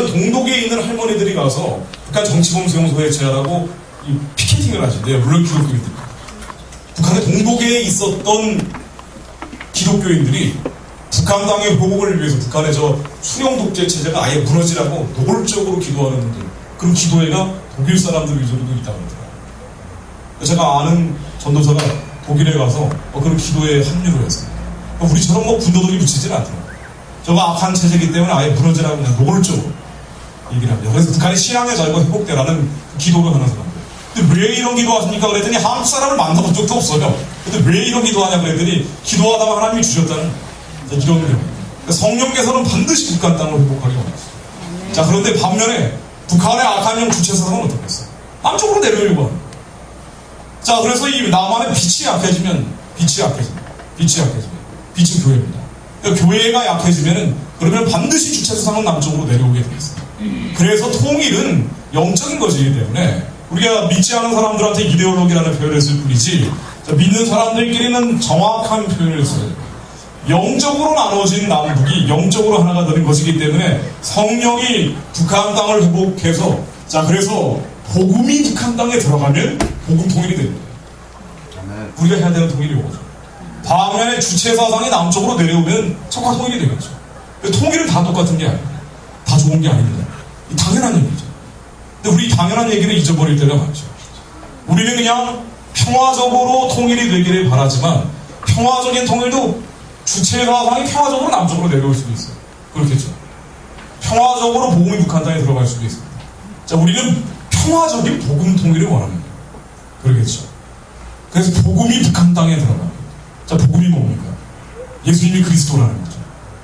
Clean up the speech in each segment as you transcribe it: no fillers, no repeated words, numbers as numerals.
예전 동독에 있는 할머니들이 가서 북한 정치범 수용소에 제하라고 피켓팅을 하신대요. 물론 기독교인들. 북한의 동독에 있었던 기독교인들이 북한 땅의 회복을 위해서 북한의 저 수령 독재 체제가 아예 무너지라고 노골적으로 기도하는 분들, 그런 기도회가 독일 사람들 위주로도 있다고 하더라고요. 제가 아는 전도사가 독일에 가서 그런 기도회에 합류를 했어요. 우리처럼 군더더기 붙이지는 않더라고요. 저거 악한 체제이기 때문에 아예 무너지라고 그냥 노골적으로 얘기를 합니다. 그래서 북한의 신앙의 자유가 회복되라는 기도를 하는 사람들. 근데 왜 이런 기도 하십니까? 그랬더니 한국 사람을 만나본 적도 없어요. 근데 왜 이런 기도 하냐 그랬더니 기도하다가 하나님이 주셨다는 이런 경우. 성령께서는 반드시 북한 땅을 회복하기 원하시죠. 자, 그런데 반면에 북한의 악한 영 주체 사상은 어떻겠어요? 남쪽으로 내려오려고 합니다. 자, 그래서 이 남한의 빛이 약해지면 빛은 교회입니다. 그러니까 교회가 약해지면은 그러면 반드시 주체 사상은 남쪽으로 내려오게 되겠습니다. 그래서 통일은 영적인 것이기 때문에 우리가 믿지 않은 사람들한테 이데올로기라는 표현을 쓸 뿐이지, 믿는 사람들끼리는 정확한 표현을 써야 돼요. 영적으로 나눠진 남북이 영적으로 하나가 되는 것이기 때문에 성령이 북한 땅을 회복해서, 자, 그래서 복음이 북한 땅에 들어가면 복음 통일이 됩니다. 우리가 해야 되는 통일이 이거죠. 반면에 주체 사상이 남쪽으로 내려오면 척화 통일이 되겠죠. 통일은 다 똑같은 게 아닙니다. 다 좋은 게 아닙니다. 당연한 얘기죠. 근데 우리 당연한 얘기를 잊어버릴 때가 많죠. 우리는 그냥 평화적으로 통일이 되기를 바라지만, 평화적인 통일도 주체 사상이 평화적으로 남쪽으로 내려올 수도 있어요. 그렇겠죠. 평화적으로 복음이 북한 땅에 들어갈 수도 있습니다. 자, 우리는 평화적인 복음 통일을 원합니다. 그러겠죠. 그래서 복음이 북한 땅에 들어갑니다. 자, 복음이 뭡니까? 예수님이 그리스도라는 거죠.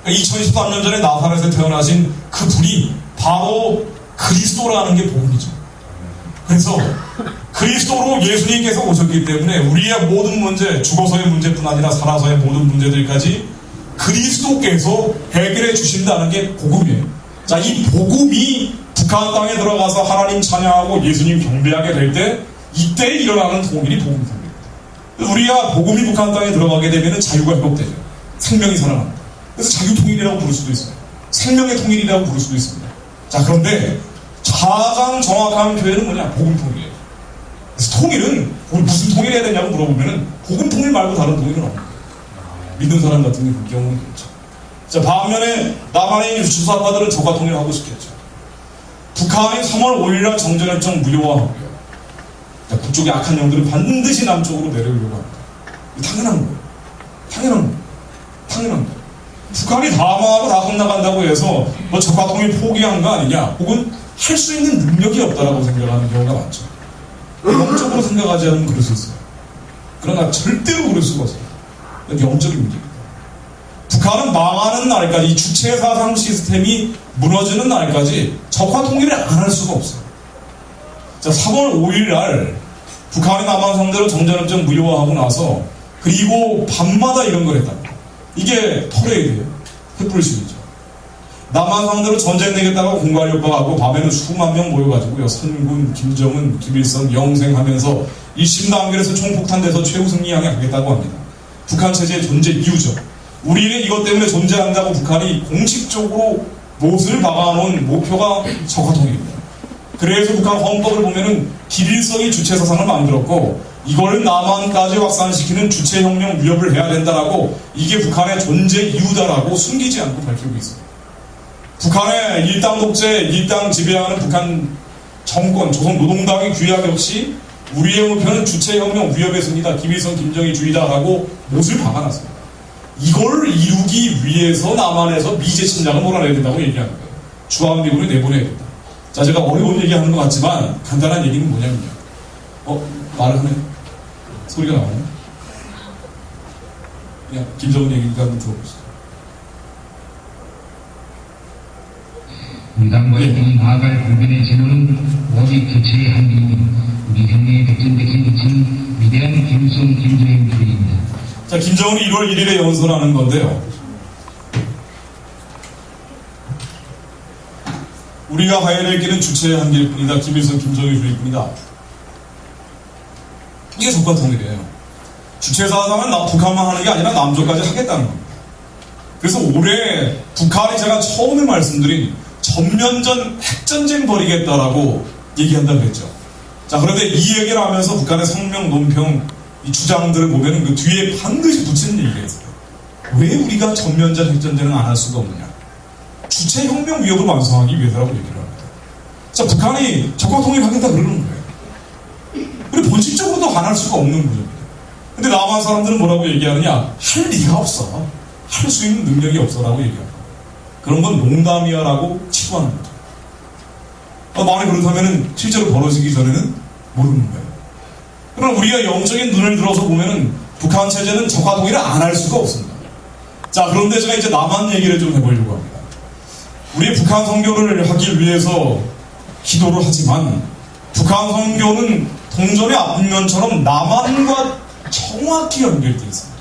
2023년 전에 나사렛에 태어나신 그 분이 바로 그리스도라는 게 복음이죠. 그래서 그리스도로 예수님께서 오셨기 때문에 우리의 모든 문제, 죽어서의 문제뿐 아니라 살아서의 모든 문제들까지 그리스도께서 해결해 주신다는 게 복음이에요. 자, 이 복음이 북한 땅에 들어가서 하나님 찬양하고 예수님 경배하게 될 때, 이때 일어나는 통일이 복음 통일입니다. 우리가 복음이 북한 땅에 들어가게 되면 자유가 회복되죠. 생명이 살아납니다. 그래서 자유통일이라고 부를 수도 있어요. 생명의 통일이라고 부를 수도 있습니다. 자, 그런데 가장 정확한 표현은 뭐냐? 복음 통일이에요. 그래서 통일은 우리 무슨 통일 해야 되냐고 물어보면은 복음 통일 말고 다른 통일은 없는 거예요. 믿는 사람 같은 경우는 그렇죠. 자, 반면에 남한에 있는 주사파들은 저가 통일하고 싶겠죠. 북한이 3월 5일날 정전협정 무효화하고요. 북쪽의 악한 영들은 반드시 남쪽으로 내려오려고 합니다. 당연한 거예요. 당연한 거예요. 북한이 다 망하고 다 끝나간다고 해서 뭐 적화 통일 포기한 거 아니냐, 혹은 할 수 있는 능력이 없다라고 생각하는 경우가 많죠. 영적으로 생각하지 않으면 그럴 수 있어요. 그러나 절대로 그럴 수가 없어요. 영적인 문제입니다. 북한은 망하는 날까지, 이 주체 사상 시스템이 무너지는 날까지 적화 통일을 안 할 수가 없어요. 자, 3월 5일 날 북한이 남한 상대로 정전협정 무효화하고 나서, 그리고 밤마다 이런 걸 했답니다. 이게 퍼레이드예요. 횃불 시위죠. 남한 상대로 전쟁 내겠다고 공갈 협박하고 밤에는 수만 명 모여가지고요, 선군, 김정은, 김일성 영생하면서 1심단결에서 총폭탄돼서 최후승리 향해 가겠다고 합니다. 북한 체제의 존재 이유죠. 우리는 이것 때문에 존재한다고 북한이 공식적으로 못을 박아놓은 목표가 적화통일입니다. 그래서 북한 헌법을 보면은 김일성이 주체사상을 만들었고, 이걸 남한까지 확산시키는 주체혁명 위협을 해야 된다라고, 이게 북한의 존재 이유다라고 숨기지 않고 밝히고 있습니다. 북한의 일당 독재, 일당 지배하는 북한 정권, 조선노동당의 규약 역시 우리의 목표는 주체혁명 위협의 승리다, 김일성 김정일 주의다라고 못을 박아놨습니다. 이걸 이루기 위해서 남한에서 미제 침략을 몰아내야 된다고 얘기하는 거예요. 주한미군을 내보내야 된다. 자, 제가 어려운 얘기하는 것 같지만 간단한 얘기는 뭐냐면요. 말을 하면 소리가 나와요? 그냥 김정은 얘기니까 한번 들어보시죠. 분당과의 나아갈 국민의 진호는 오직 주체의 한국인 우리 형의 백전백승 미친 위대한 김일성 김정일 주의입니다. 자, 김정은이 1월 1일에 연설하는 건데요. 우리가 가해낼 길은 주체의 한계일 뿐이다. 김일성 김정일 주의일 뿐이다. 이게 적화통일이에요. 주체사상은 북한만 하는 게 아니라 남쪽까지 하겠다는 겁니다. 그래서 올해 북한이 제가 처음에 말씀드린 전면전 핵전쟁 벌이겠다라고 얘기한다고 그랬죠. 자, 그런데 이 얘기를 하면서 북한의 성명, 논평, 이 주장들을 보면은 그 뒤에 반드시 붙이는 얘기가 있어요. 왜 우리가 전면전 핵전쟁을 안 할 수가 없느냐? 주체혁명 위협을 완성하기 위해서라고 얘기를 합니다. 자, 북한이 적화 통일하겠다 그러는 거예요. 그리고 본질적으로도 안 할 수가 없는 구조입니다. 근데 남한 사람들은 뭐라고 얘기하느냐? 할 리가 없어. 할 수 있는 능력이 없어라고 얘기합니다. 그런 건 농담이야라고 치부하는 거죠. 만약 그렇다면 실제로 벌어지기 전에는 모르는 거예요. 그럼 우리가 영적인 눈을 들어서 보면은 북한 체제는 적화 통일을 안 할 수가 없습니다. 자, 그런데 제가 이제 남한 얘기를 좀 해보려고 합니다. 우리 북한 선교를 하기 위해서 기도를 하지만 북한 선교는 동전의 앞면처럼 남한과 정확히 연결되어 있습니다.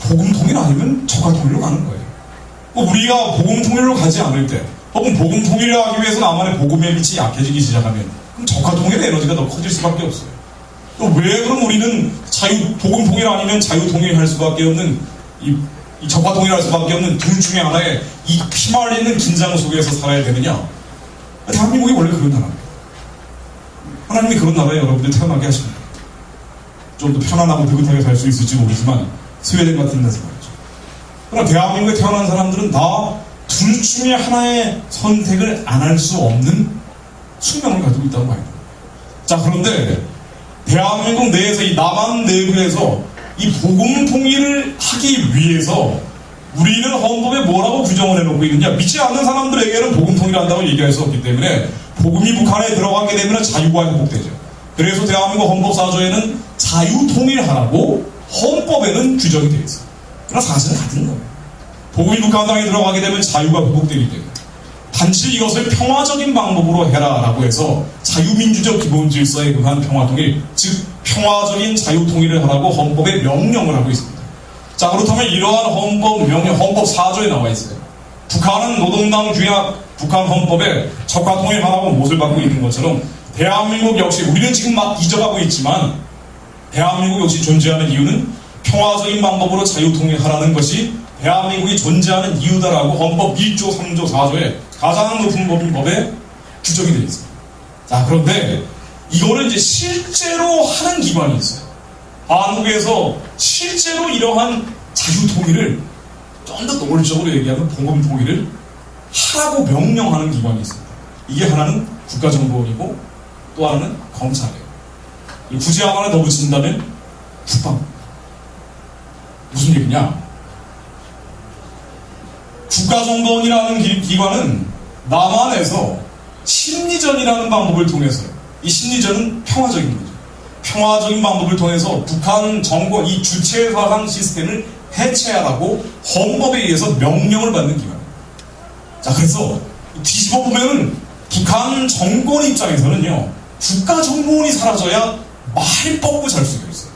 복음 통일 아니면 적화 통일로 가는 거예요. 우리가 복음 통일로 가지 않을 때, 혹은 복음 통일을 하기 위해서 남한의 복음의 빛이 약해지기 시작하면 그럼 적화 통일의 에너지가 더 커질 수밖에 없어요. 왜 그럼 우리는 복음 통일 아니면 자유 통일할 수밖에 없는 이 적화 통일할 수밖에 없는 둘 중에 하나의 이 피말리는 긴장 속에서 살아야 되느냐? 대한민국이 원래 그런 나라입니다. 하나님이 그런 나라에 여러분들 태어나게 하십니다. 좀 더 편안하고 느긋하게 살 수 있을지 모르지만 스웨덴 같은 데서 말이죠. 그러나 대한민국에 태어난 사람들은 다 둘 중에 하나의 선택을 안 할 수 없는 숙명을 가지고 있다고 말입니다. 자, 그런데 대한민국 내에서 이 남한 내부에서 이 복음 통일을 하기 위해서 우리는 헌법에 뭐라고 규정을 해놓고 있느냐? 믿지 않는 사람들에게는 복음 통일을 한다고 얘기할 수 없기 때문에 복음이 북한에 들어가게 되면 자유가 회복되죠. 그래서 대한민국 헌법 4조에는 자유 통일하라고 헌법에는 규정이 되어 있어요. 그러나 사실은 같은 거예요. 복음이 북한 땅에 들어가게 되면 자유가 회복되기 때문에 단지 이것을 평화적인 방법으로 해라라고 해서 자유민주적 기본질서에 의한 평화통일, 즉 평화적인 자유통일을 하라고 헌법에 명령을 하고 있습니다. 자, 그렇다면 이러한 헌법 명령, 헌법 4조에 나와 있어요. 북한은 노동당 규약, 북한 헌법에 적화통일하라고 못을 받고 있는 것처럼 대한민국 역시 우리는 지금 막 잊어가고 있지만 대한민국 역시 존재하는 이유는 평화적인 방법으로 자유통일하라는 것이 대한민국이 존재하는 이유다라고 헌법 1조, 3조, 4조에 가장 높은 법인 법에 규정이 되어 있습니다. 자, 그런데 이거는 이제 실제로 하는 기관이 있어요. 한국에서 실제로 이러한 자유통일을 좀 더 노골적으로 얘기하면 복음통일을 하라고 명령하는 기관이 있습니다. 이게 하나는 국가정보원이고 또 하나는 검찰이에요. 굳이 하나를 더 붙인다면 국방부입니다. 무슨 얘기냐? 국가정보원이라는 기관은 남한에서 심리전이라는 방법을 통해서, 이 심리전은 평화적인 거죠. 평화적인 방법을 통해서 북한 정권, 이 주체사상 시스템을 해체하라고 헌법에 의해서 명령을 받는 기관입니다. 자, 그래서 뒤집어 보면은 북한 정권 입장에서는요, 국가정보원이 사라져야 말 뻗고 잘 수가 있어요.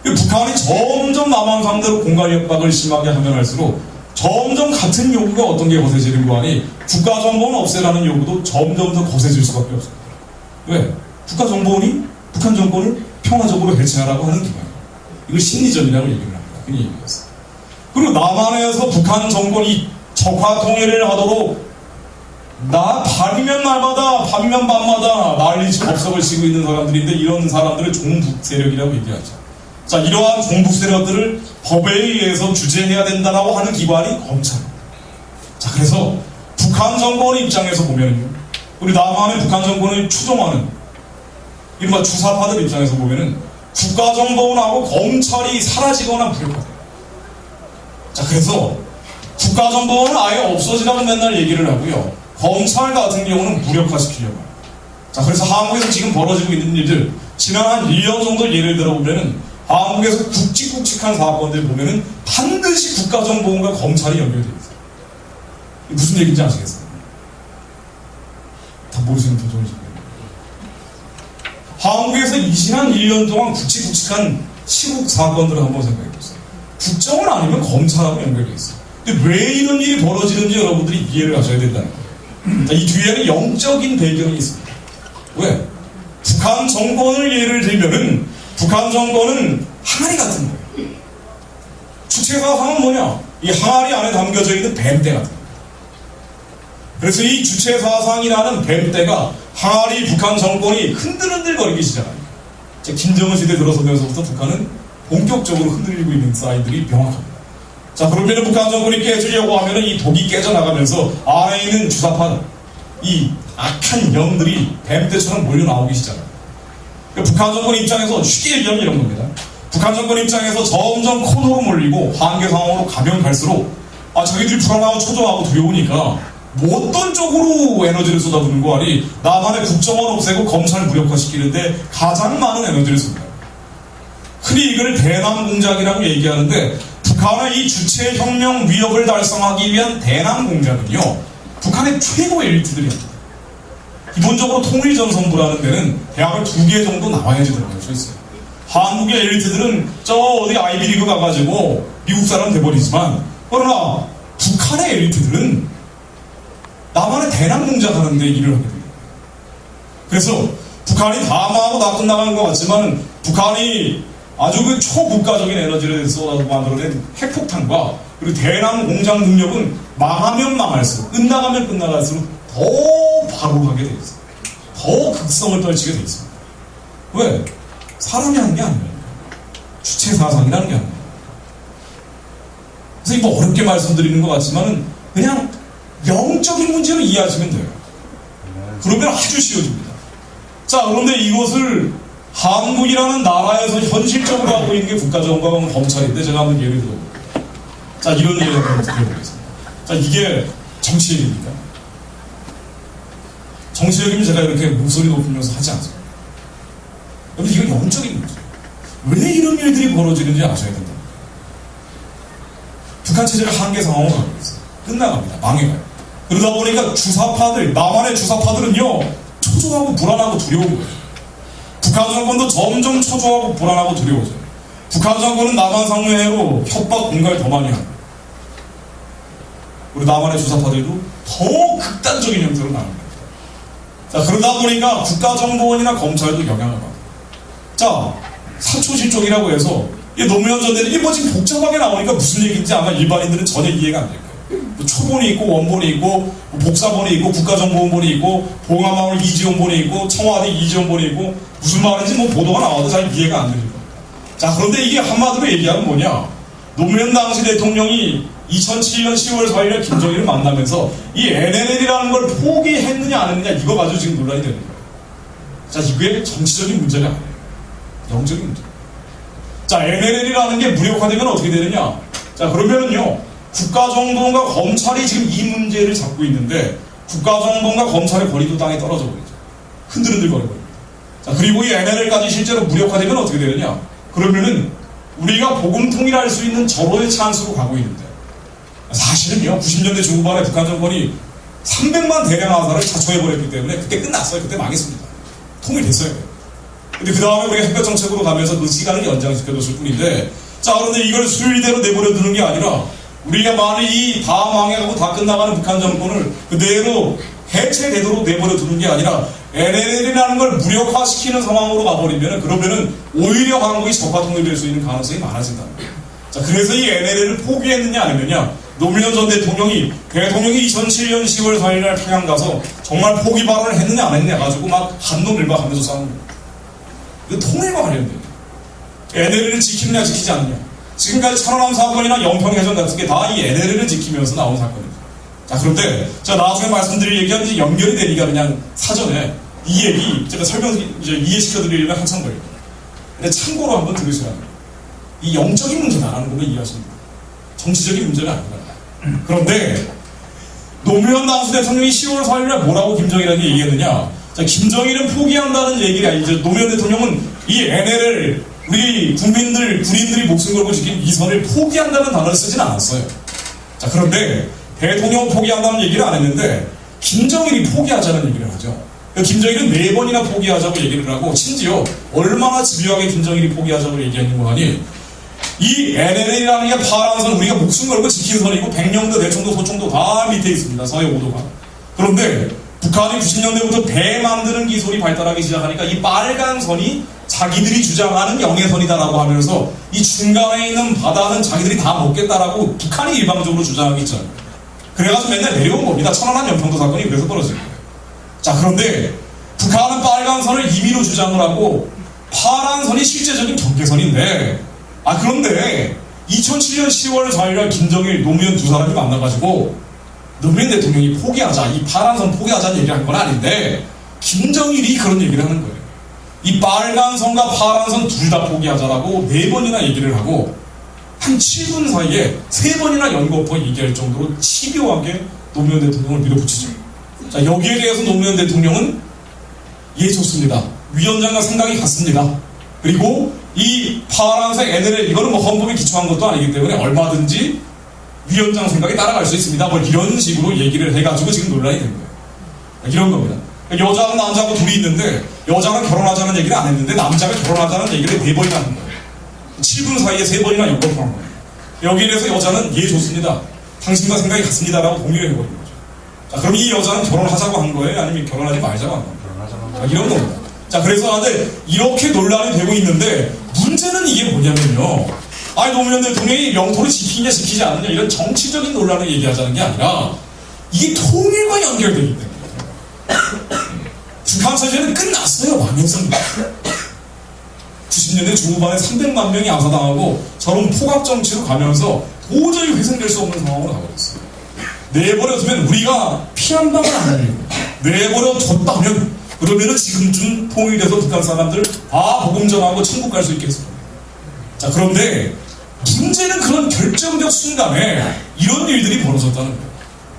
북한이 점점 남한 상대로 공갈 협박을 심하게 하면 할수록 점점 같은 요구가 어떤 게 거세지는 거 아니 국가정보원 없애라는 요구도 점점 더 거세질 수밖에 없습니다. 왜? 국가정보원이 북한 정권을 평화적으로 해체하라고 하는 기관이에요. 이걸 심리전이라고 얘기를 합니다. 그냥 얘기했어요. 그리고 남한에서 북한 정권이 적화통일을 하도록 밤이면 날마다 밤이면 밤마다 난리 법석을 치고 있는 사람들인데 이런 사람들을 종북 세력이라고 얘기하죠. 자, 이러한 종북 세력들을 법에 의해서 규제해야 된다고 하는 기관이 검찰입니다. 자, 그래서 북한 정권 입장에서 보면요, 우리 남한의 북한 정권을 추종하는 이른바 주사파들 입장에서 보면은 국가정보원하고 검찰이 사라지거나 무력화돼요. 자, 그래서 국가정보원은 아예 없어지라고 맨날 얘기를 하고요, 검찰 같은 경우는 무력화시키려고 해요. 자, 그래서 한국에서 지금 벌어지고 있는 일들, 지난 한 1년 정도 예를 들어보면은 한국에서 굵직굵직한 사건들 보면은 반드시 국가정보원과 검찰이 연결되어 있어요. 무슨 얘기인지 아시겠어요? 다 모르시는 표정을 지금. 한국에서 이 지난 1년 동안 굵직굵직한 시국 사건들을 한번 생각해 보세요. 국정원 아니면 검찰하고 연결되어 있어요. 근데 왜 이런 일이 벌어지는지 여러분들이 이해를 하셔야 된다는 거예요. 자, 이 뒤에는 영적인 배경이 있습니다. 왜? 북한 정권을 예를 들면은 북한 정권은 항아리 같은 거예요. 주체사상은 뭐냐? 이 항아리 안에 담겨져 있는 뱀대 같은 거예요. 그래서 이 주체사상이라는 뱀대가 항아리 북한 정권이 흔들흔들거리기 시작합니다. 김정은 시대 들어서면서부터 북한은 본격적으로 흔들리고 있는 사인들이 명확합니다. 자, 그러면 북한 정권이 깨지려고 하면은 이 독이 깨져나가면서 안에 있는 주사파들, 이 악한 영들이 뱀떼처럼 몰려 나오기 시작합니다. 그러니까 북한 정권 입장에서 쉽게 얘기하면 이런 겁니다. 북한 정권 입장에서 점점 코너로 몰리고 한계 상황으로 가면 갈수록 자기들이 불안하고 초조하고 두려우니까 뭐 어떤 쪽으로 에너지를 쏟아부는 거 아니 남한의 국정원 없애고 검찰 무력화시키는데 가장 많은 에너지를 씁니다. 흔히 이걸 대남 공작이라고 얘기하는데 북한의 이 주체혁명 위협을 달성하기 위한 대남 공작은요 북한의 최고 엘리트들이 합니다. 기본적으로 통일전선부라는 데는 대학을 2개 정도 나와야지 들어갈 수 있어요. 한국의 엘리트들은 저 어디 아이비리그 가가지고 미국 사람 돼버리지만 그러나 북한의 엘리트들은 남한의 대남 공작하는 데 일을 하게 됩니다. 그래서 북한이 다 망하고 다 끝나가는 것 같지만 북한이 아주 그 초국가적인 에너지를 쏟아서 만들어낸 핵폭탄과 그리고 대남 공작 능력은 망하면 망할수록 끝나가면 끝나갈수록 더 바로 가게 돼 있어요. 더 극성을 떨치게 돼 있습니다. 왜? 사람이 하는 게 아니에요. 주체사상이라는 게 아니에요. 그래서 이거 어렵게 말씀드리는 것 같지만은 그냥 영적인 문제로 이해하시면 돼요. 그러면 아주 쉬워집니다. 자, 그런데 이것을 한국이라는 나라에서 현실적으로 하고 있는 게 국가정보원 검찰인데 제가 한번 예를 들어볼게요. 자, 이런 예를 한번 드려보겠습니다. 자, 이게 정치 얘기입니다. 정치 얘기면 제가 이렇게 목소리 높이면서 하지 않습니다. 여러분, 이건 영적인 문제예요. 왜 이런 일들이 벌어지는지 아셔야 된다. 북한 체제가 한계 상황으로 가고 있어요. 끝나갑니다. 망해가요. 그러다 보니까 주사파들, 남한의 주사파들은요, 초조하고 불안하고 두려운 거예요. 북한 정권도 점점 초조하고 불안하고 두려워져요. 북한 정권은 남한 상무해로 협박 공갈 더 많이 합니다. 우리 남한의 주사파들도 더 극단적인 형태로 나옵니다. 자, 그러다 보니까 국가정보원이나 검찰도 영향을 받아요. 자, 사초실종이라고 해서 노무현 전 대통령이 뭐 지금 복잡하게 나오니까 무슨 얘기인지 아마 일반인들은 전혀 이해가 안 될 거예요. 뭐 초본이 있고 원본이 있고 복사본이 있고 국가정보원본이 있고 봉화마을 이지원본이 있고 청와대 이지원본이 있고 무슨 말인지 뭐 보도가 나와도 잘 이해가 안 됩니다. 자, 그런데 이게 한마디로 얘기하면 뭐냐, 노무현 당시 대통령이 2007년 10월 4일에 김정일을 만나면서 이 NLL이라는 걸 포기했느냐 안 했느냐 이거 가지고 지금 논란이 되는 거예요. 자, 이게 정치적인 문제가 아니에요. 영적인 문제. 자, NLL이라는 게 무력화되면 어떻게 되느냐. 자, 그러면은요, 국가정보원과 검찰이 지금 이 문제를 잡고 있는데 국가정보원과 검찰의 권리도 땅에 떨어져 버리죠. 흔들흔들거려버립니다. 자, 그리고 이 NLL까지 실제로 무력화되면 어떻게 되느냐. 그러면은 우리가 복음통일할 수 있는 절호의 찬스로 가고 있는데 사실은요, 90년대 중후반에 북한 정권이 300만 대량 화살을 자초해버렸기 때문에 그때 끝났어요. 그때 망했습니다. 통일됐어요. 근데 그 다음에 우리가 햇볕 정책으로 가면서 그 시간을 연장시켜줬을 뿐인데, 자, 그런데 이걸 수일대로 내버려 두는 게 아니라 우리가 만약 이 다 망해가고 다 끝나가는 북한 정권을 그대로 해체되도록 내버려 두는 게 아니라 NLL이라는 걸 무력화시키는 상황으로 가버리면 그러면은 오히려 한국이 적화 통일될 수 있는 가능성이 많아진다는 거예요. 자, 그래서 이 NLL을 포기했느냐 안 했느냐, 노무현 전 대통령이 2007년 10월 4일날 평양 가서 정말 포기 발언을 했느냐 안 했느냐 가지고 막 한놈일박하면서 싸우는 거예요. 이거 통일과 관련돼요. NLL을 지키느냐 지키지 않느냐. 지금까지 천안함 사건이나 영평해전 같은 게 다 이 NLL을 지키면서 나온 사건입니다. 자, 그런데 제가 나중에 말씀드릴 얘기가 이제 연결이 되니까 그냥 사전에 이 얘기 제가 이제 이해시켜드리려면 한참 걸려요. 근데 참고로 한번 들으셔야 돼요. 이 영적인 문제다라는 걸로 이해하시면 돼요. 정치적인 문제가 아니라. 그런데 노무현 당시 대통령이 10월 4일날 뭐라고 김정일에게 얘기했느냐. 자, 김정일은 포기한다는 얘기가 아니죠. 노무현 대통령은 이 NLL 우리 군인들이 목숨 걸고 지킨 이 선을 포기한다는 단어를 쓰진 않았어요. 자, 그런데 대통령은 포기한다는 얘기를 안 했는데 김정일이 포기하자는 얘기를 하죠. 김정일은 4번이나 포기하자고 얘기를 하고 심지어 얼마나 집요하게 김정일이 포기하자고 얘기하는 거 아니, 이 NLL이라는 게 파란 선, 우리가 목숨 걸고 지킨 선이고 백령도, 대청도, 소총도 다 밑에 있습니다. 서해 5도가. 그런데 북한이 90년대부터 배 만드는 기술이 발달하기 시작하니까 이 빨간 선이 자기들이 주장하는 영해선이다라고 하면서 이 중간에 있는 바다는 자기들이 다 먹겠다라고 북한이 일방적으로 주장하기 있잖아요. 그래가지고 맨날 내려온 겁니다. 천안함 연평도 사건이 그래서 벌어진 거예요. 자, 그런데 북한은 빨간 선을 임의로 주장을 하고 파란 선이 실제적인 경계선인데, 그런데 2007년 10월 4일날 김정일, 노무현 두 사람이 만나가지고 노무현 대통령이 포기하자, 이 파란 선 포기하자는 얘기를 한 건 아닌데 김정일이 그런 얘기를 하는 거예요. 이 빨간 선과 파란 선 둘 다 포기하자라고 4번이나 얘기를 하고 한 7분 사이에 3번이나 연거푸 얘기할 정도로 집요하게 노무현 대통령을 밀어붙이죠. 자, 여기에 대해서 노무현 대통령은 예, 좋습니다. 위원장과 생각이 같습니다. 그리고 이 파란색 NLL, 이거는 뭐 헌법에 기초한 것도 아니기 때문에 얼마든지 위원장 생각에 따라갈 수 있습니다. 뭐 이런 식으로 얘기를 해가지고 지금 논란이 된 거예요. 이런 겁니다. 여자하고 남자하고 둘이 있는데 여자는 결혼하자는 얘기를 안 했는데 남자가 결혼하자는 얘기를 4번이나 한 거예요. 7분 사이에 3번이나 연거푸한 거예요. 여기에 대해서 여자는 예, 좋습니다. 당신과 생각이 같습니다라고 동의를 해버린 거죠. 자, 그럼 이 여자는 결혼하자고 한 거예요? 아니면 결혼하지 말자고 한 거예요? 이런 겁니다. 자, 그래서 이렇게 논란이 되고 있는데 문제는 이게 뭐냐면요. 노무현 대통령이 영토를 지키냐 지키지 않느냐 이런 정치적인 논란을 얘기하자는 게 아니라 이게 통일과 연결되기 때문에 북한 체제는 끝났어요. 망했습니다. 90년대 중후반에 300만 명이 암살당하고 저런 포각 정치로 가면서 도저히 회생될 수 없는 상황으로 가버렸어요. 내버려두면 우리가 피한 방을 안 하려고 내버려뒀다면 그러면은 지금쯤 통일돼서 북한 사람들 다 복음 전하고 천국 갈 수 있겠습니다. 자, 그런데 문제는 그런 결정적 순간에 이런 일들이 벌어졌다는 거예요.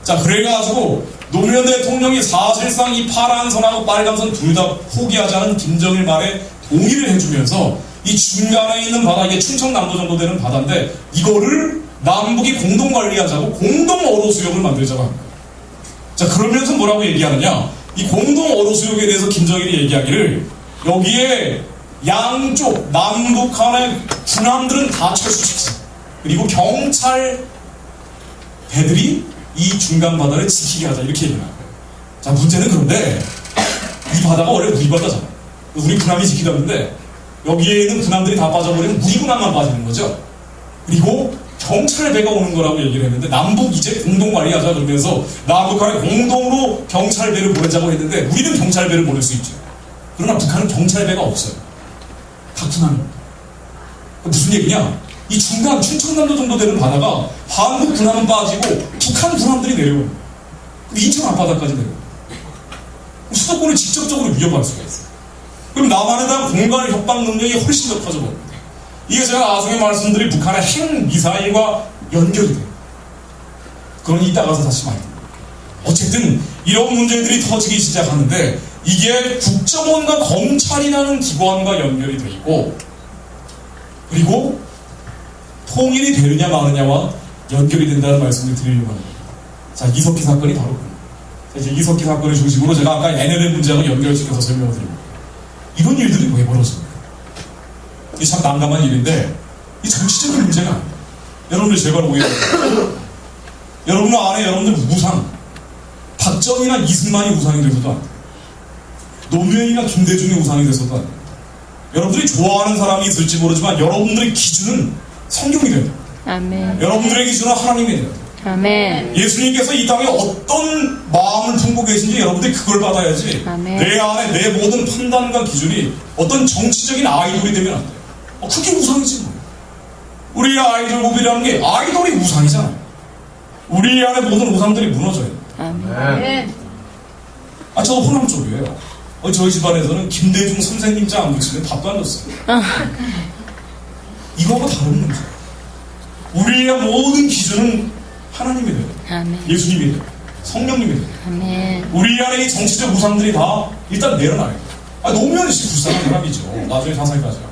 자, 그래가지고 노무현 대통령이 사실상 이 파란 선하고 빨간 선 둘 다 포기하자는 김정일 말에 동의를 해주면서 이 중간에 있는 바다, 이게 충청남도 정도 되는 바다인데 이거를 남북이 공동 관리하자고 공동 어로 수역을 만들자고 합니다. 자, 그러면서 뭐라고 얘기하느냐? 이 공동 어로 수역에 대해서 김정일이 얘기하기를 여기에 양쪽 남북한의 군함들은 다 철수시키자. 그리고 경찰 배들이 이 중간 바다를 지키게 하자 이렇게 얘기를 하고요. 자, 문제는 그런데 이 바다가 원래 우리 바다잖아. 우리 군함이 지키려는데 여기에 있는 군함들이 다 빠져버리면 우리 군함만 빠지는 거죠. 그리고 경찰 배가 오는 거라고 얘기를 했는데 남북 이제 공동 관리하자 그러면서 남북한에 공동으로 경찰 배를 보내자고 했는데 우리는 경찰 배를 보낼 수 있죠. 그러나 북한은 경찰 배가 없어요. 다 군함입니다. 무슨 얘기냐? 이 중간 충청남도 정도 되는 바다가 한국 군함은 빠지고 북한 군함들이 내려오는 거예요. 인천 앞바다까지 내려오는 거예요. 수도권을 직접적으로 위협할 수가 있어요. 그럼 남한에 대한 공갈 협박 능력이 훨씬 더 커져버립니다. 이게 제가 나중에 말씀드린 북한의 핵 미사일과 연결이 돼요. 그건 이따 가서 다시 말씀드립니다. 어쨌든 이런 문제들이 터지기 시작하는데 이게 국정원과 검찰이라는 기관과 연결이 돼 있고 그리고 통일이 되느냐 마느냐와 연결이 된다는 말씀을 드리려고 합니다. 자, 이석기 사건이 바로 그겁니다. 이제 이석기 사건을 중심으로 제가 아까 NLL 문제하고 연결시켜서 설명을 드립니다. 이런 일들이 왜 벌어집니까? 이게 참 난감한 일인데 이 정치적인 문제가 아닙니다. 여러분들 제발 오해하세요. 여러분 안에 여러분들 우상 박정희나 이승만이 우상이 돼서도 안 돼요. 노무현이나 김대중이 우상이 돼서도 안 돼요. 여러분들이 좋아하는 사람이 있을지 모르지만 여러분들의 기준은 성경이 됩니다. 아멘. 여러분들의 기준은 하나님이 됩니다. 아멘. 예수님께서 이 땅에 어떤 마음을 품고 계신지 여러분들이 그걸 받아야지. 아멘. 내 안에 내 모든 판단과 기준이 어떤 정치적인 아이돌이 되면 안 돼요. 그게 우상이지 뭐. 우리 아이돌 고비라는 게 아이돌이 우상이잖아요. 우리 안에 모든 우상들이 무너져요. 아멘. 저도 호남 쪽이에요. 저희 집안에서는 김대중 선생님 자 안 붙이면 밥도 안 줬어요. 이거하고 다른 문제. 우리의 모든 기준은 하나님이 돼요. 아멘. 예수님이 돼요. 성령님이 돼요. 아멘. 우리 안에 이 정치적 우상들이 다 일단 내려놔요. 노무현 씨 불쌍한 사람이죠. 나중에 자살까지 하고.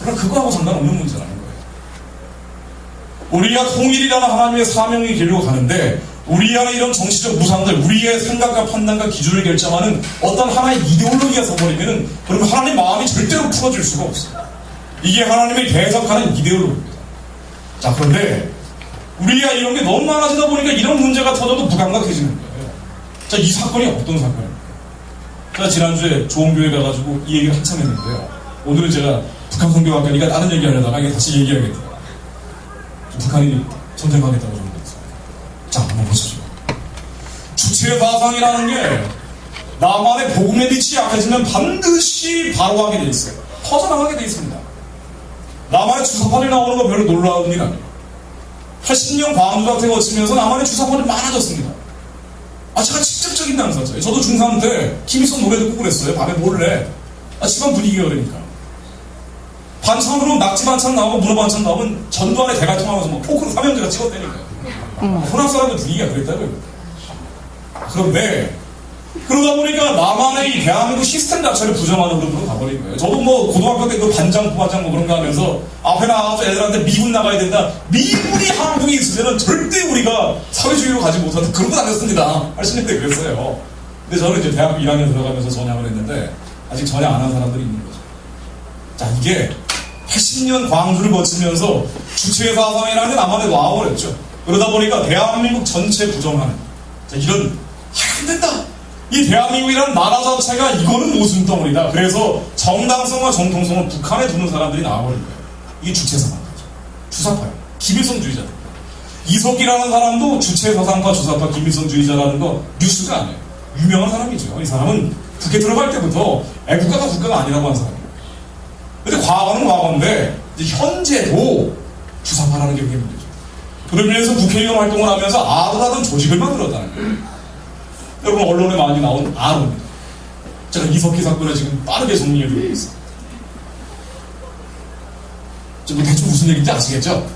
그러나 그거하고 상관없는 문제라는 거예요. 우리가 통일이라는 하나님의 사명의 길로 가는데 우리 안에 이런 정치적 우상들, 우리의 생각과 판단과 기준을 결정하는 어떤 하나의 이데올로기가 서버리면은 그러면 하나님 마음이 절대로 풀어질 수가 없어요. 이게 하나님을 대적하는 이데올로기입니다. 자, 그런데 우리가 이런 게 너무 많아지다 보니까 이런 문제가 터져도 무감각해지는 거예요. 자, 이 사건이 어떤 사건입니까? 제가 지난주에 좋은 교회 가가지고 이 얘기를 한참 했는데요. 오늘은 제가 북한 선교학교니까 다른 얘기 하려다가 이게 다시 얘기해야겠다. 북한이 전쟁하겠다고 그러는 거죠. 자, 한번 보시죠. 주체 사상이라는 게 나만의 복음의 빛이 약해지면 반드시 바로 하게 돼 있어요. 퍼져나가게 돼 있습니다. 나만의 주사파들이 나오는 거 별로 놀라운 일 아니에요. 80년 광주사태 거치면서 나만의 주사파들이 많아졌습니다. 제가 직접적인 당사자예요. 저도 중3 때 김일성 노래 듣고 그랬어요. 밤에 몰래. 집안 분위기가 그러니까. 반찬으로 낙지 반찬 나오고 문어 반찬 나오면 전두환의 대갈통하면서 막 포크로 삼형제가 찍었다니까요. 호남 사람들 분위기가 그랬다고요. 그런데 그러다 보니까 나만의 이 대한민국 시스템 자체를 부정하는 흐름으로 가버린 거예요. 저도 뭐 고등학교 때 그 반장, 부반장 뭐 그런 거 하면서 앞에 나가서 애들한테 미군 나가야 된다. 미군이 한국에 있으면 절대 우리가 사회주의로 가지 못한다. 그러고 다녔습니다. 80년대 그랬어요. 근데 저는 이제 대학교 1학년 들어가면서 전향을 했는데 아직 전향 안 한 사람들이 있는 거죠. 자, 이게 80년 광주를 거치면서 주체 사상이라는 게 나만의 와버렸죠. 그러다 보니까 대한민국 전체 부정하는 이런 안 된다. 이 대한민국이라는 나라 자체가 이거는 모순덩어리다. 그래서 정당성과 정통성을 북한에 두는 사람들이 나와버린 거예요. 이게 주체사상파죠. 주사파예요. 김일성주의자들. 이석기라는 사람도 주체사상파, 주사파, 김일성주의자라는 거 뉴스가 아니에요. 유명한 사람이죠. 이 사람은 국회 들어갈 때부터 국가가 국가가 아니라고 한 사람이에요. 근데 과거는 과거인데 이제 현재도 주사파라는 게 그게 문제죠. 그러면서 국회의원 활동을 하면서 아도라던 조직을 만들었다는 거예요. 여러분 언론에 많이 나온 아로입니다. 제가 이석기 사건을 지금 빠르게 정리해드리고 있습니다. 좀 대충 무슨 얘기인지 아시겠죠?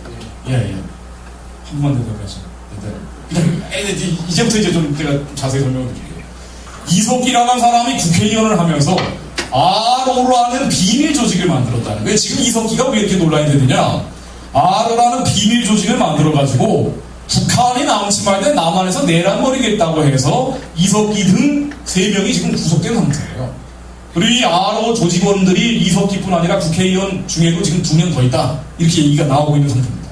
예. 한 번만 대답하시죠. 이제부터 이제 좀 제가 자세히 설명을 드릴게요. 이석기라는 사람이 국회의원을 하면서 아로라는 비밀 조직을 만들었다는 거예요. 지금 이석기가 왜 이렇게 논란이 되느냐? 아로라는 비밀 조직을 만들어가지고 북한이 남침할 때 남한에서 내란버리겠다고 해서 이석기 등 3명이 지금 구속된 상태예요. 그리고 이 아로 조직원들이 이석기뿐 아니라 국회의원 중에도 지금 2명 더 있다. 이렇게 얘기가 나오고 있는 상태입니다.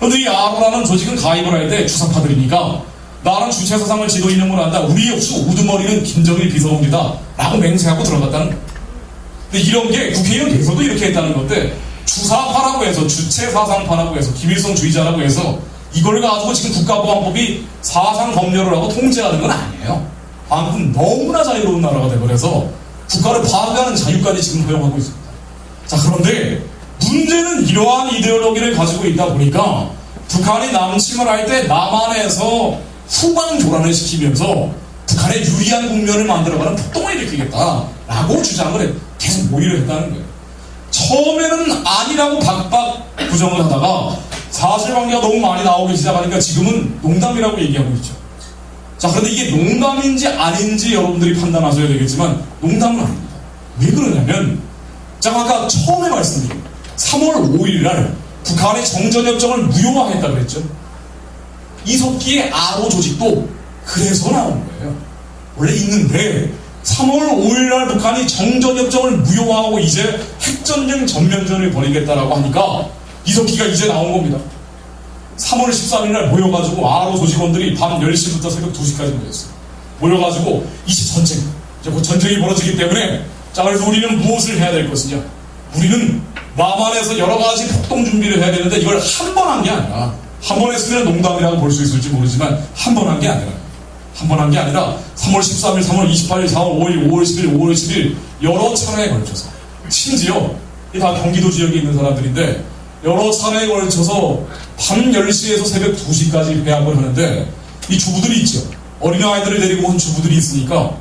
그런데 이 아로라는 조직은 가입을 할 때 주사파들이니까 나는 주체사상을 지도 있는 걸 안다. 우리 역시 우두머리는 김정일 비서공주다. 라고 맹세하고 들어갔다는 거예요. 근데 이런 게 국회의원 돼서도 이렇게 했다는 건데 주사파라고 해서 주체사상파라고 해서 김일성주의자라고 해서 이걸 가지고 지금 국가보안법이 사상 검열을 하고 통제하는 건 아니에요. 한국은 너무나 자유로운 나라가 돼버려서 국가를 파괴하는 자유까지 지금 허용하고 있습니다. 자, 그런데 문제는 이러한 이데올로기를 가지고 있다 보니까 북한이 남침을 할 때 남한에서 후방 교란을 시키면서 북한의 유리한 국면을 만들어가는 폭동을 일으키겠다라고 주장을 계속 모의를 했다는 거예요. 처음에는 아니라고 박박 부정을 하다가 사실관계가 너무 많이 나오기 시작하니까 지금은 농담이라고 얘기하고 있죠. 자, 그런데 이게 농담인지 아닌지 여러분들이 판단하셔야 되겠지만 농담은 아닙니다. 왜 그러냐면 제가 아까 처음에 말씀드린 3월 5일 날 북한의 정전협정을 무효화했다 그랬죠. 이석기의 아로 조직도 그래서 나온 거예요. 원래 있는데 3월 5일 날 북한이 정전협정을 무효화하고 이제 핵전쟁 전면전을 벌이겠다라고 하니까 이석기가 이제 나온 겁니다. 3월 13일 날 모여가지고 아로 조직원들이 밤 10시부터 새벽 2시까지 모였어요. 모여가지고 이제 전쟁, 이제 곧 전쟁이 벌어지기 때문에 자, 그래서 우리는 무엇을 해야 될 것이냐? 우리는 남한에서 여러 가지 폭동 준비를 해야 되는데 이걸 한 번 한 게 아니라 한 번 했으면 농담이라고 볼 수 있을지 모르지만 한 번 한 게 아니라 3월 13일, 3월 28일, 4월 5일, 5월 10일, 5월 10일 여러 차례에 걸쳐서 심지어 이 다 경기도 지역에 있는 사람들인데 여러 차례에 걸쳐서 밤 10시에서 새벽 2시까지 회합을 하는데 이 주부들이 있죠. 어린아이들을 데리고 온 주부들이 있으니까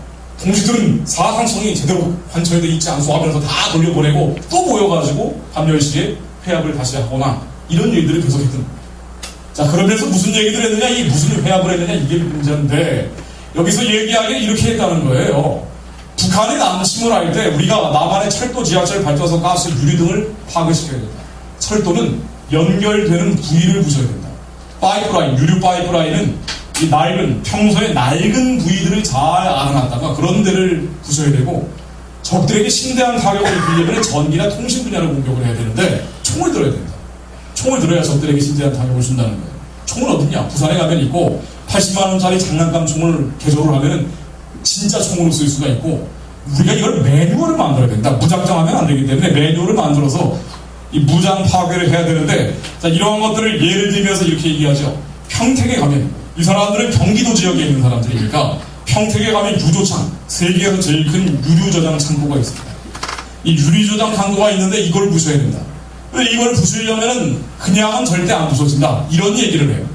동지들은 사상성이 제대로 관철되어 있지 않소 하면서 다 돌려보내고 또 모여가지고 밤 10시에 회합을 다시 하거나 이런 얘기들을 계속했던 겁니다. 자, 그러면서 무슨 얘기를 했느냐, 이 무슨 회합을 했느냐, 이게 문제인데 여기서 얘기하기에 이렇게 했다는 거예요. 북한이 남침을 할 때 우리가 남한의 철도, 지하철, 발전소, 가스, 유리 등을 파괴시켜야 된다. 철도는 연결되는 부위를 부셔야 된다. 파이프라인, 유류 파이프라인은 이 낡은, 평소에 낡은 부위들을 잘 알아놨다가 그런 데를 부셔야 되고 적들에게 심대한 타격을 입히려면 전기나 통신 분야를 공격을 해야 되는데 총을 들어야 된다. 총을 들어야 적들에게 심대한 타격을 준다는 거예요. 총은 어딨냐? 부산에 가면 있고 80만원짜리 장난감 총을 개조를 하면은 진짜 총으로 쓸 수가 있고 우리가 이걸 매뉴얼을 만들어야 된다. 무작정하면 안 되기 때문에 매뉴얼을 만들어서 이 무장 파괴를 해야 되는데 자, 이러한 것들을 예를 들면서 이렇게 얘기하죠. 평택에 가면 이 사람들은 경기도 지역에 있는 사람들이니까 평택에 가면 유조창, 세계에서 제일 큰 유류저장 창고가 있습니다. 이 유리저장 창고가 있는데 이걸 부셔야 된다. 이걸 부수려면 그냥은 절대 안 부서진다. 이런 얘기를 해요.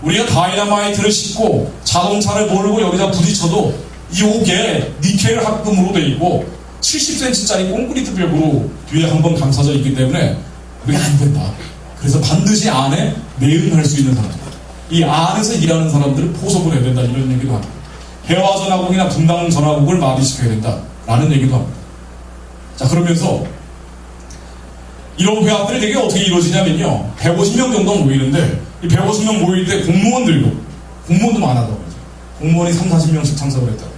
우리가 다이너마이트를 싣고 자동차를 몰고 여기다 부딪혀도 이 옥에 니켈 합금으로 되어 있고 70cm짜리 콘크리트 벽으로 뒤에 한번 감싸져 있기 때문에 그게 안 된다. 그래서 반드시 안에 매응할 수 있는 사람들, 이 안에서 일하는 사람들을 포섭을 해야 된다. 이런 얘기도 합니다. 해화전화국이나 분당전화국을 마비시켜야 된다라는 얘기도 합니다. 자, 그러면서 이런 회합들이 되게 어떻게 이루어지냐면요, 150명 정도 모이는데 이 150명 모일 때 공무원도 많아도 공무원이 30-40명씩 참석을 했다고.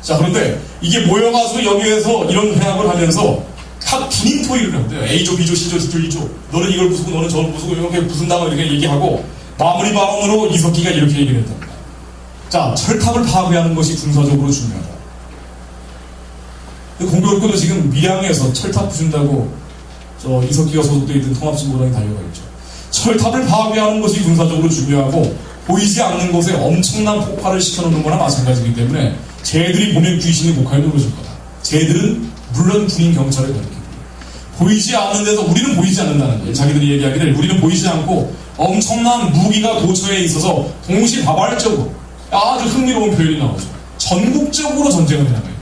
자, 그런데 이게 모여가지고 여기에서 이런 회합을 하면서 각 분인 토의를 한대요. A조, B조, C조, D조, E조. 너는 이걸 부수고 너는 저걸 부수고 이렇게 부순다고 이렇게 얘기하고 마무리 발언으로 이석기가 이렇게 얘기를 했답니다. 자, 철탑을 파괴하는 것이 군사적으로 중요하다. 공교롭게도 지금 밀양에서 철탑 부순다고 이석기가 소속되어 있던 통합진보당이 달려가 있죠. 철탑을 파괴하는 것이 군사적으로 중요하고 보이지 않는 곳에 엄청난 폭발을 시켜놓는 거나 마찬가지이기 때문에 쟤들이 보낸 귀신이 고칼 누르실 거다. 쟤들은 물론 군인 경찰을 가리키고 보이지 않는 데서 우리는 보이지 않는다는 거예요. 자기들이 얘기하기를 우리는 보이지 않고 엄청난 무기가 도처에 있어서 동시다발적으로 아주 흥미로운 표현이 나오죠. 전국적으로 전쟁을 해나가요.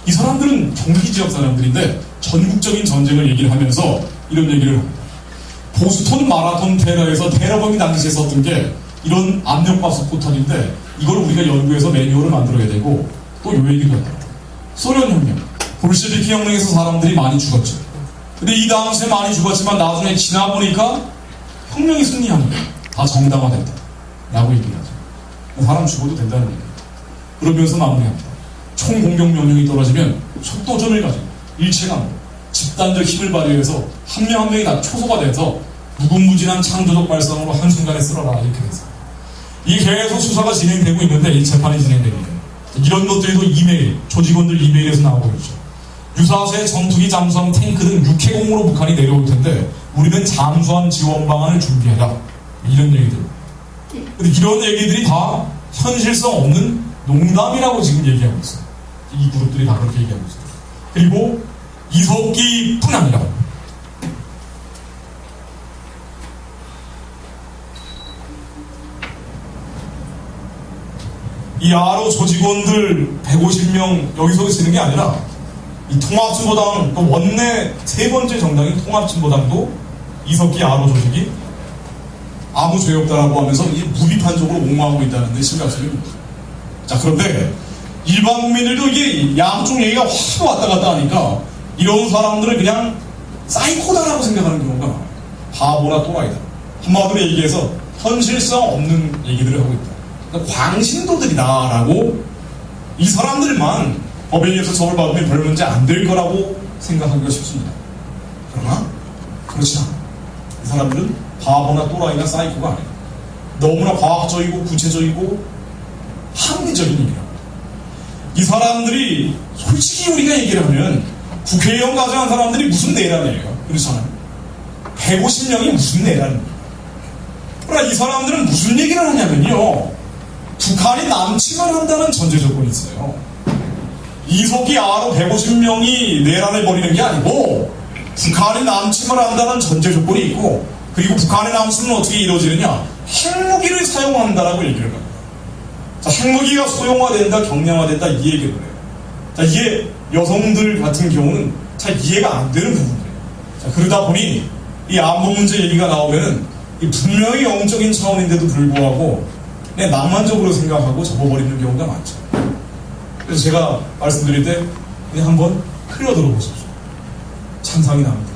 이 사람들은 경기 지역 사람들인데 전국적인 전쟁을 얘기를 하면서 이런 얘기를 합니다. 보스턴 마라톤 테러에서 테러범이 당시에 썼던 게 이런 압력밥솥 포탄인데 이걸 우리가 연구해서 매뉴얼을 만들어야 되고 또 요 얘기도 합니다. 소련혁명, 볼셰비키 혁명에서 사람들이 많이 죽었죠. 근데 이 당시에 많이 죽었지만 나중에 지나보니까 혁명이 승리한 거예요. 다 정당화됐다 라고 얘기를 하죠. 사람 죽어도 된다는 얘기예요. 그러면서 마무리합니다. 총공격 명령이 떨어지면 속도전을 가지고 일체감으로 집단적 힘을 발휘해서 한 명 한 명이 다 초소가 돼서 무궁무진한 창조적 발상으로 한순간에 쓸어라 이렇게 돼서 이게 계속 수사가 진행되고 있는데 이 재판이 진행됩니다. 이런 것들도 이메일, 조직원들 이메일에서 나오고 있죠. 유사시에 전투기, 잠수함, 탱크 등 육해공으로 북한이 내려올 텐데 우리는 잠수함 지원 방안을 준비해라 이런 얘기들. 근데 이런 얘기들이 다 현실성 없는 농담이라고 지금 얘기하고 있어요. 이 그룹들이 다 그렇게 얘기하고 있어요. 그리고 이석기뿐 아니라 이 아로 조직원들 150명 여기서 쓰는 게 아니라 이 통합진보당 또 원내 세 번째 정당인 통합진보당도 이석기 아로 조직이 아무 죄 없다라고 하면서 이 무비판적으로 옹호하고 있다는 데 심각성입니다. 자, 그런데 일반 국민들도 이게 양쪽 얘기가 확 왔다 갔다 하니까 이런 사람들을 그냥 사이코다라고 생각하는 경우가 많아요. 바보나 또라이다. 한마디로 얘기해서 현실성 없는 얘기들을 하고 있다. 그러니까 광신도들이다라고 이 사람들만 법에 의해서 처벌받으면 별 문제 안 될 거라고 생각하기가 쉽습니다. 그러나 그렇지 않아. 이 사람들은 바보나 또라이나 사이코가 아니에요. 너무나 과학적이고 구체적이고 합리적인 얘기랍니다. 이 사람들이 솔직히 우리가 얘기를 하면 국회의원 가정한 사람들이 무슨 내란이에요. 그렇잖아요. 150명이 무슨 내란입니까? 그러나 이 사람들은 무슨 얘기를 하냐면요, 북한이 남침을 한다는 전제 조건이 있어요. 이석기 아로 150명이 내란을 벌이는 게 아니고 북한이 남침을 한다는 전제 조건이 있고, 그리고 북한의 남침은 어떻게 이루어지느냐, 핵무기를 사용한다라고 얘기를 합니다. 자, 핵무기가 소형화된다, 경량화된다 이 얘기를 해요. 자, 이게 여성들 같은 경우는 잘 이해가 안 되는 부분이에요. 자, 그러다 보니 이 안보 문제 얘기가 나오면은 이 분명히 영적인 차원인데도 불구하고 그냥 낭만적으로 생각하고 접어버리는 경우가 많죠. 그래서 제가 말씀드릴 때 그냥 한번 흘려 들어보십시오. 찬상이 납니다.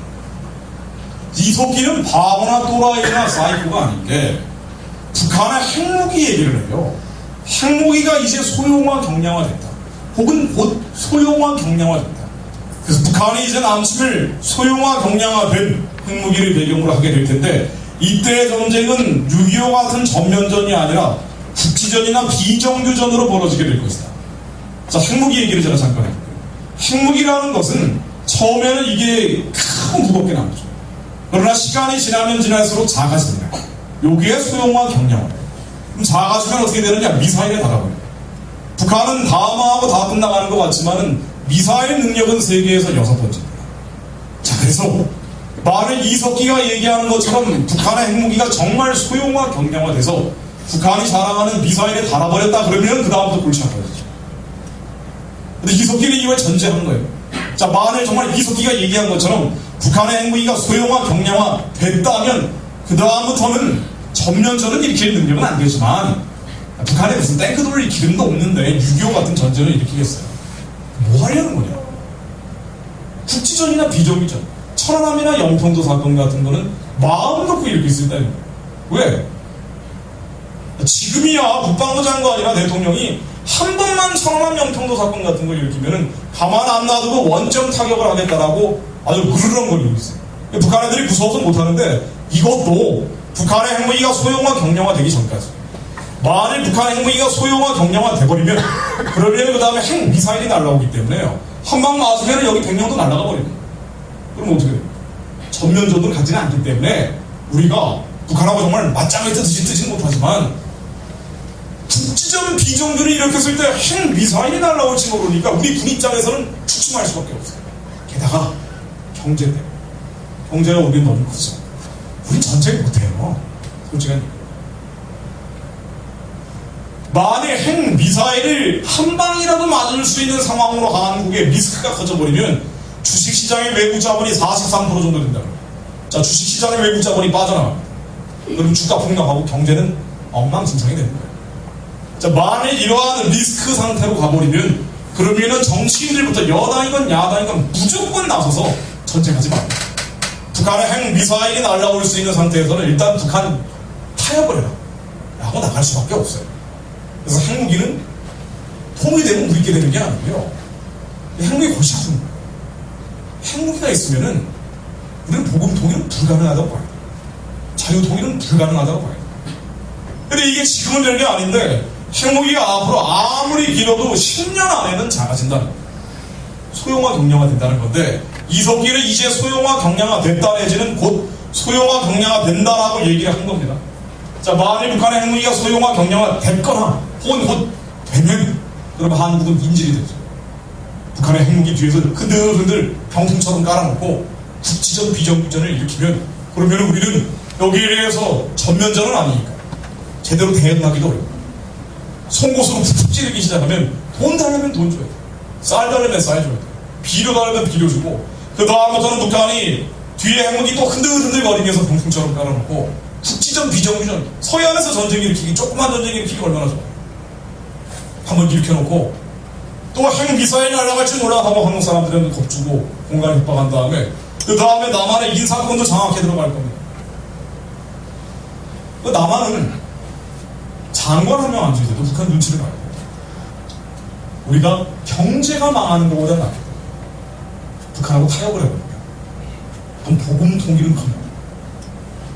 이석기는 바보나 또라이나 사이코가 아닌 게 북한의 핵무기 얘기를 해요. 핵무기가 이제 소형화 경량화됐다. 혹은 곧 소형화 경량화됐다. 그래서 북한이 이제 남침을 소형화 경량화된 핵무기를 배경으로 하게 될 텐데, 이때의 전쟁은 6.25 같은 전면전이 아니라 국지전이나 비정규전으로 벌어지게 될 것이다. 자, 핵무기 얘기를 제가 잠깐 해볼게요. 핵무기라는 것은 처음에는 이게 크고 무겁게 나오죠. 그러나 시간이 지나면 지날수록 작아집니다. 여기에 소형화 경량화. 그럼 작아지면 어떻게 되느냐? 미사일에 달아버려요. 북한은 다음하고 다 끝나가는 것 같지만은 미사일 능력은 세계에서 6번째입니다. 자, 그래서 만일 이석기가 얘기하는 것처럼 북한의 핵무기가 정말 소형화 경량화돼서 북한이 자랑하는 미사일에 달아버렸다 그러면 그 다음부터 골치 아파지죠. 근데 이석기는 이걸 전제하는 거예요. 자, 만일 정말 이석기가 얘기한 것처럼 북한의 핵무기가 소형화 경량화 됐다면 그 다음부터는 전면전은 일으킬 능력은 안 되지만 북한에 무슨 탱크 돌릴 기름도 없는데 6.25 같은 전쟁을 일으키겠어요. 뭐 하려는 거냐? 국지전이나 비정기전, 천안함이나 영평도 사건 같은 거는 마음 놓고 일으킬 수 있다는 거예요. 왜? 지금이야 국방부 장관이나 대통령이 한 번만 천안함 영평도 사건 같은 걸 일으키면은 가만 안 놔두고 원점 타격을 하겠다라고 아주 으르렁거리고 있어요. 북한 애들이 무서워서 못하는데 이것도 북한의 핵무기가 소형화 경량화 되기 전까지, 만일 북한 핵무기가 소형화 경량화 돼버리면 그러면 그 다음에 핵미사일이 날라오기 때문에요. 한 방 맞으면 여기 100년도 날아가 버립니다. 그럼 어떻게 돼요? 전면전을 갖지는 않기 때문에 우리가 북한하고 정말 맞짱을 뜨지는 못하지만 국지전 비정규를 일으켰을 때 핵미사일이 날라올지 모르니까 우리 군 입장에서는 추측할 수밖에 없어요. 게다가 경제 때문에. 경제가 우리는 너무 크죠. 우린 전쟁 못해요. 솔직한 얘기. 만일 핵미사일을 한 방이라도 맞을 수 있는 상황으로 한국의 리스크가 커져버리면 주식시장의 외국 자본이 43% 정도 된다고요. 자, 주식시장의 외국 자본이 빠져나갑니다. 그럼 주가 폭락하고 경제는 엉망진창이 되는 거예요. 자, 만일 이러한 리스크 상태로 가버리면 그러면은 정치인들부터 여당이건 야당이건 무조건 나서서 전쟁하지 말아요. 북한의 핵미사일이 날라올 수 있는 상태에서는 일단 북한 타협을 해라 라고 나갈 수밖에 없어요. 그래서 핵무기는 통일이 되면 우리께 되는 게 아니고요. 핵무기 골치 아픈 거예요. 핵무기가 있으면은 우리는 보급 통일은 불가능하다고 봐요. 자유 통일은 불가능하다고 봐요. 근데 이게 지금은 되는 게 아닌데 핵무기가 앞으로 아무리 길어도 10년 안에는 작아진다는 거예요. 소형화 경량화 된다는 건데 이석기는 이제 소형화 경량화 됐다 내지는 곧 소형화 경량화 된다라고 얘기를 한 겁니다. 자, 만일 북한의 핵무기가 소형화 경량화 됐거나 혹은 곧 되면 그러면 한국은 인질이 되죠. 북한의 핵무기 뒤에서 흔들흔들 병풍처럼 깔아놓고 국지전 비정규전을 일으키면 그러면 우리는 여기에 대해서 전면전은 아니니까 제대로 대응하기도 어렵고 송곳으로 푹푹 찌르기 시작하면 돈 달라면 돈 줘야 돼. 쌀 달라면 쌀 줘야 돼. 비료 달라면 비료 주고 그 다음부터는 북한이 뒤에 핵무기 또 흔들흔들 거리면서 병풍처럼 깔아놓고 국지전 비정규전 서해안에서 전쟁 일으키기 조그만 전쟁 일으키기 얼마나 좋아. 한번 일으켜놓고 또 핵미사일 날아갈 줄 몰라 하고 한국 사람들은 겁주고 공간 협박한 다음에 그 다음에 남한의 인사권도 장악해 들어갈 겁니다. 그 남한은 장관 한 명 안 주더라도 북한 눈치를 봐요. 우리가 경제가 망하는 것보다 낫겠다. 북한하고 타협을 해버립니다. 그럼 보금 통일은 겁니다.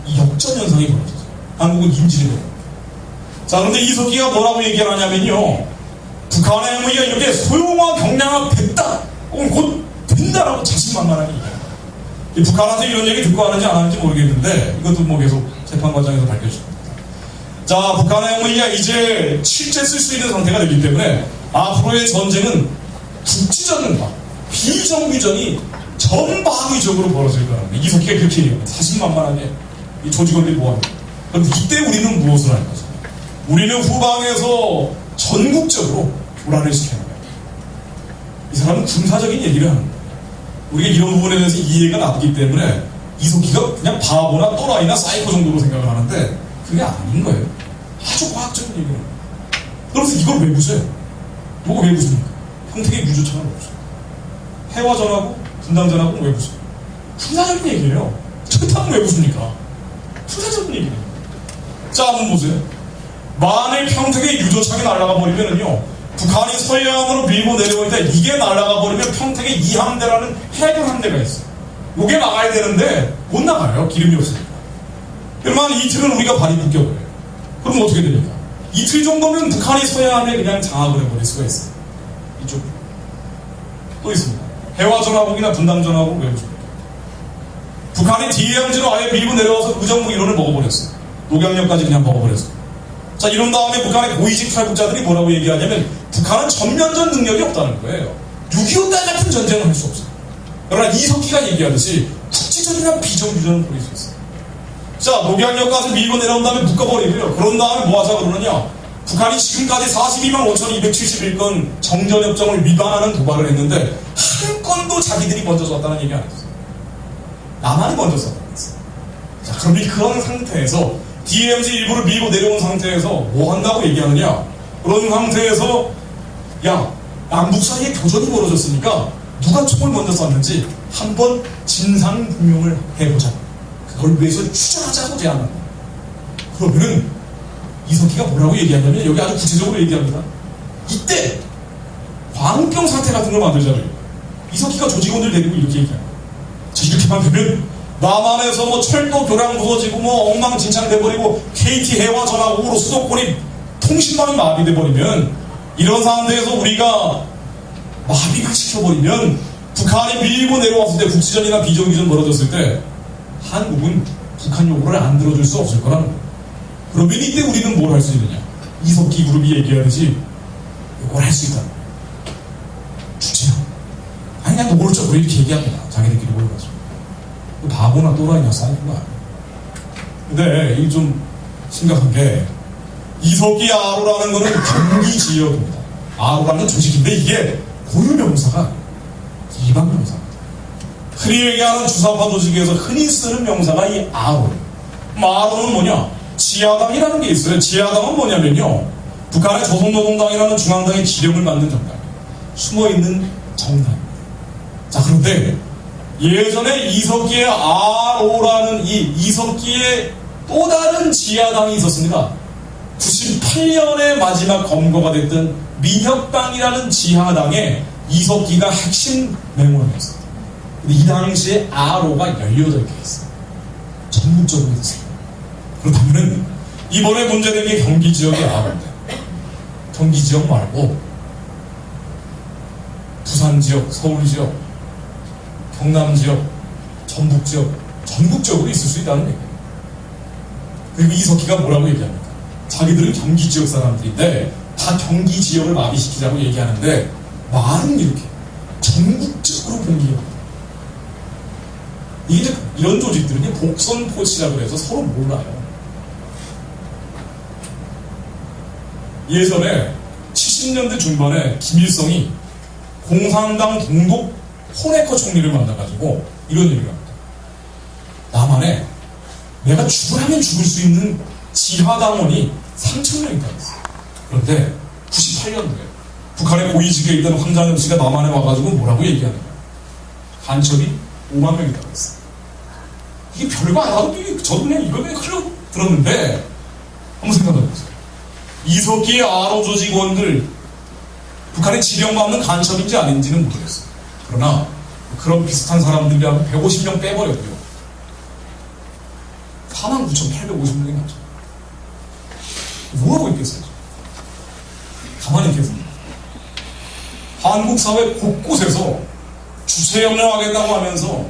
이 역전 현상이 벌어져서 한국은 인질이 돼요. 자, 그런데 이석기가 뭐라고 얘기하냐면요. 북한의 핵무기가 이렇게 소형화 경량화 됐다 혹은 곧 된다라고 자신만만하게 얘기합니다. 북한한테 이런 얘기 듣고 하는지 안 하는지 모르겠는데 이것도 뭐 계속 재판 과정에서 밝혀집니다. 자, 북한의 핵무기가 이제 실제 쓸 수 있는 상태가 되기 때문에 앞으로의 전쟁은 국지전과 비정규전이 전방위적으로 벌어질 거라는 거예요. 이석기가 그렇게 얘기합니다. 자신만만하게 이 조직원들이 뭐합니까? 그럼 이때 우리는 무엇을 할 거죠? 우리는 후방에서 전국적으로 교란을 시켜야 합니다. 이 사람은 군사적인 얘기를 하는 거예요. 우리가 이런 부분에 대해서 이해가 나쁘기 때문에 이석기가 그냥 바보나 또라이나 사이코 정도로 생각을 하는데 그게 아닌 거예요. 아주 과학적인 얘기를 합니다. 그래서 이걸 왜 부셔요? 이거 왜 부십니까? 평택의 유조창을 왜 부셔요? 해화전하고 분당전하고 왜 부셔요? 군사적인 얘기예요. 철탑은 왜 부십니까? 군사적인 얘기예요. 자, 한번 보세요. 만일 평택의 유조창이 날아가 버리면은요, 북한이 서해안으로 밀고 내려올 때 이게 날아가 버리면 평택에 이함대라는 해군 함대가 있어요. 이게 나가야 되는데 못 나가요. 기름이 없으니까. 그러면 이틀은 우리가 발이 묶여버려요. 그럼 어떻게 됩니까? 이틀 정도면 북한이 서해안에 그냥 장악을 해버릴 수가 있어요. 이쪽 또 있습니다. 해화전화국이나 분당전화국 왜 보십니까? 북한이 디해양지로 아예 밀고 내려와서 의정부 일원을 먹어버렸어요. 녹양역까지 그냥 먹어버렸어요. 자, 이런 다음에 북한의 고위직 탈북자들이 뭐라고 얘기하냐면 북한은 전면전 능력이 없다는 거예요. 6.25 때 같은 전쟁을 할 수 없어요. 그러나 이석기가 얘기하듯이 국지전이나 비정규전은 벌일 수 있어요. 자, 녹양역까지 밀고 내려온 다음에 묶어버리고요. 그런 다음에 뭐 하자 그러느냐. 북한이 지금까지 42만 5,271건 정전협정을 위반하는 도발을 했는데 한 건도 자기들이 먼저 쐈다는 얘기 안 했어요. 남한이 먼저 쐈다는 거였어요. 자, 그런데 그런 상태에서 DMZ 일부를 밀고 내려온 상태에서 뭐 한다고 얘기하느냐. 그런 상태에서 야, 남북 사이에 교전이 벌어졌으니까 누가 총을 먼저 쐈는지 한번 진상규명을 해보자. 그걸 위해서 추정하자고 제안합니다. 그러면은 이석기가 뭐라고 얘기하냐면 여기 아주 구체적으로 얘기합니다. 이때 광우병 사태 같은 걸 만들자고요. 이석기가 조직원들 데리고 이렇게 얘기합니다. 자, 이렇게만 되면 남한에서 뭐 철도 교량 부서지고 뭐 엉망진창 돼버리고 KT 해와 전화국으로 수도권이 통신망이 마비돼버리면 이런 상황에서 우리가 마비가 시켜버리면 북한이 밀고 내려왔을 때 국지전이나 비정규전 벌어졌을 때 한국은 북한 요구를 안 들어줄 수 없을 거라는 거예요. 그러면 이때 우리는 뭘 할 수 있느냐. 이석기 그룹이 얘기하듯이 이걸 할 수 있다. 주체요. 아니 그냥 노골적으로 이렇게 얘기합니다. 자기들끼리 모여가지고. 바보나 또라이냐 싸우구나. 근데 이게 좀 심각한 게 이석기 아로라는 거는 경기 지역입니다. 아로라는 조직인데 이게 고유명사가 이방명사입니다. 흔히 얘기하는 주사파 조직에서 흔히 쓰는 명사가 이 아로. 아로는 뭐냐? 지하당이라는 게 있어요. 지하당은 뭐냐면요. 북한의 조선노동당이라는 중앙당의 지령을 받는 정당이에요. 숨어있는 정당입니다. 자, 그런데 예전에 이석기의 아로라는 이 이석기의 또 다른 지하당이 있었습니다. 98년에 마지막 검거가 됐던 민혁당이라는 지하당에 이석기가 핵심 맹원이었습니다. 근데 이 당시에 아로가 18개 있어요. 전국적으로 있어요. 그렇다면 이번에 문제된 게 경기 지역의 아로인데 경기 지역 말고 부산 지역, 서울 지역, 경남 지역, 전북 지역, 전국적으로 있을 수 있다는 얘기예요. 그리고 이석기가 뭐라고 얘기합니까? 자기들은 경기 지역 사람들인데 다 경기 지역을 마비시키자고 얘기하는데 말은 이렇게 전국적으로 공개합니다. 이게 이런 조직들은 복선포치라고 해서 서로 몰라요. 예전에 70년대 중반에 김일성이 공산당 동독 호네커 총리를 만나가지고 이런 얘기를 합니다. 남한에 내가 죽으라면 죽을 수 있는 지하당원이 3,000명 있다고 했어요. 그런데 98년도에 북한의 고위직에 있던 황장엽 씨가 남한에 와가지고 뭐라고 얘기하느냐. 간첩이 5만 명 있다고 했어요. 이게 별거 안 하고 저도 그냥 이거 그냥 흘러 들었는데 한번 생각해보세요. 이석기의 아로 조직원들 북한의 지령받는 간첩인지 아닌지는 모르겠어요. 그러나 그런 비슷한 사람들이 한 150명 빼버렸고요. 49,850명이 남죠. 뭐하고 있겠어요? 가만히 있겠습니다. 한국 사회 곳곳에서 주체협력하겠다고 하면서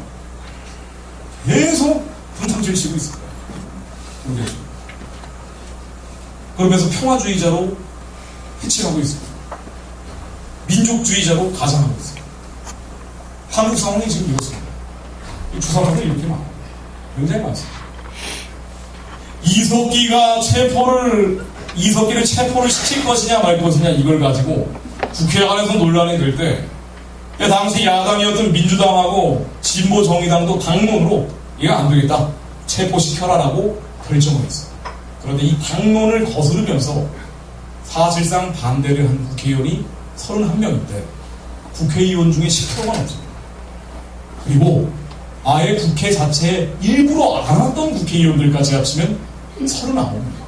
계속 분탕질 치고 있을 거예요. 모르겠죠. 그러면서 평화주의자로 해치하고 있습니다. 민족주의자로 가장하고 있습니다. 한국 상황이 지금 이렇습니다. 이 주사파들이 이렇게 많아요. 굉장히 많습니다. 이석기를 체포를 시킬 것이냐 말 것이냐 이걸 가지고 국회 안에서 논란이 될 때 당시 야당이었던 민주당하고 진보정의당도 당론으로 이거 안 되겠다. 체포시켜라라고 결정을 했어요. 그런데 이 당론을 거스르면서 사실상 반대를 한 국회의원이 31명인데 국회의원 중에 10%만 없습니다. 그리고 아예 국회 자체에 일부러 안 왔던 국회의원들까지 합치면 39명입니다.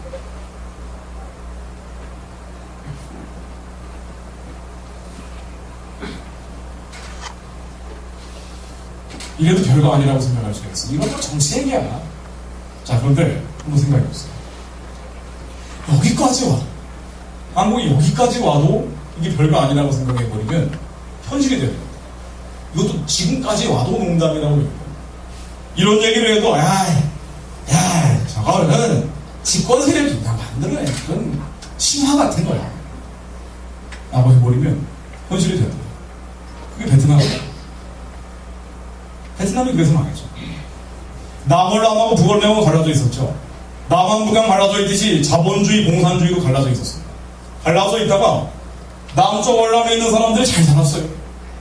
이래도 별거 아니라고 생각할 수가 있어. 이건 뭐 정치 얘기야. 자, 그런데 한번 생각해보세요. 여기까지 와. 한국이 여기까지 와도 이게 별거 아니라고 생각해버리면 현실이 돼요. 이것도 지금까지 와도 농담이라고 해요. 이런 얘기를 해도, 저거는 집권 세력이 있나 봐. 만들어낸 그런 신화 같은 거야. 라고 해버리면 현실이 되는 거야. 그게 베트남이야. 베트남이 그래서 망했죠. 남월남하고 북월남하고 갈라져 있었죠. 남한 북한 갈라져 있듯이 자본주의, 공산주의도 갈라져 있었습니다. 갈라져 있다가 남쪽 월남에 있는 사람들이 잘 살았어요.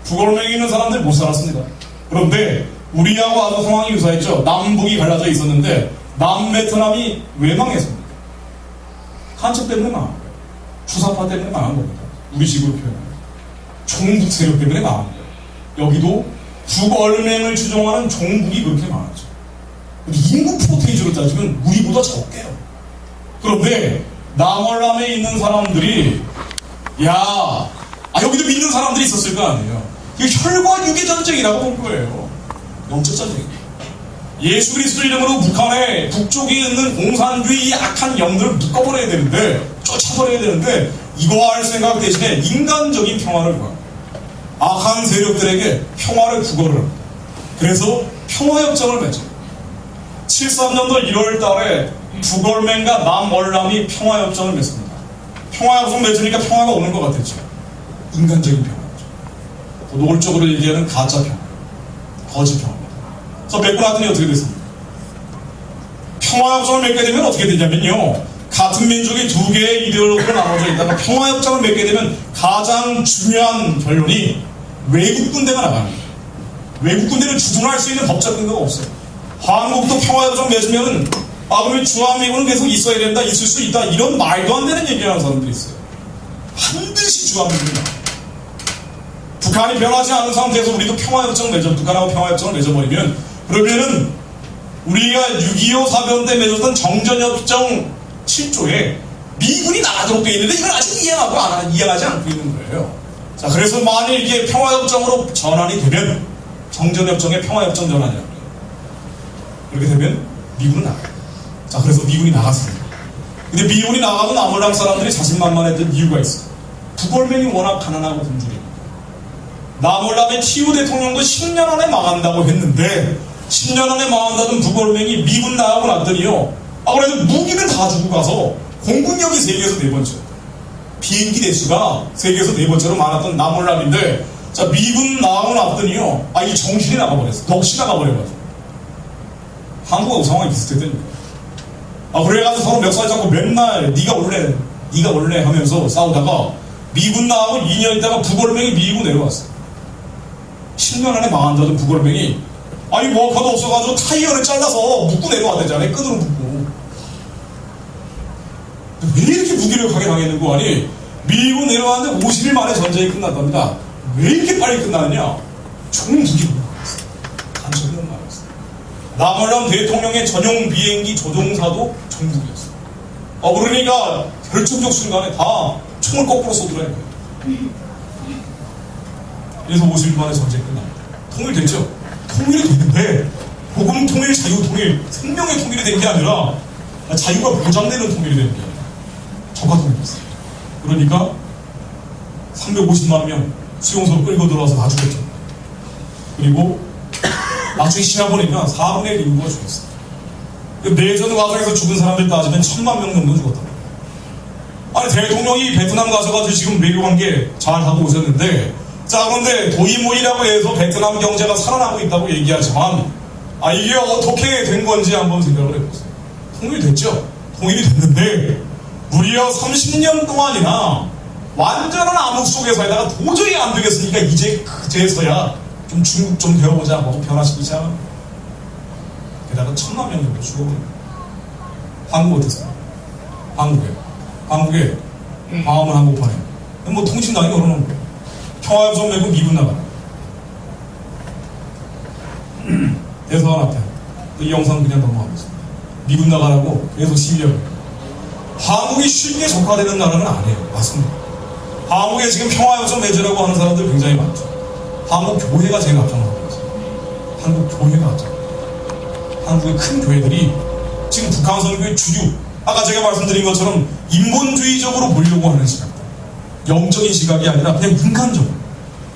북월남에 있는 사람들이 못 살았습니다. 그런데 우리하고 아주 상황이 유사했죠. 남북이 갈라져 있었는데 남베트남이 왜 망했습니까? 간첩 때문에 망한 거예요. 주사파 때문에 망한 겁니다. 우리 식으로 표현하면 종북 세력 때문에 망한 거예요. 여기도 북월맹을 추종하는 종북이 그렇게 망하죠. 인구 프로테이지로 따지면 우리보다 적게요. 그런데 남월남에 있는 사람들이 여기도 믿는 사람들이 있었을 거 아니에요. 이거 혈과 육의 전쟁이라고 본 거예요. 영적 전쟁이에요. 예수 그리스도 이름으로 북한의 북쪽에 있는 공산주의 악한 영들을 묶어버려야 되는데, 쫓아버려야 되는데, 이거 할 생각 대신에 인간적인 평화를 구합니다. 악한 세력들에게 평화를 구걸을 합니다. 그래서 평화협정을 맺어요. 73년도 1월 달에 북월맹과 남월남이 평화협정을 맺습니다. 평화협정 맺으니까 평화가 오는 것 같았죠. 인간적인 평화죠. 노골적으로 얘기하는 가짜 평화, 거짓 평화입니다. 그래서 맺고 나더니 어떻게 됐습니까? 평화협정을 맺게 되면 어떻게 되냐면요, 같은 민족이 두 개의 이데올로기로 나눠져 있다가 평화협정을 맺게 되면 가장 중요한 결론이 외국 군대가 나가는 거예요. 외국 군대는 주둔할 수 있는 법적 근거가 없어요. 한국도 평화협정 맺으면은 그러면 주한미군은 계속 있어야 된다, 있을 수 있다, 이런 말도 안 되는 얘기를 하는 사람들이 있어요. 반드시 주한미군이 나와요. 북한이 변하지 않은 상태에서 우리도 평화협정 맺어, 북한하고 평화협정을 맺어버리면, 그러면은 우리가 6.25 사변 때 맺었던 정전협정 7조에 미군이 나가도록 되어 있는데 이걸 아직 이해하지 않고 있는 거예요. 자, 그래서 만일 이게 평화협정으로 전환이 되면 정전협정의 평화협정 전환이라고 해요. 그렇게 되면 미군은 나가요. 자, 그래서 미군이 나갔습니다. 근데 미군이 나가도 남월남 사람들이 자신만만했던 이유가 있어요. 북월맹이 워낙 가난하고 굶주리고, 남월남의 티우 대통령도 10년 안에 망한다고 했는데 10년 안에 망한다던 북월맹이 미군 나가고 났더니요, 그래도 무기는 다 주고 가서 공군력이 세계에서 4번째, 비행기 대수가 세계에서 4번째로 많았던 남월남인데, 자, 미군 나가고 났더니요, 이 정신이 나가버렸어. 넋이 나가버려가지고. 한국하고 상황이 비슷했다니까. 그래가지고 서로 멱살 잡고 맨날 네가 원래 하면서 싸우다가 미군 나가고 2년 있다가 북월맹이 미국 내려왔어요. 10년 안에 망한다던 북월맹이 워커도 없어가지고 타이어를 잘라서 묶고 내려왔대잖아요. 끈으로 묶고. 왜 이렇게 무기력하게 당했는 거 아니? 미국 내려왔는데 50일 만에 전쟁이 끝났답니다. 왜 이렇게 빨리 끝나느냐? 총무기로 나왔어요. 간첩이란 말이었어요. 남월남 대통령의 전용 비행기 조종사도 정북이었어요. 그러니까 결정적 순간에 다 총을 거꾸로 쏘더라는 거예요. 그래서 50일 만에 전쟁이 끝납니다. 통일됐죠? 통일이 됐는데 복음 통일, 자유 통일, 생명의 통일이 된 게 아니라 자유가 보장되는 통일이 된 게 아니라 저가 통일이었어요. 그러니까 350만 명 수용소로 끌고 들어와서 다 죽였죠. 그리고 나중에 시나보니까 4분의 1 인구가 죽었어요. 내전 과정에서 죽은 사람들 따지면 1000만 명 정도 죽었다. 대통령이 베트남 가셔가지고 지금 외교관계 잘하고 오셨는데, 자, 그런데 도이모이라고 해서 베트남 경제가 살아나고 있다고 얘기하지만, 이게 어떻게 된 건지 한번 생각을 해보세요. 통일됐죠? 통일이 됐는데, 무려 30년 동안이나 완전한 암흑 속에 살다가 도저히 안 되겠으니까 이제 그제서야 좀 중국 좀 배워보자 하고 변화시키자. 게다가 1000만 명 정도 죽어버립니다. 한국 어땠어요? 한국에 광화문 한복판에 통신당이 걸어놓은 거예요. 평화협정 맺고 미군 나가. 대사관 앞에 이 영상 그냥 넘어가겠습니다. 미군 나가라고 계속 시위하고. 한국이 쉽게 적화되는 나라는 아니에요. 맞습니다. 한국에 지금 평화협정 맺으라고 하는 사람들 굉장히 많죠. 한국 교회가 제일 앞장서고 있어요. 한국 교회가 앞장서고. 한국의 큰 교회들이 지금 북한 선교의 주류, 아까 제가 말씀드린 것처럼 인본주의적으로 보려고 하는 시각, 영적인 시각이 아니라 그냥 인간적으로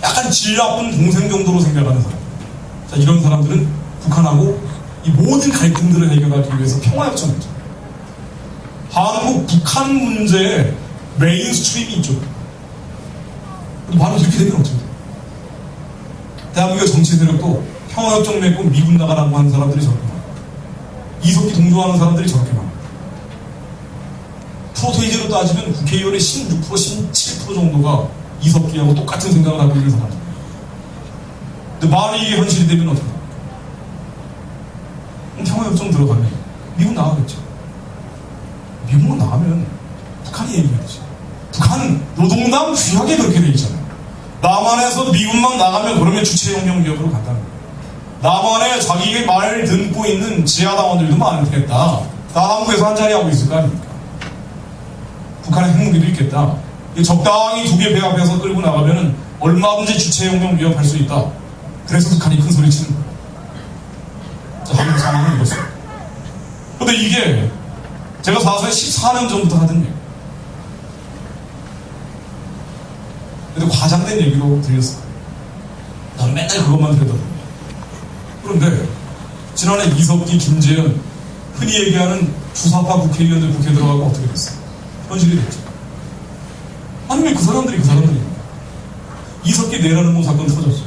약간 질 나쁜 동생 정도로 생각하는 사람. 자, 이런 사람들은 북한하고 이 모든 갈등들을 해결하기 위해서 평화협정을 맺죠. 한국 북한 문제의 메인스트림이 이쪽. 바로 이렇게 되면 어떻게 돼요? 대한민국 정치 세력도 평화협정 맺고 미군 나가라고 하는 사람들이 저렇게 많아요. 이석기 동조하는 사람들이 저렇게 많아요. 프로테이지로 따지면 국회의원의 16%, 17% 정도가 이석기하고 똑같은 생각을 하고 있는 사람들. 근데 만약에 이게 현실이 되면 어떻게 돼요? 평화협정 들어가면 미국 나가겠죠. 미국만 나가면 북한이 얘기해야지. 북한 노동당 규약에 그렇게 돼 있잖아요. 남한에서 미국만 나가면 그러면 주체혁명 기업으로 간다는 거예요. 남한에 자기의 말을 듣고 있는 지하당원들도 많겠다. 다 한국에서 한자리 하고 있을 거 아닙니까? 북한에 핵무기도 있겠다. 적당히 두 개 배 앞에서 끌고 나가면 얼마든지 주체혁명 기업 할 수 있다. 그래서 북한이 큰 소리 치는 거예요. 자, 한국 상황은 이렇습니다. 근데 이게 제가 사실 14년 전부터 하던 얘기예요. 근데 과장된 얘기로 들렸어요. 나는 맨날 그것만 들었거든요. 그런데 지난해 이석기, 김재현 흔히 얘기하는 주사파 국회의원들 국회 들어가고 어떻게 됐어요? 현실이 됐죠. 아니면 그 사람들입니다. 이석기 내라는 뭐 사건 터졌죠.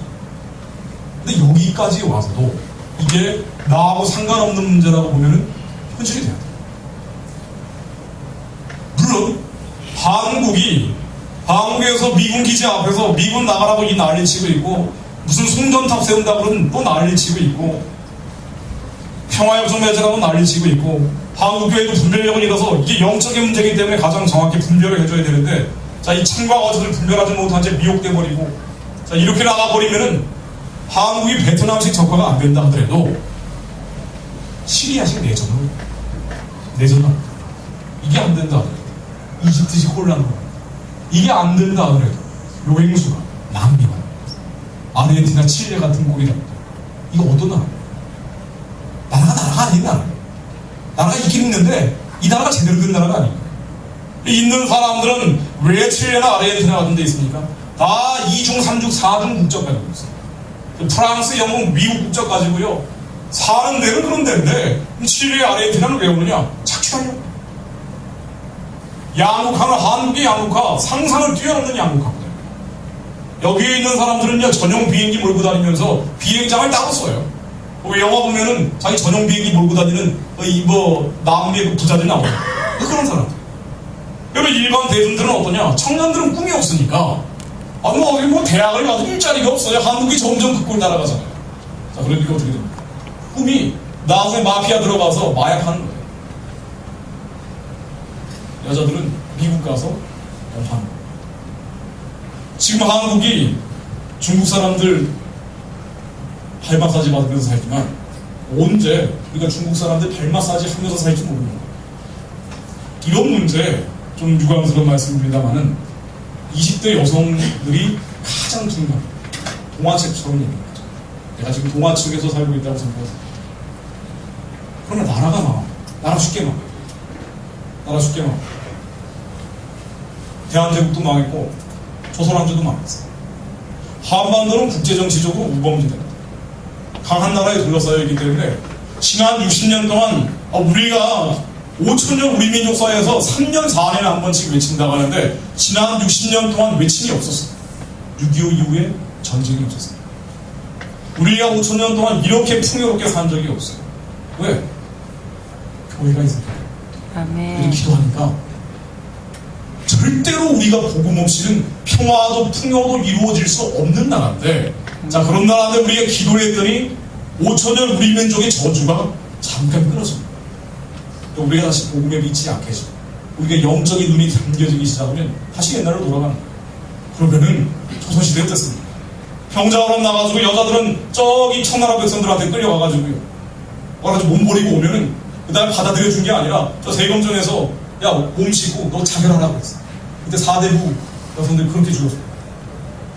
근데 여기까지 와서도 이게 나하고 상관없는 문제라고 보면은 현실이 돼야 돼요. 물론 한국에서 미군 기지 앞에서 미군 나가라고 이 난리치고 있고 무슨 송전탑 세운다고 그러면 또 난리치고 있고 평화협정 맺으라고 난리치고 있고 한국교회도 분별력을 잃어서 이게 영적인 문제이기 때문에 가장 정확히 분별을 해줘야 되는데 자, 이 창과 어조를 분별하지 못한 채 미혹돼 버리고 자, 이렇게 나가버리면은 한국이 베트남식 적화가 안 된다 하더라도 시리아식 내전은 이게 안 된다 하더라도 이집트식 혼란으로 이게 안 된다 하더라도 로행수가 남미가 아르헨티나, 칠레 같은 꼴이 납니다. 이거 어떤 나라가 아닌 나라가 있긴 있는데 이 나라가 제대로 된 나라가 아닙니다. 있는 사람들은 왜 칠레나 아르헨티나 같은 데 있습니까? 다 2중, 3중, 4중 국적 가지고 있어요. 프랑스, 영국, 미국 국적 가지고요. 사는 데는 그런 데인데 칠레, 아르헨티나는 왜 오느냐? 착취하려고. 양극화는 한국의 양극화, 상상을 뛰어넘는 양극화거든요. 여기에 있는 사람들은요, 전용 비행기 몰고 다니면서 비행장을 따로 써요. 영화 보면은 자기 전용 비행기 몰고 다니는 남미의 부자들이 나와요. 그런 사람들. 그러면 일반 대중들은 어떠냐? 청년들은 꿈이 없으니까 대학을 가도 일자리가 없어요. 한국이 점점 그 꼴 따라가잖아요. 자, 그러니까 어떻게 됩니까? 꿈이 나중에 마피아 들어가서 마약하는 거예요. 여자들은 미국 가서 하는 거예요. 지금 한국이 중국 사람들 발 마사지 받으면서 살지만 언제 우리가 중국 사람들 발 마사지 하면서 살지 모르는 거예요. 이런 문제 좀 유감스러운 말씀입니다만은 20대 여성들이 가장 중요한 동화책처럼 얘기합니다. 내가 지금 동화책에서 살고 있다고 생각해요. 그러면 나라가 망해. 나라 쉽게 망해. 대한제국도 망했고 조선왕조도 망했어요. 한반도는 국제정치적으로 우범지대입니다. 강한 나라에 둘러싸여 있기 때문에 지난 60년 동안 우리가 5천년 우리 민족 사회에서 3년, 4년에 한 번씩 외친다고 하는데 지난 60년 동안 외침이 없었어요. 6.25 이후에 전쟁이 없었어요. 우리가 5천년 동안 이렇게 풍요롭게 산 적이 없어요. 왜? 교회가 있으니까. 아멘. 기도하니까 절대로 우리가 복음 없이는 평화도 풍요도 이루어질 수 없는 나라인데 자, 그런 나라인데 우리가 기도를 했더니 5천년 우리 민족의 저주가 잠깐 끊어집니다. 우리가 다시 복음에 미치지 않게 해줘. 우리가 영적인 눈이 잠겨지기 시작하면 다시 옛날로 돌아가는 거예요. 그러면은 조선시대 어땠습니까? 병자호란 나가지고 여자들은 저기 청나라 백성들한테 끌려가가지고요. 와가지고 몸 버리고 오면은 그 다음에 받아들여 준 게 아니라 저 세금전에서 야, 몸 씻고 너 자결하라고 했어. 그때 4대부 여성들이 그렇게 죽었어요.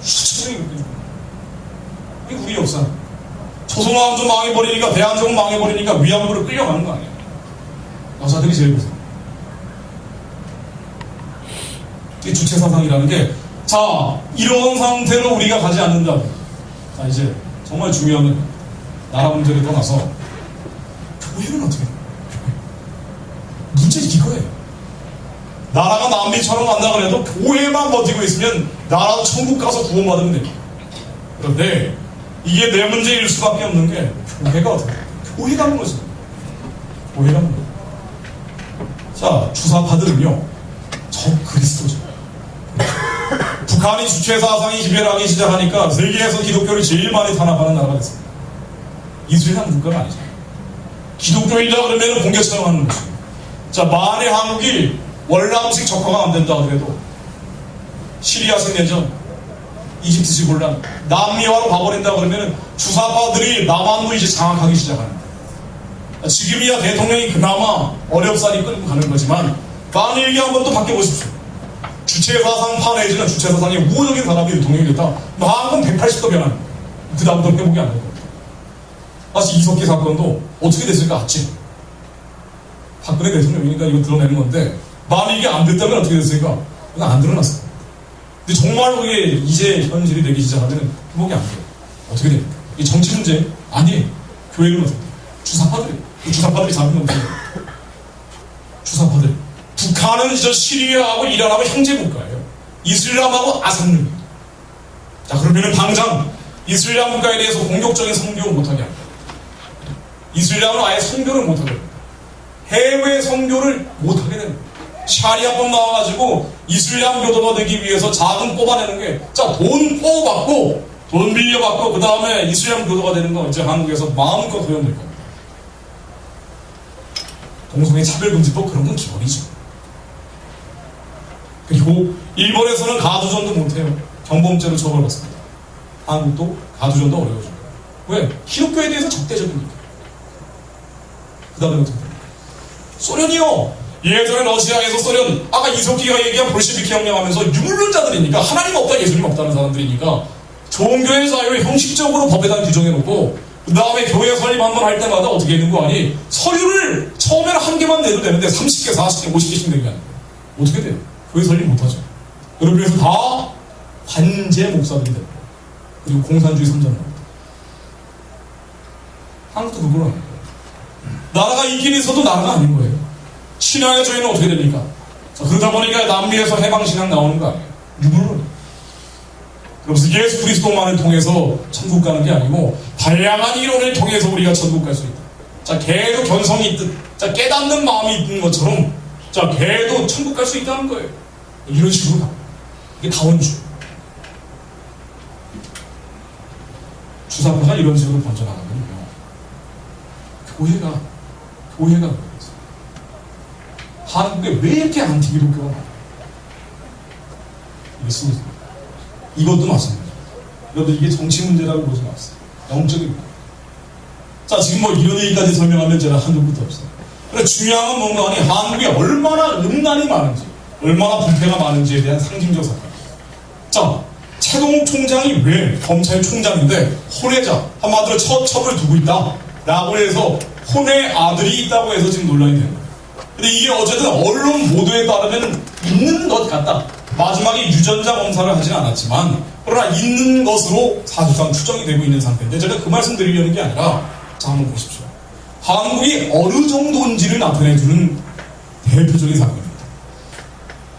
수천명이 그렇게 죽었어요. 이게 우리 역사. 조선왕조 망해버리니까 대한제국 망해버리니까 위안부를 끌려가는 거 아니에요. 여자들이 제일 무서워. 이게 주체사상이라는 게, 자, 이런 상태로 우리가 가지 않는다. 자, 이제 정말 중요한 건 나라 문제를 떠나서 교회는 어떻게 해요? 문제는 이거예요. 나라가 남미처럼 간다 그래도 교회만 버티고 있으면 나라도 천국 가서 구원받으면 됩니다. 그런데 이게 내 문제일 수밖에 없는 게 교회가 어떻게 돼요? 교회가 무너져. 교회가 무너져. 자, 주사파들은요, 적 그리스도죠. 북한이 주체 사상이 지배하기 시작하니까 세계에서 기독교를 제일 많이 탄압하는 나라가 됐습니다. 이스라엘 국가가 아니죠. 기독교인이라 그러면 공개 처형하는 것입니다. 자, 만에 한국이 월남식 적화가 안 된다 그래도 시리아식 내전, 이집트식 혼란, 남미화로 가버린다 그러면 주사파들이 남한도 이제 장악하기 시작합니다. 지금이야 대통령이 그나마 어렵사리 끌고 가는 거지만 만일 이게 한번 또 바뀌어보십시오. 주체사상 내지는 주체사상이 우호적인 사람이 대통령이 됐다. 한번 180도 변한. 그 다음부터 회복이 안 될 겁니다. 마치 이석기 사건도 어떻게 됐을까 아지. 박근혜 대통령이니까 이거 드러내는 건데 만일 이게 안 됐다면 어떻게 됐을까? 그건 안 드러났어요. 근데 정말 그게 이제 현실이 되기 시작하면 회복이 안 돼요. 어떻게 됩니까? 이게 정치 문제 아니에요. 교회는 어떻게 돼요? 주사파들이 잡은 겁니다. 주사파들. 북한은 저 시리아하고 이란하고 형제 국가예요. 이슬람하고 아산류입니다. 자, 그러면은 당장 이슬람 국가에 대해서 공격적인 선교 못하게 합니다. 이슬람은 아예 선교를 못하게 됩니다. 해외 선교를 못하게 됩니다. 샤리아법 나와가지고 이슬람 교도가 되기 위해서 자금 뽑아내는 게, 자, 돈 뽑아받고, 돈 빌려받고, 그 다음에 이슬람 교도가 되는 거 이제 한국에서 마음껏 허용될 겁니다. 동성애 차별금지법 그런 건 기본이죠. 그리고 일본에서는 가두전도 못해요. 경범죄로 처벌받습니다. 한국도 가두전도 어려워져요. 왜? 기독교에 대해서 적대적이니까. 그 다음에 어떻게 됩니까? 소련이요. 예전에 러시아에서 소련, 아까 이석기가 얘기한 볼셰비키 혁명하면서 유물론자들이니까 하나님 없다 예수님 없다는 사람들이니까 종교의 자유를 형식적으로 법에다 규정해놓고 그 다음에 교회 설립 한번 할 때마다 어떻게 있는 거 아니? 서류를 처음에는 한 개만 내도 되는데 30개, 40개, 50개씩 내게 하는 거예요. 어떻게 돼요? 교회 설립 못하죠. 여러분 그래서 다 관제 목사들이 됩니다. 그리고 공산주의 선전합니다. 한국도 그걸 하는 거예요. 나라가 있긴 있어도 나라가 아닌 거예요. 신앙의 저희는 어떻게 됩니까? 자, 그러다 보니까 남미에서 해방신앙 나오는 거 아니에요. 유물론. 그래서 예수 그리스도만을 통해서 천국 가는 게 아니고 다양한 이론을 통해서 우리가 천국 갈 수 있다. 자, 개도 견성이 있듯, 자, 깨닫는 마음이 있는 것처럼, 자, 개도 천국 갈 수 있다는 거예요. 이런 식으로 가. 이게 다원주. 주사파가 이런 식으로 번져나가면요. 교회가 그래요. 한국에 왜 이렇게 안티기독교가 많아요? 이게 스무스. 이것도 마찬가지입니다. 여러분 이게 정치 문제라고 보지 마세요. 영적입니다. 자, 지금 뭐 이런 얘기까지 설명하면 제가 한두 끝도 없어요. 그런데 중요한 건 뭔가 하니 한국에 얼마나 음란이 많은지, 얼마나 부패가 많은지에 대한 상징적 사건. 자, 최동욱 총장이 왜 검찰총장인데 혼외자, 한마디로 첫 첩을 두고 있다 라고 해서 혼외 아들이 있다고 해서 지금 논란이 되는 거예요. 근데 이게 어쨌든 언론 보도에 따르면 있는 것 같다. 마지막에 유전자 검사를 하진 않았지만 그러나 있는 것으로 사실상 추정이 되고 있는 상태인데 제가 그 말씀 드리려는 게 아니라 자, 한번 보십시오. 한국이 어느 정도인지를 나타내주는 대표적인 사건입니다.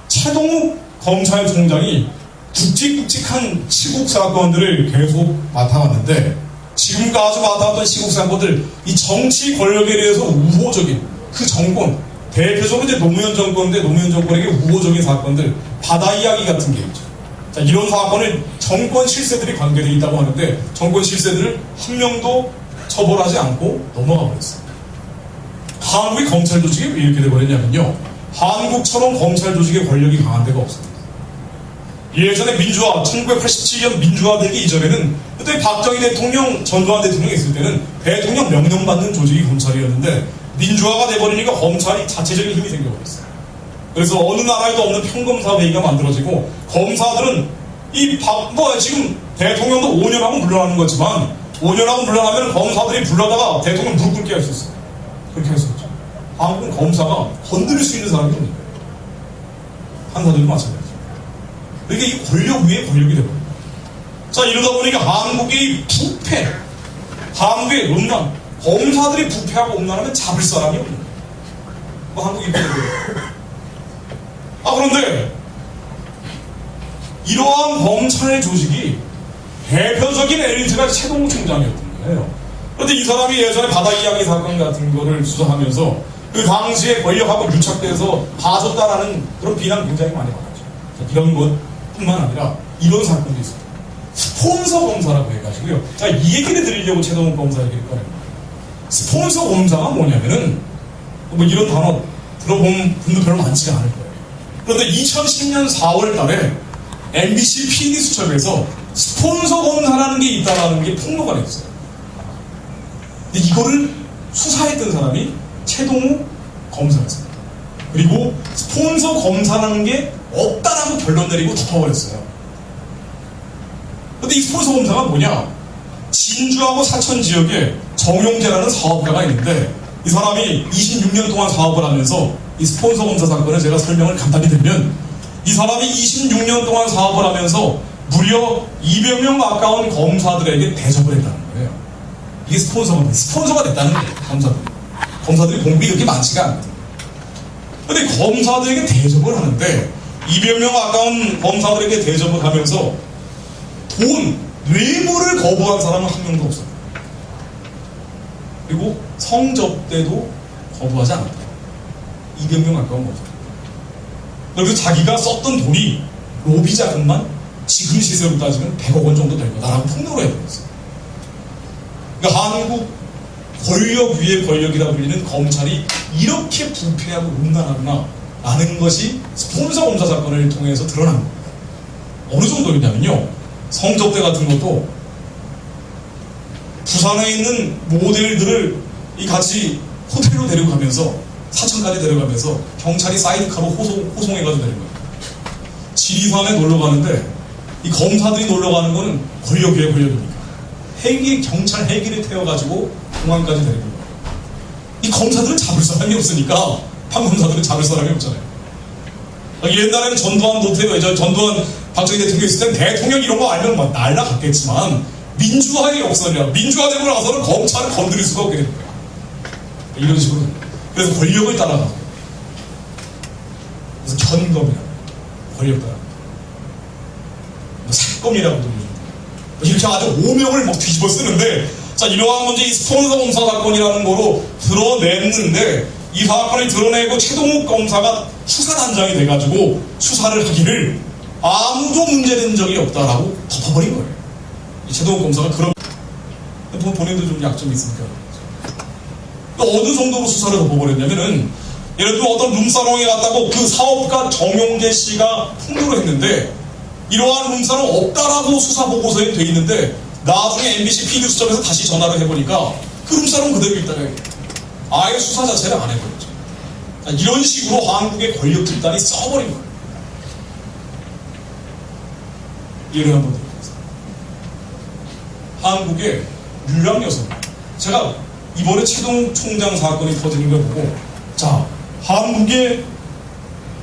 최동욱 검찰총장이 굵직굵직한 시국 사건들을 계속 맡아왔는데 지금까지 맡아왔던 시국 사건들, 이 정치 권력에 대해서 우호적인 그 정권, 대표적으로 이제 노무현 정권인데 노무현 정권에게 우호적인 사건들, 바다 이야기 같은 게 있죠. 자, 이런 사건을 정권 실세들이 관계되어 있다고 하는데 정권 실세들을 한 명도 처벌하지 않고 넘어가 버렸어요. 한국의 검찰 조직이 왜 이렇게 돼버렸냐면요. 한국처럼 검찰 조직의 권력이 강한 데가 없습니다. 예전에 민주화, 1987년 민주화되기 이전에는 그때 박정희 대통령, 전두환 대통령이 있을 때는 대통령 명령받는 조직이 검찰이었는데 민주화가 돼버리니까 검찰이 자체적인 힘이 생겨버렸어요. 그래서 어느 나라에도 없는 평검사회의가 만들어지고 검사들은 지금 대통령도 5년 하면 물러나는 거지만 5년 하고 물러나면 검사들이 불러다가 대통령 무릎 꿇게 할 수 있어요. 그렇게 했었죠. 한국은 검사가 건드릴 수 있는 사람이 없는 거예요. 판사들도 마찬가지죠. 그러니까 이 권력 위에 권력이 되거든요. 자, 이러다 보니까 한국의 부패, 한국의 음란, 검사들이 부패하고 음란하면 잡을 사람이 없는 거예요. 뭐 한국이 그래요. 그런데 이러한 검찰 조직이 대표적인 엘리트가 최동욱 총장이었던 거예요. 그런데 이 사람이 예전에 바다 이야기 사건 같은 거를 수사하면서 그 당시에 권력하고 유착돼서 봐줬다라는 그런 비난 굉장히 많이 받았죠. 이런 것뿐만 아니라 이런 사건도 있어요. 스폰서 검사라고 해가지고요. 자, 이 얘기를 드리려고 최동욱 검사 얘기를 꺼냅니다. 스폰서 검사가 뭐냐면은 뭐 이런 단어 들어본 분도 별로 많지가 않을 거예요. 그런데 2010년 4월 달에 MBC PD수첩에서 스폰서 검사라는 게 있다라는 게 폭로가 됐어요. 근데 이거를 수사했던 사람이 최동욱 검사였습니다. 그리고 스폰서 검사라는 게 없다라고 결론 내리고 덮어버렸어요. 근데 이 스폰서 검사가 뭐냐? 진주하고 사천 지역에 정용재라는 사업가가 있는데 이 사람이 26년 동안 사업을 하면서 이 스폰서 검사 사건을 제가 설명을 간단히 드리면 이 사람이 26년 동안 사업을 하면서 무려 200명 가까운 검사들에게 대접을 했다는 거예요. 이게 스폰서가 됐다는 거예요. 검사들이 공급이 그렇게 많지가 않거든요. 근데 검사들에게 대접을 하는데 200명 가까운 검사들에게 대접을 하면서 뇌물을 거부한 사람은 한 명도 없어요. 그리고 성접대도 거부하지 않았다. 200명 가까운 검사. 그래서 자기가 썼던 돈이 로비 자금만 지금 시세로 따지면 100억 원 정도 될 거다라고 폭로를 해버렸어요. 그러니까 한국 권력 위의 권력이라 불리는 검찰이 이렇게 부패하고 음란하구나 라는 것이 스폰서 검사 사건을 통해서 드러난 겁니다. 어느 정도였냐면요, 성접대 같은 것도 부산에 있는 모델들을 같이 호텔로 데려가면서 사천까지 데려가면서 경찰이 사이드카로 호송해가지고 데린 거예요. 지리산에 놀러 가는데 이 검사들이 놀러 가는 거는 권력 위의 권력이니까 경찰 헬기를 태워가지고 공항까지 데리고 가요. 이 검사들은 잡을 사람이 없으니까 판검사들은 잡을 사람이 없잖아요. 옛날에는 전두환 박정희 대통령 있을 땐 대통령 이런 거 알면 막 날라갔겠지만 민주화의 역설이라 민주화되고 나서는 검찰을 건드릴 수가 없게 되는 거예요. 이런 식으로. 그래서 권력을 따라가고 그래서 견검이라고 권력 따라 사건이라고도 이렇게 아주 오명을 막 뒤집어 쓰는데, 자, 이러한 문제, 이 스폰서 검사 사건이라는 거로 드러냈는데 이 사건을 드러내고 최동욱 검사가 수사단장이 돼가지고 수사를 하기를 아무도 문제된 적이 없다라고 덮어버린 거예요. 이 최동욱 검사가 그런 본인도 좀 약점이 있으니까. 어느 정도로 수사를 덮어버렸냐면은, 예를 들어 어떤 룸사롱에 갔다고 그 사업가 정용재 씨가 폭로를 했는데 이러한 룸사롱 없다라고 수사 보고서에 돼 있는데 나중에 MBC PD수첩에서 다시 전화를 해보니까 그 룸사롱 그대로 있다가 아예 수사 자체를 안 해버렸죠. 이런 식으로 한국의 권력 집단이 써버린 거예요. 예를 한번 드리겠습니다. 한국의 유양 여성, 제가 이번에 최동욱 총장 사건이 터지는 걸 보고, 자, 한국의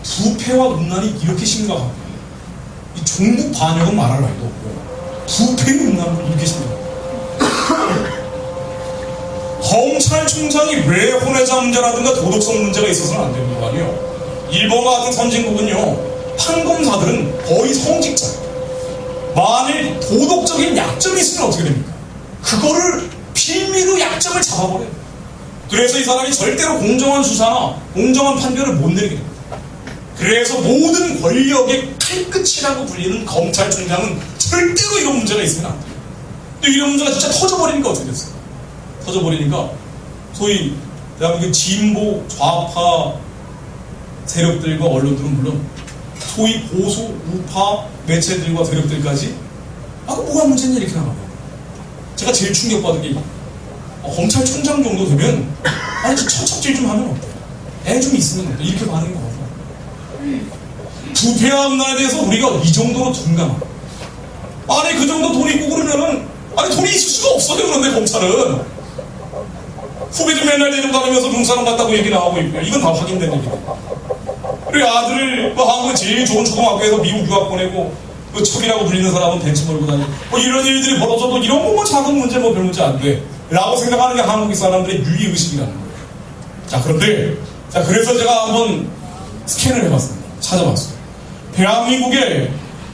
부패와 음란이 이렇게 심각한 거예요. 이 종북 반역은 말할 나위도 없고 부패의 음란은 이렇게 심각한 거예요. 검찰총장이 왜 혼외자 문제라든가 도덕성 문제가 있어서는 안 되는 거 아니에요. 일본과 같은 선진국은요, 판검사들은 거의 성직자예요. 만일 도덕적인 약점이 있으면 어떻게 됩니까? 그거를 빌미로 약점을 잡아버려요. 그래서 이 사람이 절대로 공정한 수사나 공정한 판결을 못 내리게 됩니다. 그래서 모든 권력의 칼끝이라고 불리는 검찰총장은 절대로 이런 문제가 있으면 안 돼요. 근데 이런 문제가 진짜 터져버리니까 어떻게 됐어요? 터져버리니까 소위 대한민국 진보 좌파 세력들과 언론들은 물론 소위 보수 우파 매체들과 세력들까지 뭐가 문제냐 이렇게 나가요. 제가 제일 충격받은 게 검찰총장 정도 되면 좀 처척질 좀 하면 어때? 애 좀 있으면 어때? 이렇게 반응이 나와서 부패와 음란에 대해서 우리가 이 정도로 둔감한, 그 정도 돈 있고 그러면은 돈이 있을 수가 없어요. 그런데 검찰은 후배들 맨날 데려다니면서 룸사롱 갔다고 얘기 나오고 있고요. 이건 다 확인된 얘기예요. 우리 아들을 한국의 제일 좋은 초등학교에서 미국 유학 보내고 척이라고 불리는 사람은 벤치 몰고 다니고 이런 일들이 벌어져도 이런 거뭐 작은 문제 별 문제 안 돼 라고 생각하는 게 한국 사람들의 유의의식이라는 거예요. 자, 그런데 그래서 제가 한번 스캔을 해봤습니다. 찾아봤어요. 대한민국에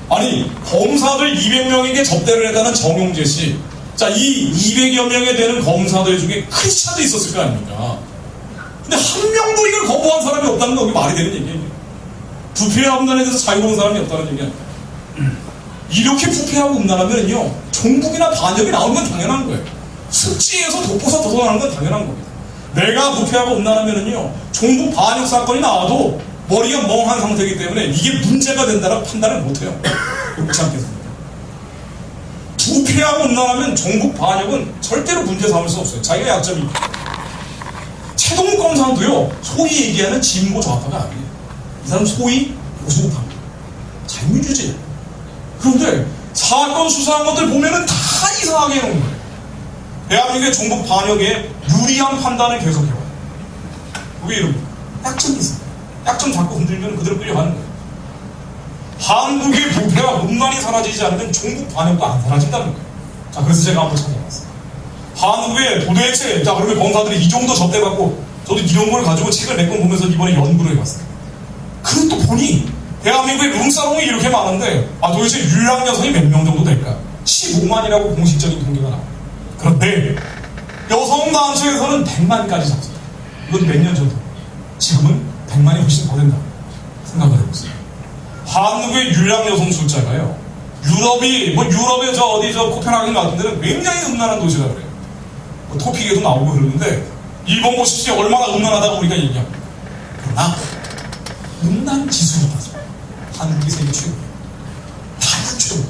아니 검사들 200명에게 접대를 했다는 정용재 씨. 자, 이 200여 명에 되는 검사들 중에 크리스찬도 있었을 거 아닙니까? 근데 한 명도 이걸 거부한 사람이 없다는 건 말이 되는 얘기예요. 부패와 음란에 대해서 자유로운 사람이 없다는 얘기 아닙니까? 이렇게 부패하고 음란하면요 종북이나 반역이 나오는 건 당연한 거예요. 숙지에서 독보사 도서나는 건 당연한 겁니다. 내가 부패하고 음란하면요 종북 반역 사건이 나와도 머리가 멍한 상태이기 때문에 이게 문제가 된다라고 판단을 못해요. 그렇지 않겠습니까? 부패하고 음란하면 종북 반역은 절대로 문제 삼을 수 없어요. 자기가 약점이 있고. 최동욱 검사도요 소위 얘기하는 진보 좌파가 아니에요. 이 사람 소위 보수파입니다. 자유민주주의예요. 그런데 사건 수사한 것들 보면은 다 이상하게 해놓은 거예요. 대한민국의 종북 반역에 유리한 판단을 계속해와요. 왜 이럽니까? 약점이 있어요. 약점 자꾸 흔들면 그대로 끌려가는 거예요. 한국의 부패와 음란이 사라지지 않으면 종북 반역도 안 사라진다는 거예요. 자, 그래서 제가 한번 찾아봤어요. 한국에 도대체, 자, 그러면 검사들이 이 정도 접대받고, 저도 이런 걸 가지고 책을 몇 권 보면서 이번에 연구를 해봤어요. 그리고 또 보니, 대한민국에 룸사롱이 이렇게 많은데, 도대체 유랑 여성이 몇 명 정도 될까? 15만이라고 공식적인 통계가 나와요. 그런데, 여성단체에서는 100만까지 잡았어요. 이건 몇 년 전도. 지금은 100만이 훨씬 더 된다. 생각을 해보세요. 한국의 유랑 여성 숫자가요, 유럽의 코펜하겐 같은 데는 굉장히 음란한 도시라 그래요. 토픽에도 나오고 그러는데, 일본 보십시오. 얼마나 음란하다고 우리가 얘기합니다. 그러나, 음란 지수로 따져 한국이 세계 최고예요. 다른 최고.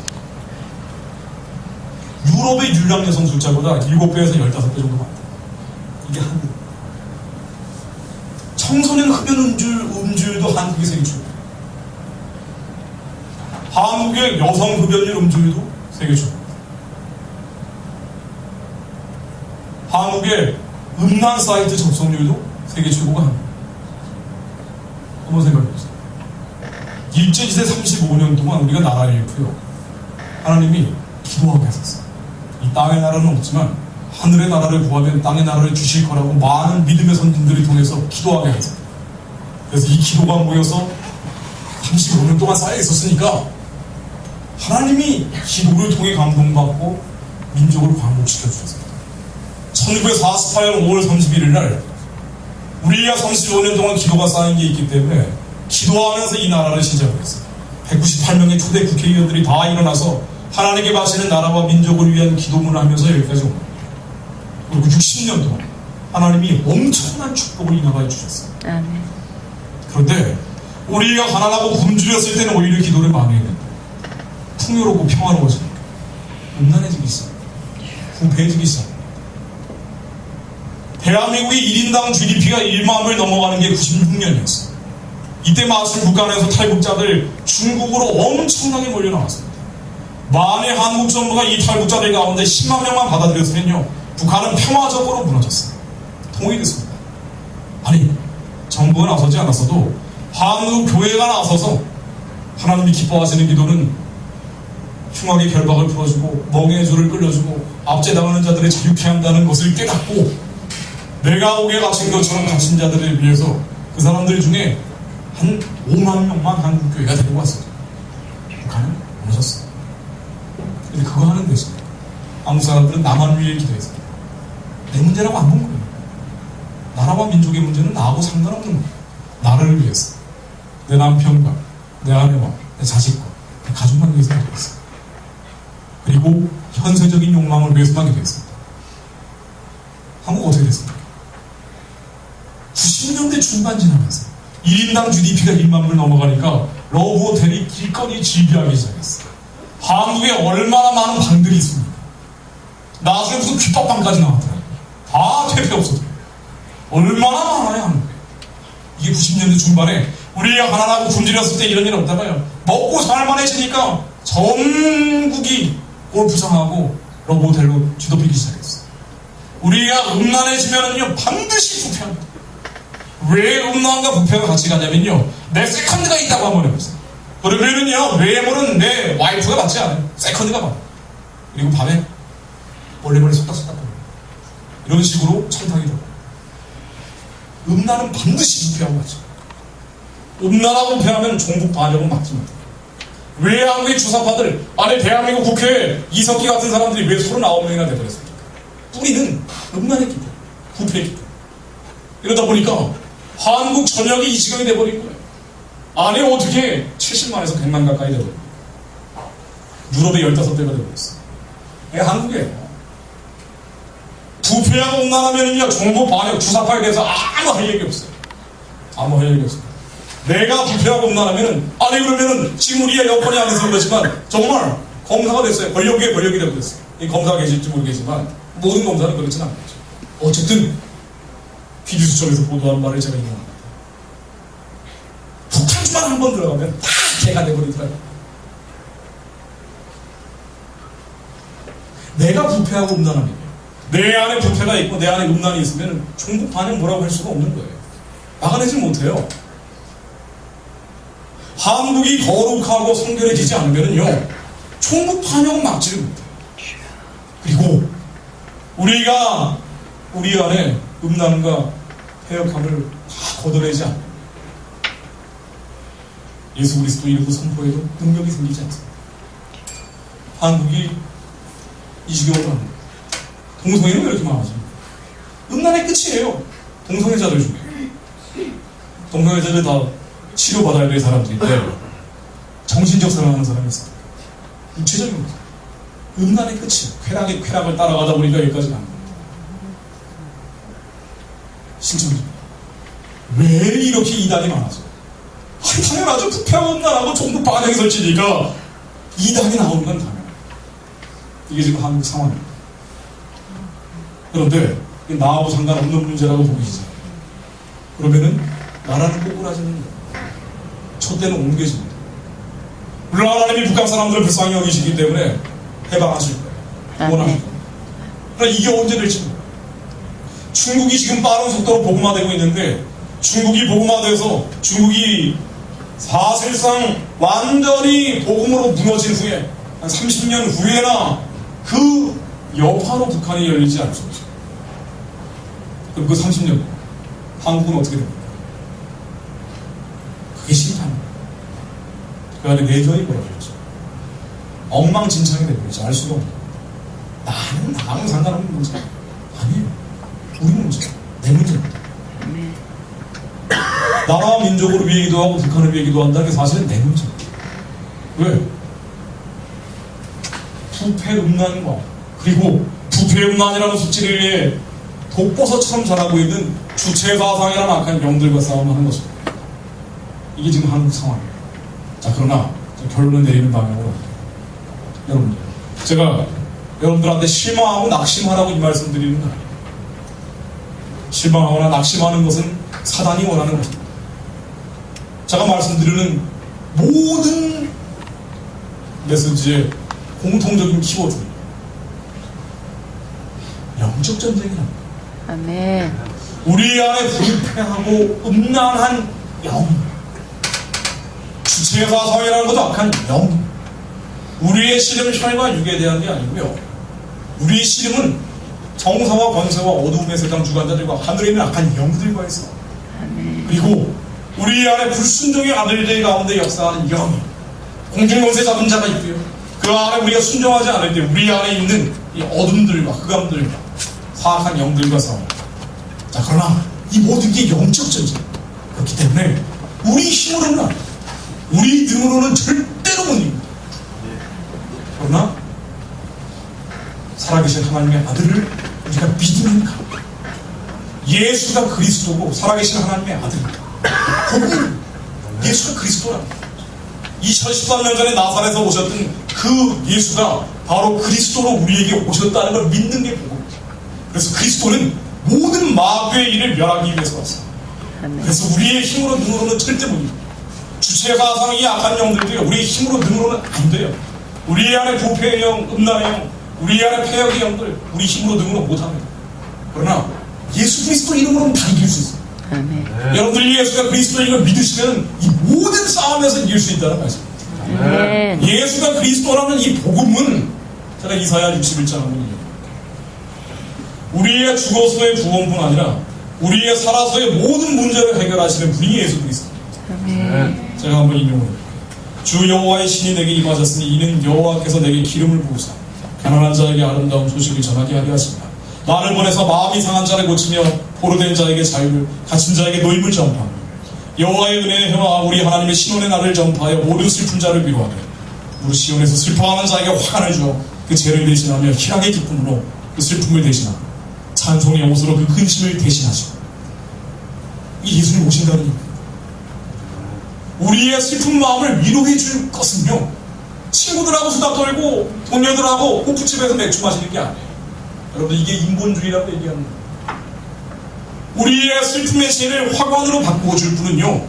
유럽의 유랑 여성 숫자보다 7배에서 15배 정도 많다. 이게 한국. 청소년 흡연 음주율도 한국이 세계 최고. 한국의 여성 흡연율 음주율도 세계 최고. 한국의 음란 사이트 접속률도 세계 최고가 한국. 한번 생각해보세요. 일제시대 35년 동안 우리가 나라를 잃고요. 하나님이 기도하게 하셨어요. 이 땅의 나라는 없지만 하늘의 나라를 구하면 땅의 나라를 주실 거라고 많은 믿음의 선진들이 통해서 기도하게 하셨어요. 그래서 이 기도가 모여서 35년 동안 쌓여 있었으니까 하나님이 기도를 통해 감동받고 민족을 광복시켜 주셨습니다. 1948년 5월 31일 날 우리가 35년 동안 기도가 쌓인 게 있기 때문에 기도하면서 이 나라를 시작을 했어요. 198명의 초대 국회의원들이 다 일어나서 하나님께 바치는 나라와 민족을 위한 기도문을 하면서 여기까지 온 거예요. 그리고 60년 동안 하나님이 엄청난 축복을 이 나라에 주셨어요. 아멘. 그런데 우리가 가난하고 굶주렸을 때는 오히려 기도를 많이 했는데 풍요롭고 평화로워지니까 음란해지기 시작합니다. 부패해지기 시작합니다. 대한민국의 1인당 GDP가 1만을 넘어가는 게 96년이었어요. 이때 마술 북한에서 탈북자들 중국으로 엄청나게 몰려 나왔습니다. 만에 한국 정부가 이 탈북자들 가운데 10만 명만 받아들였으면요, 북한은 평화적으로 무너졌어요. 통일됐습니다. 아니, 정부가 나서지 않았어도 한국 교회가 나서서 하나님이 기뻐하시는 기도는 흉악의 결박을 풀어주고 멍의 줄을 끌려주고 압제당하는 자들을 자유케 한다는 것을 깨닫고 내가 옥에 갇힌 것처럼 갇힌 자들을 위해서 그 사람들 중에 한 5만 명만 한국교회가 데리고 왔어요. 북한은 무너졌어요. 근데 그거 하는 대신 한국 사람들은 나만 위해 기도했어요. 내 문제라고 안 본 거예요. 나라와 민족의 문제는 나하고 상관없는 거예요. 나라를 위해서. 내 남편과 내 아내와 내 자식과 내 가족만 위해서 기도했어요. 그리고 현세적인 욕망을 위해서만 기도했습니다. 한국 어떻게 됐습니까? 90년대 중반 지나면서 1인당 GDP가 1만 불 넘어가니까 러브호텔이 길거리 즐비하기 시작했어요. 한국에 얼마나 많은 방들이 있습니까? 나중에 무슨 귓밥방까지 나왔더라고요. 다 퇴폐 없어도 얼마나 많아요, 한국에. 이게 90년대 중반에 우리가 가난하고 굶주렸을 때 이런 일 없다가요, 먹고 살만해지니까 전국이 골프장하고 러브호텔로 뒤덮이기 시작했어요. 우리가 음란해지면은요 반드시 부패합니다. 왜 음란과 부패가 같이 가냐면요, 내 세컨드가 있다고 한번 해보세요. 그러면은요, 외모는 내 와이프가 맞지 않아요. 세컨드가 맞아요. 그리고 밤에 몰래몰래 속닥속닥 거려요. 이런 식으로 청탁이 들어요. 음란은 반드시 부패하고 같이. 음란하고 부패하면 종북 반역은 막지 못해요. 왜 한국의 주사파들, 아니 대한민국 국회에 이석기 같은 사람들이 왜 39명이나 돼버렸습니까? 뿌리는 음란했기 때문에, 부패했기 때문에. 이러다 보니까 한국 전역이 이 지경이 돼버린 거예요. 아니 어떻게 70만에서 100만 가까이 돼버려요. 유럽의 15배가 돼버렸어요. 이게 한국이에요. 부패하고 음란하면요 종북 반역 주사파에 대해서 아무 할 얘기 없어요. 아무 할 얘기 없어요. 내가 부패하고 음란하면은 아니 그러면은 지금 우리가 여건이 안 돼서 그렇지만 정말 검사가 됐어요. 권력 위에 권력이 되버렸어요. 이 검사가 계실지 모르겠지만 모든 검사는 그렇지는 않겠죠. 어쨌든 비디수첩에서 보도한 말을 제가 인용합니다. 북한주만 한 번 들어가면 다 개가 돼버리더라고요. 내가 부패하고 음란하면 내 안에 부패가 있고 내 안에 음란이 있으면 종북 반역 뭐라고 할 수가 없는 거예요. 막아내지 못해요. 한국이 거룩하고 성결해지지 않으면요 종북 반역은 막지를 못해요. 그리고 우리가 우리 안에 음란과 패역함을 다 걷어내지 않으면 예수 그리스도 이름으로 선포해도 능력이 생기지 않습니다. 한국이 이 지경으로 합니다. 동성애는 왜 이렇게 많아집니까? 음란의 끝이에요. 동성애자들 중에. 동성애자들 다 치료받아야 될 사람들인데 정신적 사랑하는 사람이 있어요. 육체적인 거죠. 음란의 끝이에요. 쾌락을 따라가다 보니까 여기까지 간 거예요. 신청입니다. 왜 이렇게 이단이 많아져요? 당연하죠. 부패하고 음란하고 종북 반역이 설치니까 이단이 나오는 건 당연해요. 이게 지금 한국 상황입니다. 그런데 나하고 상관없는 문제라고 보기 시작해요. 그러면은 나라는 꼬꾸라지는 거예요. 촛대는 옮겨집니다. 물론 하나님이 북한 사람들을 불쌍히 여기시기 때문에 해방하실 거예요. 원하실 거예요. 그러나 이게 언제 될지 모르겠어요. 중국이 지금 빠른 속도로 복음화되고 있는데 중국이 복음화돼서 중국이 사실상 완전히 복음으로 무너진 후에 한 30년 후에나 그 여파로 북한이 열리지 않을 수 없죠. 그럼 그 30년 한국은 어떻게 됩니까? 그게 심판입니다. 그 안에 내전이 벌어졌죠. 엉망진창이 되버리죠. 알 수가 없는. 나는 상관없는 문제 아니에요. 우리 문제, 내 문제입니다. 나라와 민족으로 위기도 하고 북한을 위기도 한다는 게 사실은 내 문제입니다. 왜? 부패 음란과 그리고 부패 음란이라는 수치를 위해 독버섯처럼 자라고 있는 주체사상이라는 악한 영들과 싸움하는 것입니다. 이게 지금 한국 상황이에요. 자, 그러나 결론을 내리는 방향으로 여러분들, 제가 여러분들한테 실망하고 낙심하라고 이 말씀 드리는 거 아니에요. 실망하거나 낙심하는 것은 사단이 원하는 것입니다. 제가 말씀드리는 모든 메시지의 공통적인 키워드는 영적 전쟁이랍니다. 아멘. 우리 안에 불패하고 음란한 영, 주체사상이라는 것도 악한 영, 우리의 씨름은 혈과 육에 대한 게 아니고요. 우리의 씨름은 정사와 권세와 어두움의 세상 주관자들과 하늘에 있는 악한 영들과 있어. 그리고 우리 안에 불순종의 아들들 가운데 역사하는 영이 공중권세 잡은 자가 있고요. 그 안에 우리가 순종하지 않을 때 우리 안에 있는 이 어둠들과 흑암들과 사악한 영들과 싸워. 자, 그러나 이 모든 게 영적 전쟁. 그렇기 때문에 우리 힘으로는 아니에요. 우리 등으로는 절대로 못 이깁니다. 그러나 살아계신 하나님의 아들을 우리가 믿으니까 예수가 그리스도고 살아계신 하나님의 아들입니다. 복음 예수가 그리스도랍니다. 2013년 전에 나사렛에서 오셨던 그 예수가 바로 그리스도로 우리에게 오셨다는 걸 믿는 게 복음입니다. 그래서 그리스도는 모든 마귀의 일을 멸하기 위해서 왔어요. 그래서 우리의 힘으로 능으로는 절대 못 이깁니다. 주체사상이 악한 영들도요, 우리의 힘으로 능으로는 안 돼요. 우리 안에 부패의 영, 음란의 영, 우리 안에 패역의 영들, 우리 힘으로 능으로 못합니다. 그러나 예수 그리스도 이름으로는 다 이길 수 있어요. 아멘. 여러분들이 예수가 그리스도인 걸 믿으시면 이 모든 싸움에서 이길 수 있다는 말씀입니다. 아멘. 예수가 그리스도라는 이 복음은 제가 이사야 61장 한번 읽어볼게요. 우리의 죽어서의 구원뿐 아니라 우리의 살아서의 모든 문제를 해결하시는 분이 예수 그리스도입니다. 아멘. 제가 한번 인용을 해볼게요. 주 여호와의 신이 내게 임하셨으니 이는 여호와께서 내게 기름을 부으사 가난한 자에게 아름다운 소식을 전하게 하려 하십니다. 나를 보내서 마음이 상한 자를 고치며 포로된 자에게 자유를, 갇힌 자에게 노임을 전파하며 여호와의 은혜의 해와 우리 하나님의 신원의 날을 전파하여 모든 슬픈 자를 위로하되 우리 시온에서 슬퍼하는 자에게 화관을 주어 그 죄를 대신하며 희락의 기쁨으로 그 슬픔을 대신하고 찬송의 옷으로 그 근심을 대신하시고 이 예수님 오신다는 얘기입니다. 우리의 슬픈 마음을 위로해 줄 것은요, 친구들하고 수다 떨고 동료들하고 호프집에서 맥주 마시는 게 아니에요. 여러분, 이게 인본주의라고 얘기하는 거예요. 우리의 슬픔의 죄를 화관으로 바꾸어 줄 분은요,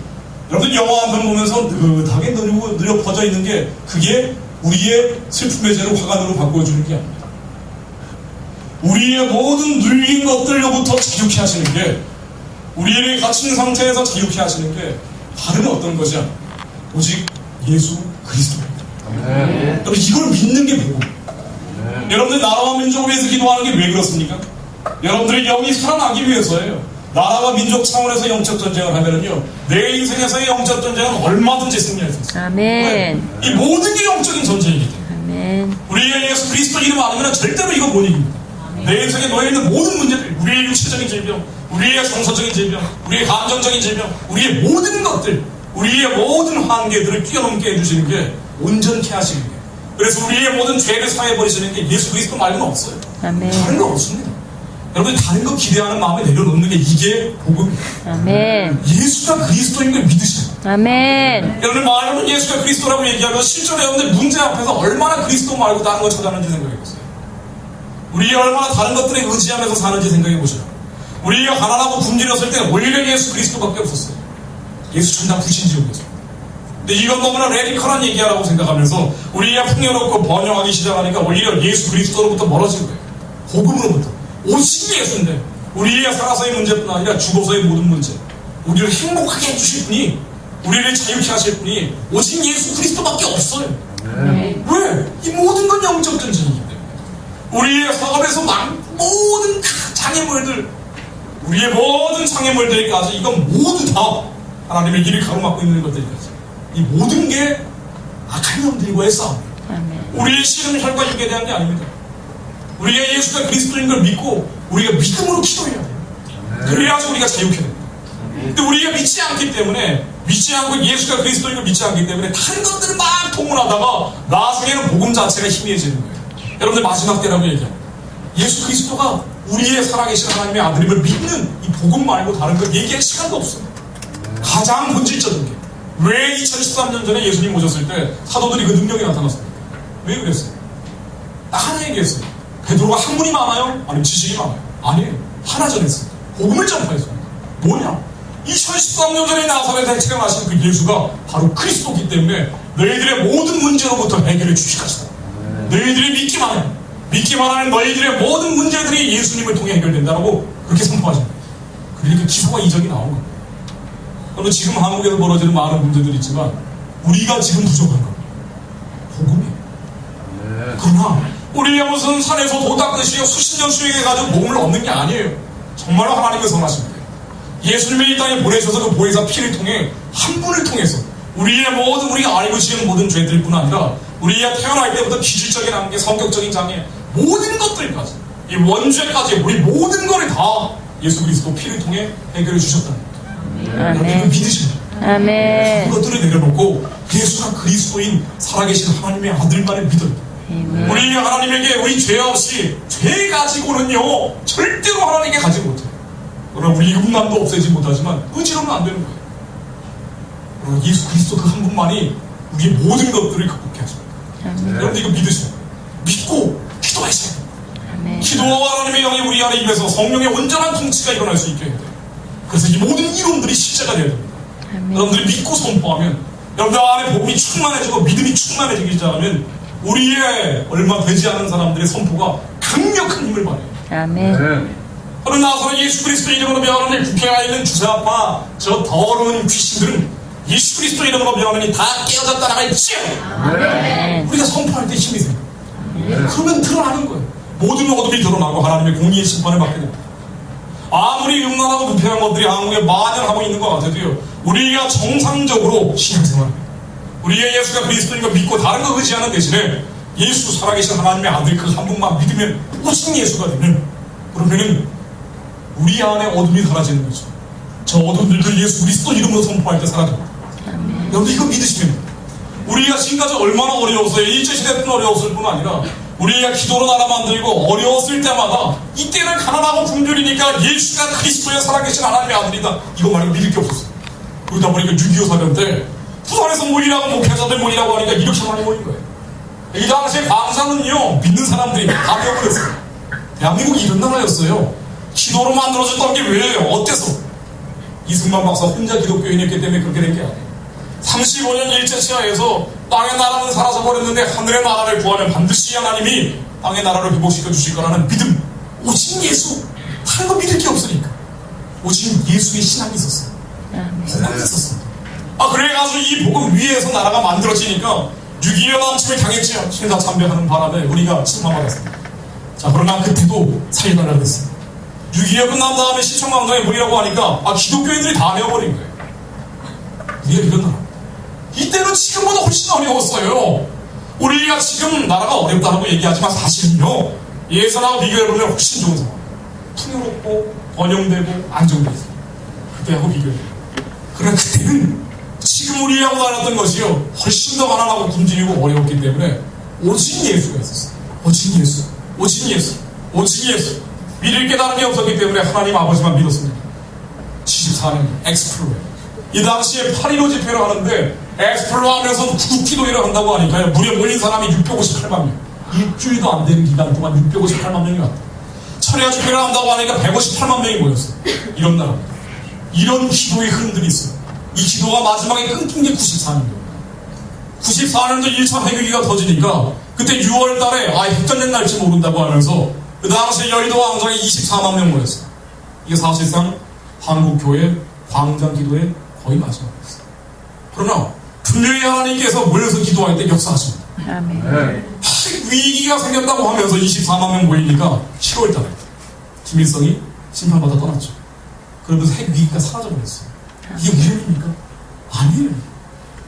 여러분 영화 한 편 보면서 느긋하게 늘려 퍼져 있는 게, 그게 우리의 슬픔의 죄를 화관으로 바꾸어 주는 게 아닙니다. 우리의 모든 눌린 것들로부터 자유케 하시는 게, 우리를 갇힌 상태에서 자유케 하시는 게 다른 어떤 것이 아니에요. 오직 예수 그리스도입니다. 여러분, 이걸 믿는 게 복음. 여러분들 나라와 민족을 위해서 기도하는 게 왜 그렇습니까? 여러분들의 영이 살아나기 위해서예요. 나라와 민족 차원에서 영적 전쟁을 하면은요, 내 인생에서의 영적 전쟁은 얼마든지 승리할 수 있어요. 아멘. 이 모든 게 영적인 전쟁이기 때문에. 아멘. 우리의 예수 그리스도 이름 아니면 절대로 이거 못 이깁니다. 내 인생에 놓여 있는 모든 문제들, 우리의 육체적인 질병, 우리의 정서적인 질병, 우리의 감정적인 질병, 우리의 모든 것들, 우리의 모든 한계들을 뛰어넘게 해주시는 게, 온전케 하시는 게, 그래서 우리의 모든 죄를 사해버리시는 게 예수 그리스도 말고는 없어요. 아멘. 다른 거 없습니다. 여러분, 다른 거 기대하는 마음에 내려놓는 게 이게 복음이에요. 아멘. 예수가 그리스도인 걸 믿으셔야 돼요. 아멘. 여러분, 말로는 예수가 그리스도라고 얘기하면 실제로 여러분들 문제 앞에서 얼마나 그리스도 말고 다른 걸 찾아하는지 생각해보세요. 우리가 얼마나 다른 것들에 의지하면서 사는지 생각해보세요. 우리가 가난하고 굶주렸을 때 오히려 예수 그리스도밖에 없었어요. 예수 천당 불신지옥이었어요. 근데 이건 너무나 레디컬한 얘기하라고 생각하면서 우리가 풍요롭고 번영하기 시작하니까 오히려 예수 그리스도로부터 멀어진 거예요. 복음으로부터. 오직 예수인데 우리의 살아서의 문제뿐 아니라 죽어서의 모든 문제, 우리를 행복하게 해주실 분이, 우리를 자유케 하실 분이 오직 예수 그리스도밖에 없어요. 왜? 이 모든 건 영적 전쟁이기 때문에. 우리의 사업에서 모든 장애물들, 우리의 모든 장애물들까지, 이건 모두 다 하나님의 길을 가로막고 있는 것들이까지, 이 모든 게 악한 영들과의 싸움이에요. 아멘. 우리의 씨름 혈과 육에 대한 게 아닙니다. 우리가 예수가 그리스도인 걸 믿고 우리가 믿음으로 기도해야 돼요. 그래야지 우리가 자유케 됩니다. 근데 우리가 믿지 않기 때문에, 믿지 않고 예수가 그리스도인 걸 믿지 않기 때문에 다른 것들을 막 통문하다가 나중에는 복음 자체가 희미해지는 거예요. 여러분들 마지막 때라고 얘기합니다. 예수 그리스도가 우리의 살아계신 하나님의 아들임을 믿는 이 복음 말고 다른 걸 얘기할 시간도 없어요. 가장 본질적인 게, 왜 2013년 전에 예수님 오셨을 때 사도들이 그 능력이 나타났습니까? 왜 그랬어요? 딱 하나 얘기했어요. 베드로가 학문이 많아요? 아니면 지식이 많아요? 아니에요. 하나 전했어요. 복음을 전파했습니다. 뭐냐? 2013년 전에 나사렛에 태어나신 그 예수가 바로 그리스도이기 때문에 너희들의 모든 문제로부터 해결해 주실 것이다. 너희들이 믿기만 해. 믿기만 하는 너희들의 모든 문제들이 예수님을 통해 해결된다고 그렇게 선포하십니다. 그러니까 기사와 이적이 나온 겁니다. 여러분, 지금 한국에서 벌어지는 많은 문제들이 있지만 우리가 지금 부족한 겁니다. 복음이에요. 그러나 우리가 무슨 산에서 도 닦듯이 수십 년 수행해가지고 복음을 얻는 게 아니에요. 정말로 하나님의 선하신 거예요. 예수님이 이 땅에 보내셔서 그 보혜사 피를 통해 한 분을 통해서 우리의 모든, 우리가 알고 지은 모든 죄들뿐 아니라 우리가 태어날 때부터 기질적인 한계, 성격적인 장애, 모든 것들까지, 이 원죄까지, 우리 모든 것을 다 예수 그리스도 피를 통해 해결해 주셨다는 거예요. 여러분, 이걸 믿으십니다. 아멘. 그것들을 내려놓고 예수가 그리스도인 살아계신 하나님의 아들만을 믿어요. 우리 하나님에게 우리 죄 없이, 죄 가지고는요 절대로 하나님께 가지 못해요. 그러나 우리 흉남도 없애지 못하지만 의지로는 안 되는 거예요. 그러나 예수 그리스도 그 한 분만이 우리의 모든 것들을 극복해 하십니다. 여러분, 이거 믿으세요. 믿고 기도하세요. 아멘. 기도와 하나님의 영이 우리 안에 임해서 성령의 온전한 통치가 일어날 수 있게 해야 돼요. 그래서 이 모든 이론들이 실제가 되어야 됩니다. 여러분들이 믿고 선포하면, 여러분들 안에 복음이 충만해지고 믿음이 충만해지기 시작하면 우리의 얼마 되지 않은 사람들의 선포가 강력한 힘을 발휘해요. 아멘. 그러나 나서는 예수 그리스도 이름으로 명하노니 국회가 있는 주사파 저 더러운 귀신들은 예수 그리스도 이름으로 명하노니 다 깨어졌다 나갈지요. 아멘. 우리가 선포할 때 힘이 생겨요. 그러면 드러나는 거예요. 모든 어둠이 드러나고 하나님의 공의의 심판을 받게 됩니다. 아무리 음란하고 부패한 것들이 한국에 만연하고 있는 것 같아도요, 우리가 정상적으로 신앙생활합니다. 우리의 예수가 그리스도인 걸 믿고 다른 거 의지하는 대신에 예수 살아계신 하나님의 아들 그 한 분만 믿으면, 오직 예수가 되면, 그러면은 우리 안에 어둠이 사라지는 거죠. 저 어둠들도 예수 그리스도 이름으로 선포할 때 사라집니다. 여러분 이거 믿으시면, 우리가 지금까지 얼마나 어려웠어요. 일제시대 때는 어려웠을 뿐 아니라 우리가 기도로 나라 만들고 어려웠을 때마다 이때는 가난하고 굶주리니까 예수가 그리스도의 살아계신 하나님의 아들이다, 이거 말고 믿을 게 없었어요. 그러다 보니까 6.25 사변 때 부산에서 모이라고, 목회자들 모이라고 하니까 이렇게 많이 모인 거예요. 이 당시에 광산은요, 믿는 사람들이 다 되어버렸어요. 대한민국이 이런 나라였어요. 기도로 만들어졌던 게 왜예요? 어때서? 이승만 박사 혼자 기독교인이었기 때문에 그렇게 된 게 아니에요. 35년 일제시하에서 땅의 나라는 사라져버렸는데 하늘의 나라를 구하면 반드시 하나님이 땅의 나라를 회복시켜 주실 거라는 믿음, 오직 예수, 다른 거 믿을 게 없으니까 오직 예수의 신앙이 있었어요. 신앙이 있었어요. 그래가지고 이 복음 위에서 나라가 만들어지니까 6.25 남침을 당했죠. 신사참배하는 바람에 우리가 침망받았습니다. 자, 그러나 그때도 살려달라고 했습니다. 6.25 끝난 다음에 시청광장에 모이라고 하니까 기독교인들이 다 내어버린 거예요. 우리가 이런 나라. 이때는 지금보다 훨씬 어려웠어요. 우리가 지금 나라가 어렵다고 얘기하지만 사실은요, 예전하고 비교해보면 훨씬 좋은 상황. 풍요롭고 번영되고 안정돼 있어요. 그때하고 비교해보면. 그러나 그때는 지금 우리하고 다녔던 것이요, 훨씬 더 가난하고 굶주리고 어려웠기 때문에 오직 예수가 있었어요. 오직 예수, 오직 예수, 오직 예수. 믿을 깨달음이 없었기 때문에 하나님 아버지만 믿었습니다. 74년 엑스플로에 이 당시에 8.15 집회를 하는데 엑스플로 하면서 구기도회를 한다고 하니까요, 무려 모인 사람이 658만 명. 일주일도 안 되는 기간 동안 658만 명이 왔다. 철야 집회를 한다고 하니까 158만 명이 모였어요. 이런 나라입니다. 이런 기도의 흐름들이 있어요. 이 기도가 마지막에 끊긴 게 94년도예요. 94년도 1차 회개기가 터지니까 그때 6월 달에 핵전쟁 날지 모른다고 하면서 그 당시에 여의도 광장에 24만 명 모였어요. 이게 사실상 한국교회 광장 기도의 거의 마지막이었어요. 그러나 분명히 하나님께서 모여서 기도할 때 역사하십니다. 아멘. 위기가 생겼다고 하면서 24만 명 모이니까 7월 달에 김일성이 심판받아 떠났죠. 그러면서 핵 위기가 사라져버렸어요. 이게 우연입니까? 아니에요.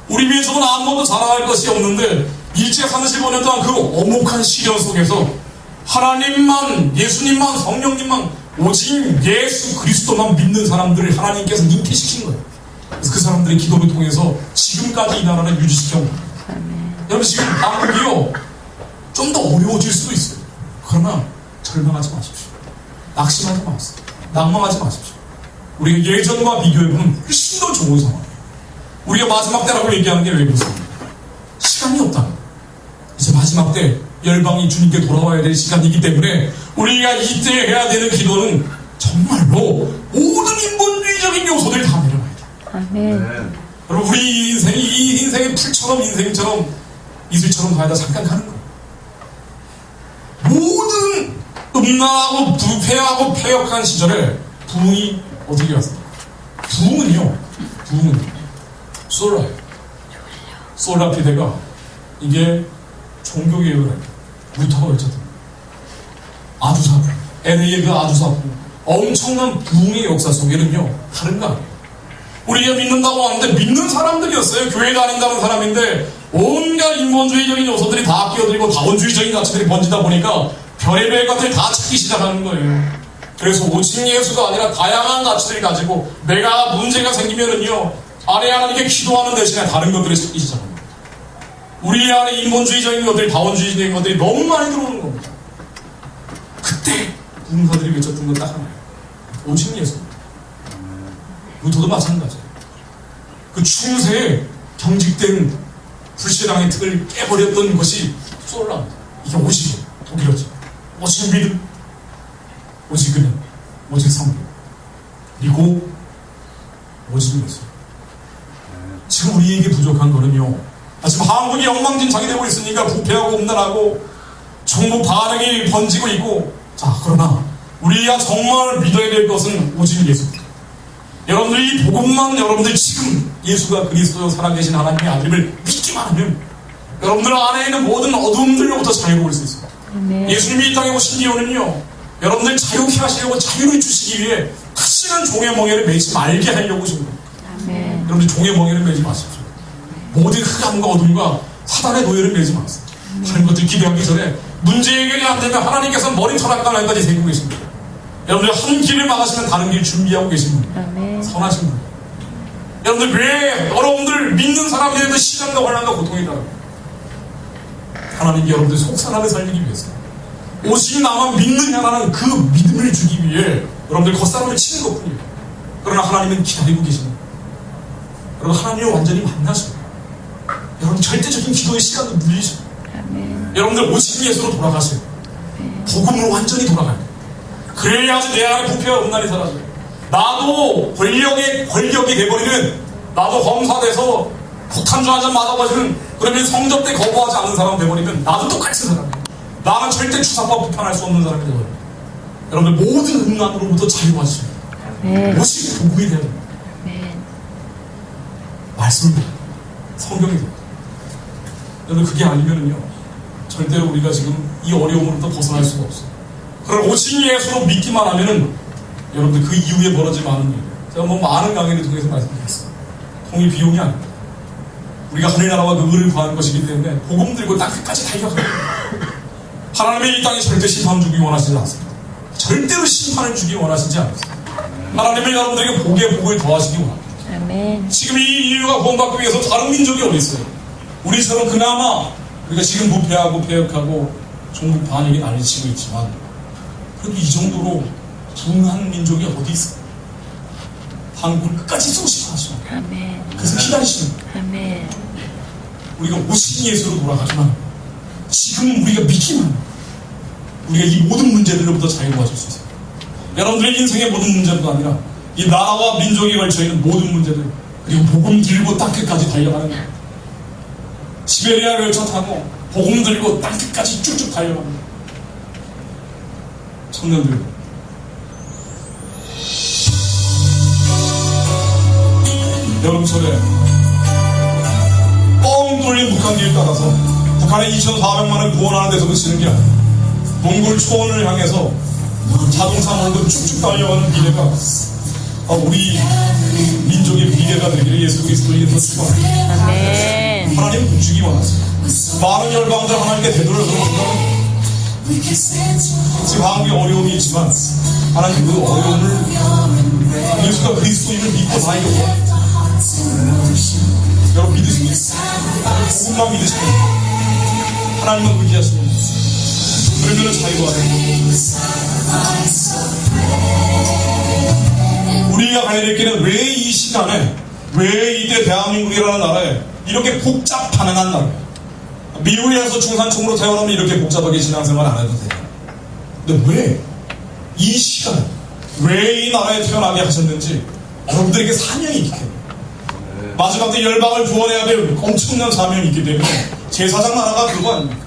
우리 민족은 아무것도 자랑할 것이 없는데 일제 35년 동안 그 엄혹한 시련 속에서 하나님만, 예수님만, 성령님만, 오직 예수 그리스도만 믿는 사람들을 하나님께서 잉태시킨 거예요. 그래서 그 사람들의 기도를 통해서 지금까지 이 나라를 유지시켜 온 겁니다. 여러분 지금 한국이요, 좀 더 어려워질 수도 있어요. 그러나 절망하지 마십시오. 낙심하지 마십시오. 낭망하지 마십시오. 우리가 예전과 비교해보면 훨씬 더 좋은 상황이에요. 우리가 마지막 때라고 얘기하는 게 왜 그렇습니까? 시간이 없다. 이제 마지막 때 열방이 주님께 돌아와야 될 시간이기 때문에 우리가 이때 해야 되는 기도는 정말로 모든 인본주의적인 요소들을 다 내려놔야 돼요. 아멘. 여러분 우리 인생이 이 인생의 풀처럼 인생처럼 이슬처럼 가야 잠깐 가는 거예요. 모든 음란하고 부패하고 폐역한 시절에 부흥이 어떻게 왔습니까? 부흥은요, 솔라예요. 솔라 피데가 이게 종교개혁을 루터가 외쳤던 아주사부, LA의 그 아주사부, 엄청난 부흥의 역사 속에는요 다른 거 아니에요. 우리가 믿는다고 하는데 믿는 사람들이었어요. 교회 다닌다는 사람인데 온갖 인본주의적인 요소들이 다 끼어들고 다원주의적인 가치들이 번지다 보니까 별의별 것들이 다 찾기 시작하는 거예요. 그래서 오직 예수가 아니라 다양한 가치들을 가지고 내가 문제가 생기면은요, 안에 하나님께 기도하는 대신에 다른 것들을 찾기 시작합니다. 우리 안에 인본주의적인 것들이, 다원주의적인 것들이 너무 많이 들어오는 겁니다. 그때 부흥사들이 외쳤던 건 딱 하나예요. 오직 예수입니다. 루터도 마찬가지예요. 그 추세에 경직된 불신앙의 틀을 깨버렸던 것이 솔라입니다. 이게 오직이에요. 독일어죠. 오직 믿음, 오직 은혜, 오직 성령, 그리고 오직 예수. 지금 우리에게 부족한 거는요, 지금 한국이 엉망진창이 되고 있으니까 부패하고 음란하고 정부 반응이 번지고 있고, 자, 그러나 우리가 정말 믿어야 될 것은 오직 예수입니다. 여러분들이 이 복음만, 여러분들 지금 예수가 그리스도 살아계신 하나님의 아들을 믿기만 하면 여러분들 안에 있는 모든 어둠들로부터 자유로울 수 있습니다. 아멘. 예수님이 이 땅에 오신 이유는요, 여러분들 자유케 하시려고 자유를 주시기 위해 다시는 종의 멍에를 매지 말게 하려고 하신 겁니다. 아멘. 여러분들 종의 멍에를 매지 마십시오. 모든 흑암과 어둠과 사단의 노예를 매지 마세요. 하는 것들 기대하기 전에 문제 해결이 안 되면 하나님께서 머리 털락가날까지 세우고 계십니다. 여러분들 한 길을 막으시면 다른 길 준비하고 계십니다. 아멘. 선하신 분. 여러분들 왜 여러분들 믿는 사람들에도 시간과 환난과 고통이 다릅니다. 하나님이 여러분들 속상하게 살리기 위해서 오직 나만 믿느냐라는 그 믿음을 주기 위해 여러분들 겉사람을 치는 것뿐이에요. 그러나 하나님은 기다리고 계십니다. 여러분 하나님을 완전히 만나십니다. 여러분 절대적인 기도의 시간도 늘리십니다. 아멘. 여러분들 오직 예수로 돌아가세요. 복음으로 완전히 돌아가요. 그래야지 내 안에 부패와 음란이 사라져요. 나도 권력이 돼버리면 나도 검사돼서 폭탄주 한잔 맞아가지고 그러면 성접 때 거부하지 않는 사람 돼버리면 나도 똑같은 사람이에요. 나는 절대 추상과 비판할 수 없는 사람이 돼버려요. 여러분들 모든 음란으로부터 자유하시고 아멘. 오직 복음이 되는 거예요. 아멘. 말씀입니다. 성경이 됩니다. 여러분 그게 아니면은요 절대로 우리가 지금 이 어려움으로부터 벗어날 수가 없어요. 그럼 오직 예수로 믿기만 하면은 여러분들 그 이후에 벌어질 많은 일 제가 뭐 많은 강의를 통해서 말씀드렸어요. 통일 비용이 아닙니다. 우리가 하늘나라와 그 의를 구하는 것이기 때문에 복음 들고 딱 끝까지 달려가요. 하나님의 이 땅에 절대 심판 주기 원하시지 않습니다. 절대로 심판을 주기 원하시지 않습니다. 하나님은 여러분들에게 복에 복을 더하시기 원합니다. 아멘. 지금 이 인류가 구원받기 위해서 다른 민족이 어디 있어요? 우리처럼 그나마 우리가 지금 부패하고 폐역하고 종북 반역이 난리치고 있지만 그래도 이 정도로 붕한 민족이 어디 있어요? 한국을 끝까지 쏘시고 하시고 아멘. 그래서 기다리시는 거예요. 아멘. 우리가 오직 예수로 돌아가지만 지금 우리가 믿기만 우리가 이 모든 문제들로부터 자유로워질 수 있어요. 여러분들의 인생의 모든 문제도 아니라 이 나라와 민족에 걸쳐있는 모든 문제들 그리고 복음 들고 땅끝까지 달려가는 거예요. 시베리아 열차 타고 복음 들고 땅끝까지 쭉쭉 달려가는 거예요. 청년들 여름철에 뻥 뚫린 북한길 따라서 북한의 2,400만을 구원하는 데서 그치는 게 아니에요. 몽골 초원을 향해서 자동차 몰고 쭉쭉 달려가는 미래가 우리 민족의 미래가 되기를 예수 그리스도의 이름으로 축원합니다. 아멘. 하나님 주기 원하세요. 많은 열방들 하나님께 되돌아서 지금 한국에 어려움이 있지만 하나님 그 어려움을 예수가 그리스도인을 믿고 다니려고 여러분 믿으십니까? 조금만 믿으시면 하나님은 의지하시면 그러면 자유가 됩니다. 우리가 가야 될 길은 왜 이 시간에 왜 이때 대한민국이라는 나라에 이렇게 복잡한 나라예요. 미국에서 중산층으로 태어나면 이렇게 복잡하게 신앙생활 안 해도 돼요. 근데 왜 이 시간에 왜 이 나라에 태어나게 하셨는지 여러분들에게 사명이 있기 때문에 마지막 때 열방을 구원해야 될 엄청난 사명이 있기 때문에 제사장 나라가 그거 아닙니까?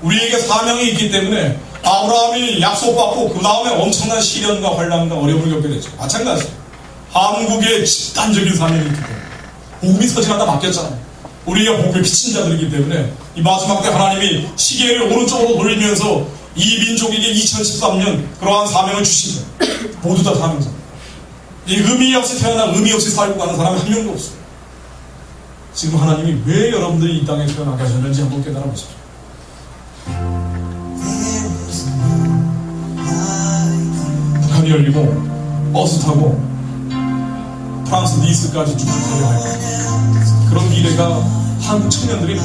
우리에게 사명이 있기 때문에 아브라함이 약속받고 그 다음에 엄청난 시련과 환난과 어려움을 겪게 됐죠. 마찬가지 한국의 집단적인 사명이 있기 때문에 복음이 서지마다 맡겼잖아요. 우리가 복음의 비친 자들이기 때문에 이 마지막 때 하나님이 시계를 오른쪽으로 돌리면서 이 민족에게 2013년 그러한 사명을 주신 거예요. 모두 다 사명자. 이 의미 없이 태어나 의미 없이 살고 가는 사람이 한 명도 없어요. 지금 하나님이 왜 여러분들이 이 땅에 태어나게 하셨는지 한번 깨달아 보십시오. 북한이 열리고 버스 타고 프랑스 니스까지 쭉 달려갈 거예요. 그런 미래가 한국 청년들이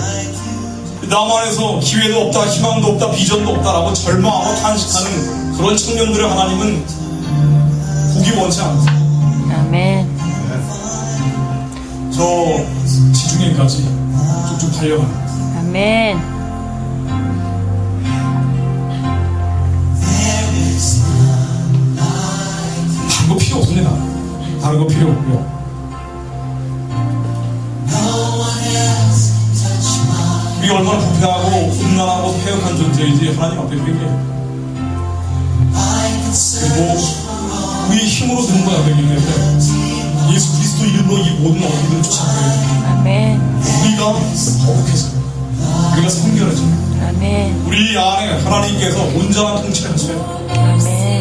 남한에서 기회도 없다, 희망도 없다, 비전도 없다라고 절망하고 탄식하는 그런 청년들의 하나님은 보기 원치 않으세요. 아멘. 저 지중해까지 쭉쭉 달려가는 아멘. 다른 거 필요 없습니다. 다른 거 필요 없고요. 우리가 얼마나 부패하고 음란하고 폐역한 존재인지 하나님 앞에 회개해요. 그리고 우리 힘으로 되는 건 안 되기 때문에 예수 그리스도 이름으로 이 모든 어휘들을 쫓아가야 돼요. 아멘. 우리가 거룩해져요. 우리가 성결해져요. 아멘. 우리 안에 하나님께서 온전한 통치를 하셔요. 아멘.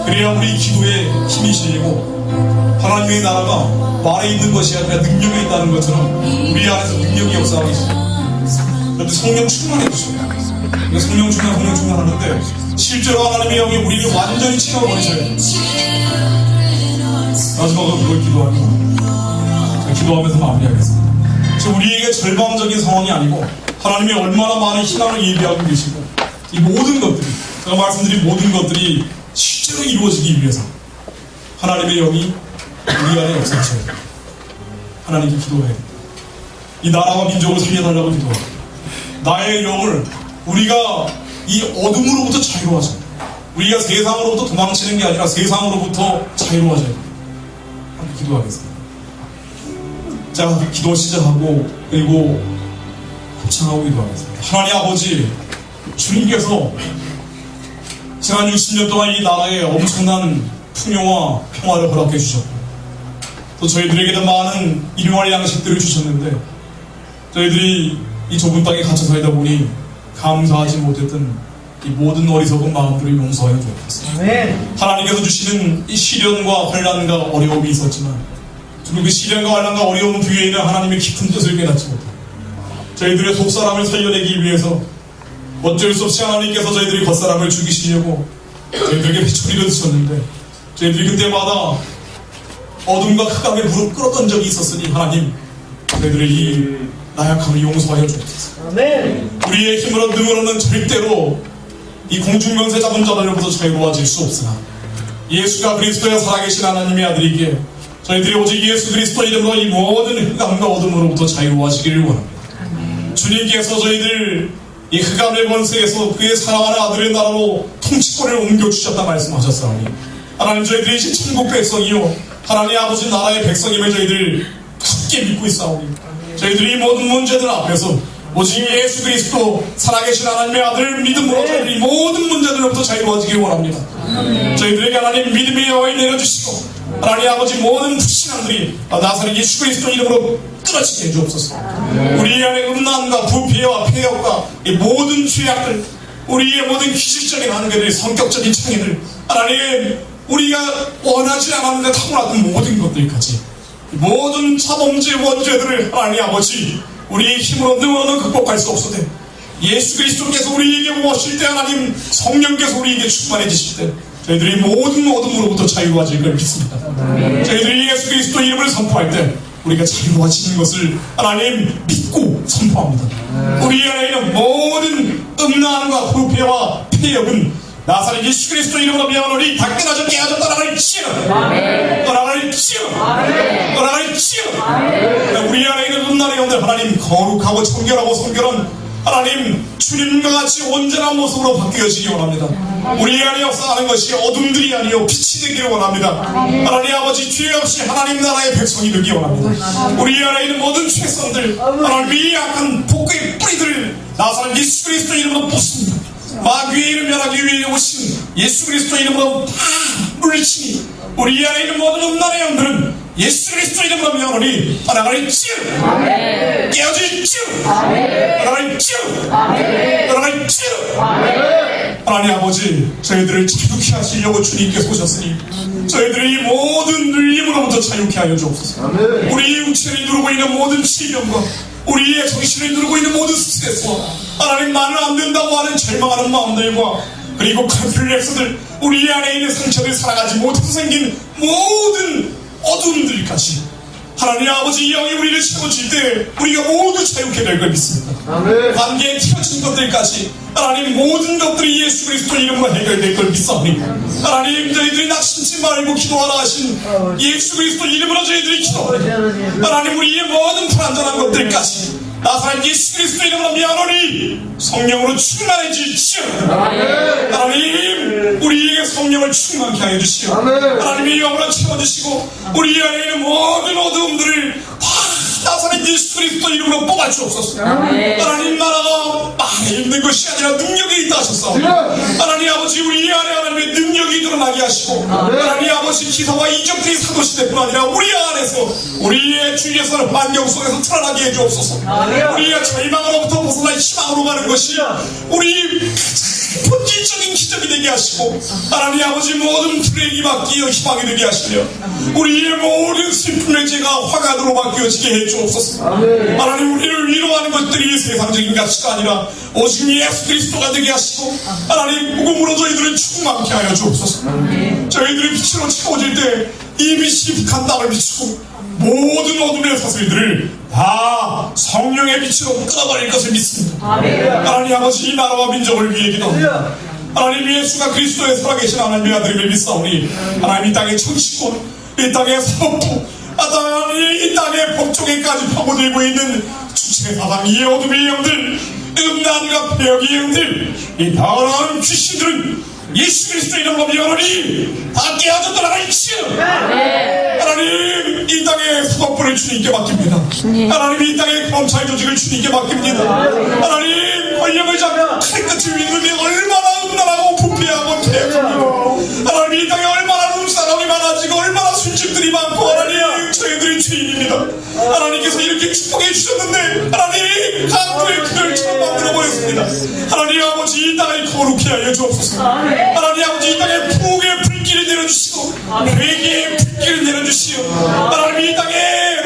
그래야 우리 기도에 힘이 실리고 하나님의 나라가 말에 있는 것이 아니라 능력에 있다는 것처럼 우리 안에서 능력이 역사하기 시작합니다. 그런데 성령 충만해 주십니다. 성령 충만하는데 실제로 하나님의 영이 우리를 완전히 채워버리셔야 돼요. 마지막으로 그걸 기도하고 기도하면서 마무리하겠습니다. 지금 우리에게 절망적인 상황이 아니고 하나님이 얼마나 많은 희망을 예비하고 계시고 이 모든 것들이 제가 말씀드린 모든 것들이 실제로 이루어지기 위해서 하나님의 영이 우리 안에 역사하셔야 돼요. 하나님께 기도해야 돼요. 이 나라와 민족을 살려달라고 기도해요. 나의 영을 우리가 이 어둠으로부터 자유로워져야 돼요. 우리가 세상으로부터 도망치는 게 아니라 세상으로부터 자유로워져야 돼요. 함께 기도하겠습니다. 자, 기도 시작하고 그리고 합창하고 기도하겠습니다. 하나님 아버지, 주님께서 지난 60년 동안 이 나라에 엄청난 풍요와 평화를 허락해 주셨고 또 저희들에게도 많은 일용할 양식들을 주셨는데 저희들이 이 좁은 땅에 갇혀 살다 보니 감사하지 못했던 이 모든 어리석은 마음들을 용서하여 주옵소서. 하나님께서 주시는 이 시련과 환난과 어려움이 있었지만 주님 그 시련과 환난과 어려움 뒤에는 하나님의 깊은 뜻을 깨닫지 못하고 저희들의 속사람을 살려내기 위해서 어쩔 수 없이 하나님께서 저희들이 겉사람을 죽이시려고 저희들에게 회초리를 드셨는데 저희들이 그때마다 어둠과 흑암에 무릎 꿇었던 적이 있었으니 하나님 저희들의 이 나약함을 용서하여 주옵소서. 우리의 힘으로 능으로는 절대로 이 공중명세 잡은 자들로부터 자유로워질 수 없으나 예수가 그리스도의 살아계신 하나님의 아들이기에 저희들이 오직 예수 그리스도 이름으로 이 모든 흑암과 어둠으로부터 자유로워지기를 원합니다. 주님께서 저희들 이 흑암의 권세에서 그의 사랑하는 아들의 나라로 통치권을 옮겨주셨다 말씀하셨사오니 하나님 저희들이 이제 천국 백성이요 하나님 아버지 나라의 백성임을 저희들 굳게 믿고 있사오니 저희들이 이 모든 문제들 앞에서 오직 예수 그리스도 살아계신 하나님의 아들을 믿음으로 저희들이 모든 문제들로부터 자유로워지길 원합니다. 저희들에게 하나님 믿음의 영을 내려주시고 하나님 아버지 모든 불신앙들이 나사렛 예수 그리스도 이름으로 끊어지게 해주옵소서. 우리 안에 음란과 부패와 폐역과 이 모든 죄악들 우리의 모든 기질적인 한계들 성격적인 창의들 하나님 우리가 원하지 않았는데 타고났던 모든 것들까지 모든 자범죄 원죄들을 하나님 아버지 우리의 힘으로 능어는 극복할 수 없으되 예수 그리스도께서 우리에게 오실 때 하나님 성령께서 우리에게 충만해지실 때 저희들이 모든 어둠으로부터 자유로워질 걸 믿습니다. 저희들이 예수 그리스도 이름을 선포할 때 우리가 자유로워지는 것을 하나님 믿고 선포합니다. 우리 안에 있는 모든 음란과 부패와 폐역은 나사렛 예수 그리스도 이름으로 명하노니 다 깨어져 떠나갈 지어 떠나갈 지어 떠나갈 지어 우리 안에 있는 음란의 영들 하나님 거룩하고 청결하고 성결한 하나님 주님과 같이 온전한 모습으로 바뀌어지기 원합니다. 우리 안에 역사하는 것이 어둠들이 아니요 빛이 되기를 원합니다. 하나님 아버지 죄 없이 하나님 나라의 백성이 되기 원합니다. 우리 안에 있는 모든 최선들 하나님 이 약한 복의 뿌리들을 나사렛 예수 그리스도 이름으로 부숩니다. 마귀의 이름 멸하기 위해 오신 예수 그리스도 이름으로 다 물리치니 우리 안에 있는 모든 음란의 영들은 예수 그리스도 이름으로 명하노니 하나님 찌르 깨어질 찌르 하나님 찌르 하나님 찌르 하나님 아버지 저희들을 자유케 하시려고 주님께서 오셨으니 저희들이 모든 눌림으로부터 자유케 하여 주옵소서. 우리 육체를 누르고 있는 모든 질병과 우리의 정신을 누르고 있는 모든 스트레스와 하나님 나는 안 된다고 하는 절망하는 마음들과 그리고 컴플렉스들 우리 안에 있는 상처를 살아가지 못해서 생긴 모든 어둠들까지 하나님 아버지 영이 우리를 채워줄 때 우리가 모두 자유케 될 걸 믿습니다. 관계에 튀어진 것들까지 하나님 모든 것들이 예수 그리스도 이름으로 해결될 걸 믿사오니 하나님 저희들이 낙심치 말고 기도하라 하신 예수 그리스도 이름으로 저희들이 기도하니 하나님 우리의 모든 불안전한 것들까지 나사렛 예수 그리스도 이름으로 미안하니 성령으로 충만해지시오. 하나님 우리에게 성령을 충만케 하여 주시오. 하나님의 영으로 채워주시고 우리 안에 있는 모든 어두움들을 다 나사렛 예수 그리스도 이름으로 뽑아주옵소서. 하나님 나라가 말에 있는 것이 아니라 능력에 있다 하셨어. 하나님 아버지 우리 안에 하나님의 능력이 드러나게 하시고 하나님 아버지 기사와 이적들이 사도시될 뿐 아니라 우리 안에서 우리의 주위에서 환경 속에서 드러나게 해주옵소서. 우리가 절망으로부터 벗어나 희망으로 가는 것이 우리 본질적인 기적이 되게 하시고 하나님 아버지 모든 불행이 바뀌어 희망이 되게 하시며 우리의 모든 슬픔의 죄가 화관으로 바뀌어지게 해주옵소서. 하나님 우리를 위로하는 것들이 세상적인 가치가 아니라 오직 예수 그리스도가 되게 하시고 하나님 복음으로 저희들을 충만케 하여 주옵소서. 저희들이 빛으로 채워질 때 이 빛이 북한 땅을 비추고 모든 어둠의 사슬들을 다 성령의 빛으로 끊어버릴 것을 믿습니다. 하나님 아버지 이 나라와 민족을 위해 기도합니다. 하나님 예수가 그리스도의 살아계신 하나님의 아들임을 믿사오니 하나님 이 땅의 정치권, 이 땅의 사법부, 하나님 이 땅의 법조계까지 파고들고 있는 주체사상 이 어둠의 영들, 음란과 폐역의 영들, 이 더러운 귀신들은 예수 그리스도 이름으로 명하노니 다 깨어져 떠나갈지어. 하나님 이 땅의 사법부를 주님께 맡깁니다. 하나님 이 땅의 검찰 조직을 주님께 맡깁니다. 하나님 권력을 잡고 칼끝을 위는데 얼마나 음란하고 부패하고 태역합니다. 하나님 이 땅에 얼마나 룸사람이 많아지고 얼마나 술집들이 많고 하나님 저희들이 주인입니다. 하나님께서 이렇게 축복해 주셨는데 하나님 강도의 그늘처럼 만들어버렸습니다. 하나님 아버지 이 땅을 거룩해 하여 주옵소서. 하나님 아버지 이 땅에 부흥의 불길을 내려주시고 회개의 불길을 내려주시오. 하나님 이 땅에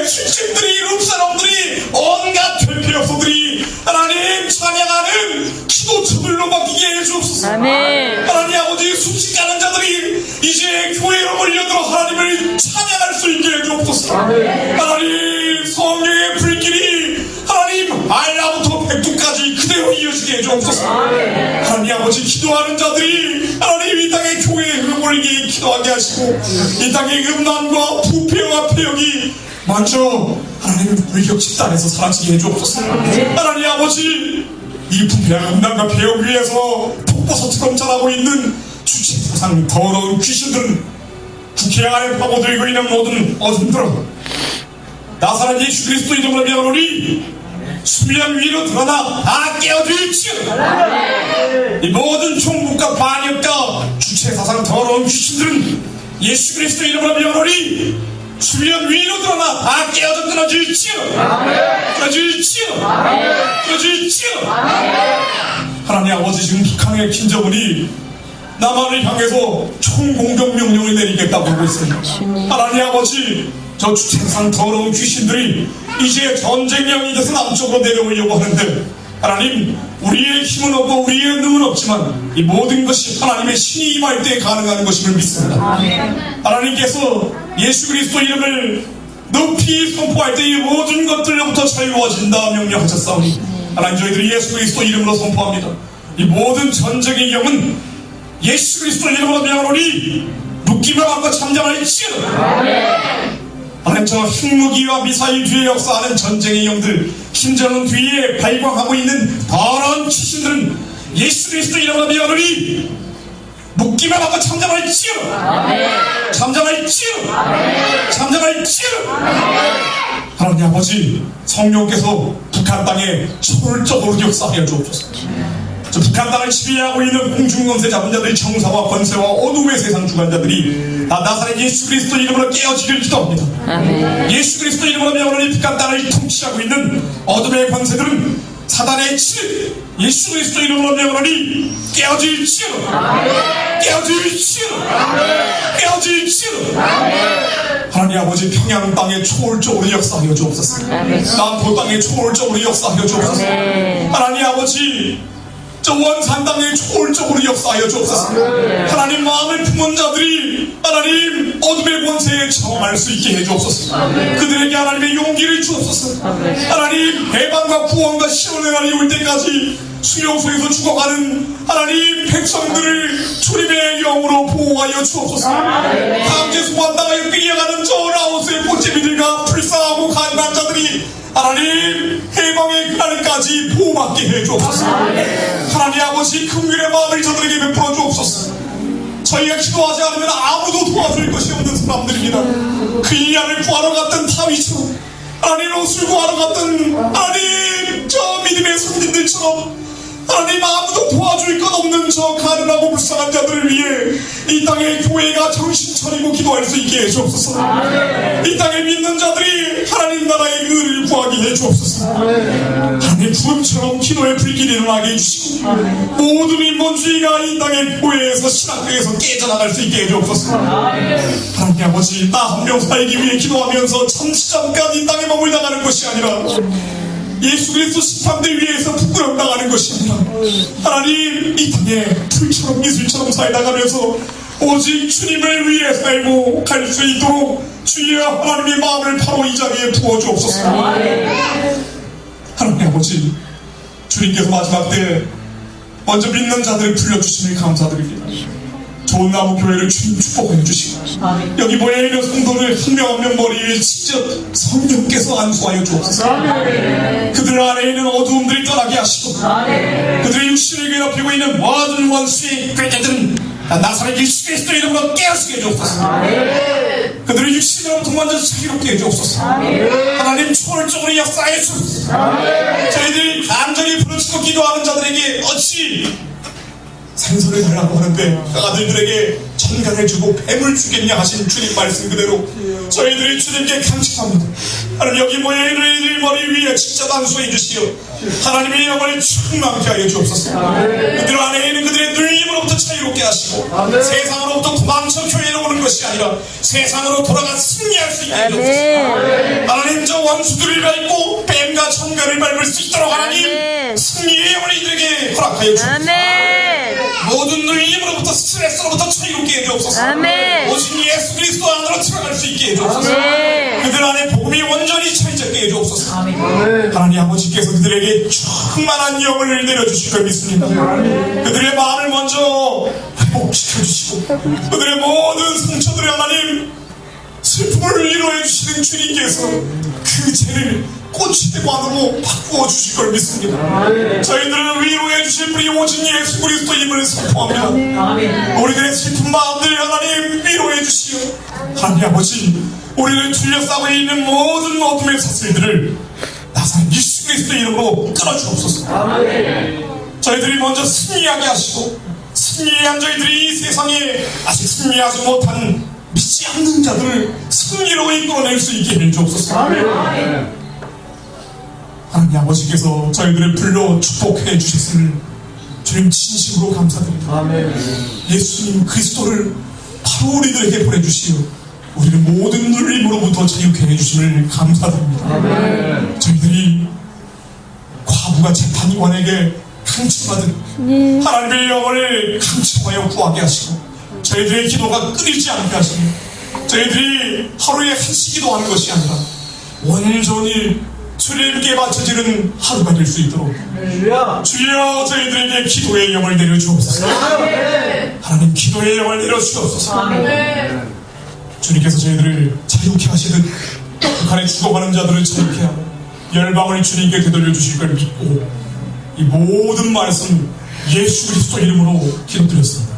술집들이 룸사람들이 온갖 퇴폐업소들이 하나님 찬양하는 기도처들로 바뀌게 해주옵소서. 하나님 아버지 숙식가는 자들이 이제 교회로 몰려들어 하나님을 찬양할 수 있게 해주옵소서. 하나님 성령의 불길이 하나님 알라부터 백두까지 그대로 이어지게 해주옵소서. 하나님 아버지 기도하는 자들이 하나님 이 땅의 교회에 흘러몰리게 기도하게 하시고 이 땅의 음란과 부패와 폐역이 먼저 하나님 불격 집단에서 사라지게 해주옵소서. 하나님 아버지 이 부패와 음란과 폐역 위에서 폭포수처럼 자라고 있는 주체사상 더러운 귀신들은 국회 안에 파고들고 있는 모든 어둠들은 나사렛 예수 그리스도 이름으로 명하노니 수면 위로 드러나 다 깨어들지어. 이 모든 총국과 반역과 주체사상 더러운 귀신들은 예수 그리스도 이름으로 명하노니 수면 위로 드러나 다 깨어져 끊어질지어. 끊어질지어. 끊어질지어. 하나님 아버지 지금 북한의 김정은이 남한을 향해서 총공격 명령을 내리겠다고 하고 있습니다. 하나님 아버지 저 주체상 더러운 귀신들이 이제 전쟁령이 돼서 남쪽으로 내려오려고 하는데 하나님 우리의 힘은 없고 우리의 능은 없지만 이 모든 것이 하나님의 신이 임할 때 가능한 것임을 믿습니다. 하나님께서 예수 그리스도 이름을 높이 선포할 때 이 모든 것들로부터 자유워진다 명령하셨사오니 하나님 저희들이 예수 그리스도 이름으로 선포합니다. 이 모든 전쟁의 영은 예수 그리스도 이름으로 명하노니 묶임을 받고 참전할지어. 하나님 저 핵무기와 미사일 뒤에 역사하는 전쟁의 영들 김정은 뒤에 발광하고 있는 더러운 귀신들은 예수 그리스도 이름으로 명하노니 묶임을 받고 참전할지어. 참전할지어. 참전할지어. 하나님 아버지 성령께서 북한 땅에 초월적으로 역사하여 주옵소서. 저 북한 땅을 지배하고 있는 공중권세 자본자들이 정사와 권세와 어둠의 세상 주관자들이 다 나사렛 예수 그리스도 이름으로 깨어지기를 기도합니다. 예수 그리스도 이름으로 명하노니 북한 땅을 통치하고 있는 어둠의 권세들은 사단의 칠 예수 그리스도 이름으로 명하노니 깨어질지어. 깨어질지어. 깨어질지어. 하나님 아버지 평양 땅에 초월적으로 역사하여 주옵소서. 남포 땅에 초월적으로 역사하여 주옵소서. 하나님 아버지 저 원산 땅에 초월적으로 역사하여 주옵소서. 하나님 마음을 품은 자들이 하나님 어둠의 권세에 저항할 수 있게 해주옵소서. 그들에게 하나님의 용기를 주옵소서. 하나님 해방과 구원과 시온의 날이 올 때까지 수용소에서 죽어가는 하나님 백성들을 주님의 영으로 보호하여 주옵소서. 다음주에 소환당하여 끌려가는 저 라오스의 보채비들과 불쌍하고 가난한 자들이 하나님 해방의 그날까지 보호받게 해주옵소서. 하나님 아버지 긍휼의 마음을 저들에게 베풀어 주옵소서. 저희가 기도하지 않으면 아무도 도와줄 것이 없는 사람들입니다. 그 이안을 구하러 갔던 다윗처럼 하나님 옷을 구하러 갔던 하나님 저 믿음의 선진들처럼 하나님 아무도 도와줄 것 없는 저 가난하고 불쌍한 자들을 위해 이 땅의 교회가 정신 차리고 기도할 수 있게 해주옵소서. 이 땅에 믿는 자들이 하나님 나라의 의를 구하게 해주옵소서. 하나님 구름처럼 기도의 불길이 일어나게 해주시고 모든 인본주의가 이 땅의 교회에서 신학교에서 깨져나갈 수 있게 해주옵소서. 하나님 아버지, 나 한 명 살기 위해 기도하면서 잠시잠깐 이 땅에 머물러가는 것이 아니라 예수 그리스도 심판대 위에서 부끄럼 당하는 것이 아니라 하나님 이 땅에 불처럼 이슬처럼 살다가면서 오직 주님을 위해 살고 갈 수 있도록 주의 하나님의 마음을 바로 이 자리에 부어주옵소서. 하나님 아버지, 주님께서 마지막 때 먼저 믿는 자들을 불러주심을 감사드립니다. 좋은 나무 교회를 주님 축복해 주시고 여기 모여있는 성도를 한 명 한 명 머리 위에 직접 성령께서 안수하여 주옵소서. 그들 안에 있는 어두움들을 떠나게 하시고 그들의 육신을 괴롭히고 있는 모든 원수의 괴계들은 나사렛 예수 그리스도 이름으로 깨어지게 해주옵소서. 그들의 육신으로부터 먼저 자유롭게 해주옵소서. 하나님 초월적으로 역사해 주옵소서. 저희들이 간절히 부르짖고 기도하는 자들에게 어찌 생선을 달라고 하는데 아들들에게 천간을 주고 뱀을 주겠냐 하신 주님 말씀 그대로 저희들이 주님께 강직합니다. 하나님 여기 모여있는 이들 머리 위에 직접 안수해 주시오. 하나님의 영을 충만케 하여 주옵소서. 그들 안에 있는 그들의 눌림으로부터 자유롭게 하시고 세상으로부터 도망쳐 교회로 오는 것이 아니라 세상으로 돌아가 승리할 수 있게 해주옵소서. 하나님 저 원수들을 밟고 뱀과 천간을 밟을 수 있도록 하나님 승리의 영을 이들에게 허락하여 주옵소서. 모든 눌림으로부터 스트레스로부터 자유롭게 해주옵소서. 오직 예수 그리스도 안으로 들어갈 수 있게 해주옵소서. 그들 안에 복음이 온전히 차있게 해주옵소서. 하나님 아버지께서 그들에게 충만한 영을 내려주실 걸 믿습니다. 그들의 마음을 먼저 회복시켜주시고 그들의 모든 상처들을 하나님 슬픔을 위로해 주시는 주님께서 그 죄를 꽃이 관으로 바꾸어 주실 걸 믿습니다. 저희들은 위로해 주실 분이 오직 예수 그리스도임을 선포합니다. 우리들의 슬픈 마음들 하나님 위로해 주시오. 하나님 아버지, 우리를 둘러싸고 있는 모든 어둠의 사슬들을 나사렛 예수 그리스도 이름으로 끊어주옵소서. 저희들이 먼저 승리하게 하시고 승리한 저희들이 이 세상에 아직 승리하지 못한 믿지 않는 자들을 승리로 이끌어낼 수 있게 해주옵소서. 하나님 아버지께서 저희들을 불러 축복해 주셨음을 주님 진심으로 감사드립니다. 예수님 그리스도를 바로 우리들에게 보내주시오. 우리는 모든 눌림으로부터 자유케 해주심을 감사드립니다. 저희들이 과부가 재판관에게 강침받은 하나님의 영을 강침하여 구하게 하시고 저희들의 기도가 끊이지 않게 하시고 저희들이 하루에 한시 기도하는 것이 아니라 온전히 주님께 바쳐지는 하루가 될 수 있도록 주여 저희들에게 기도의 영을 내려주옵소서. 하나님 기도의 영을 내려주옵소서. 주님께서 저희들을 자유케 하시듯 북한에 죽어가는 자들을 자유케 하고 열방을 주님께 되돌려 주실 걸 믿고 이 모든 말씀 예수 그리스도 이름으로 기도드렸습니다.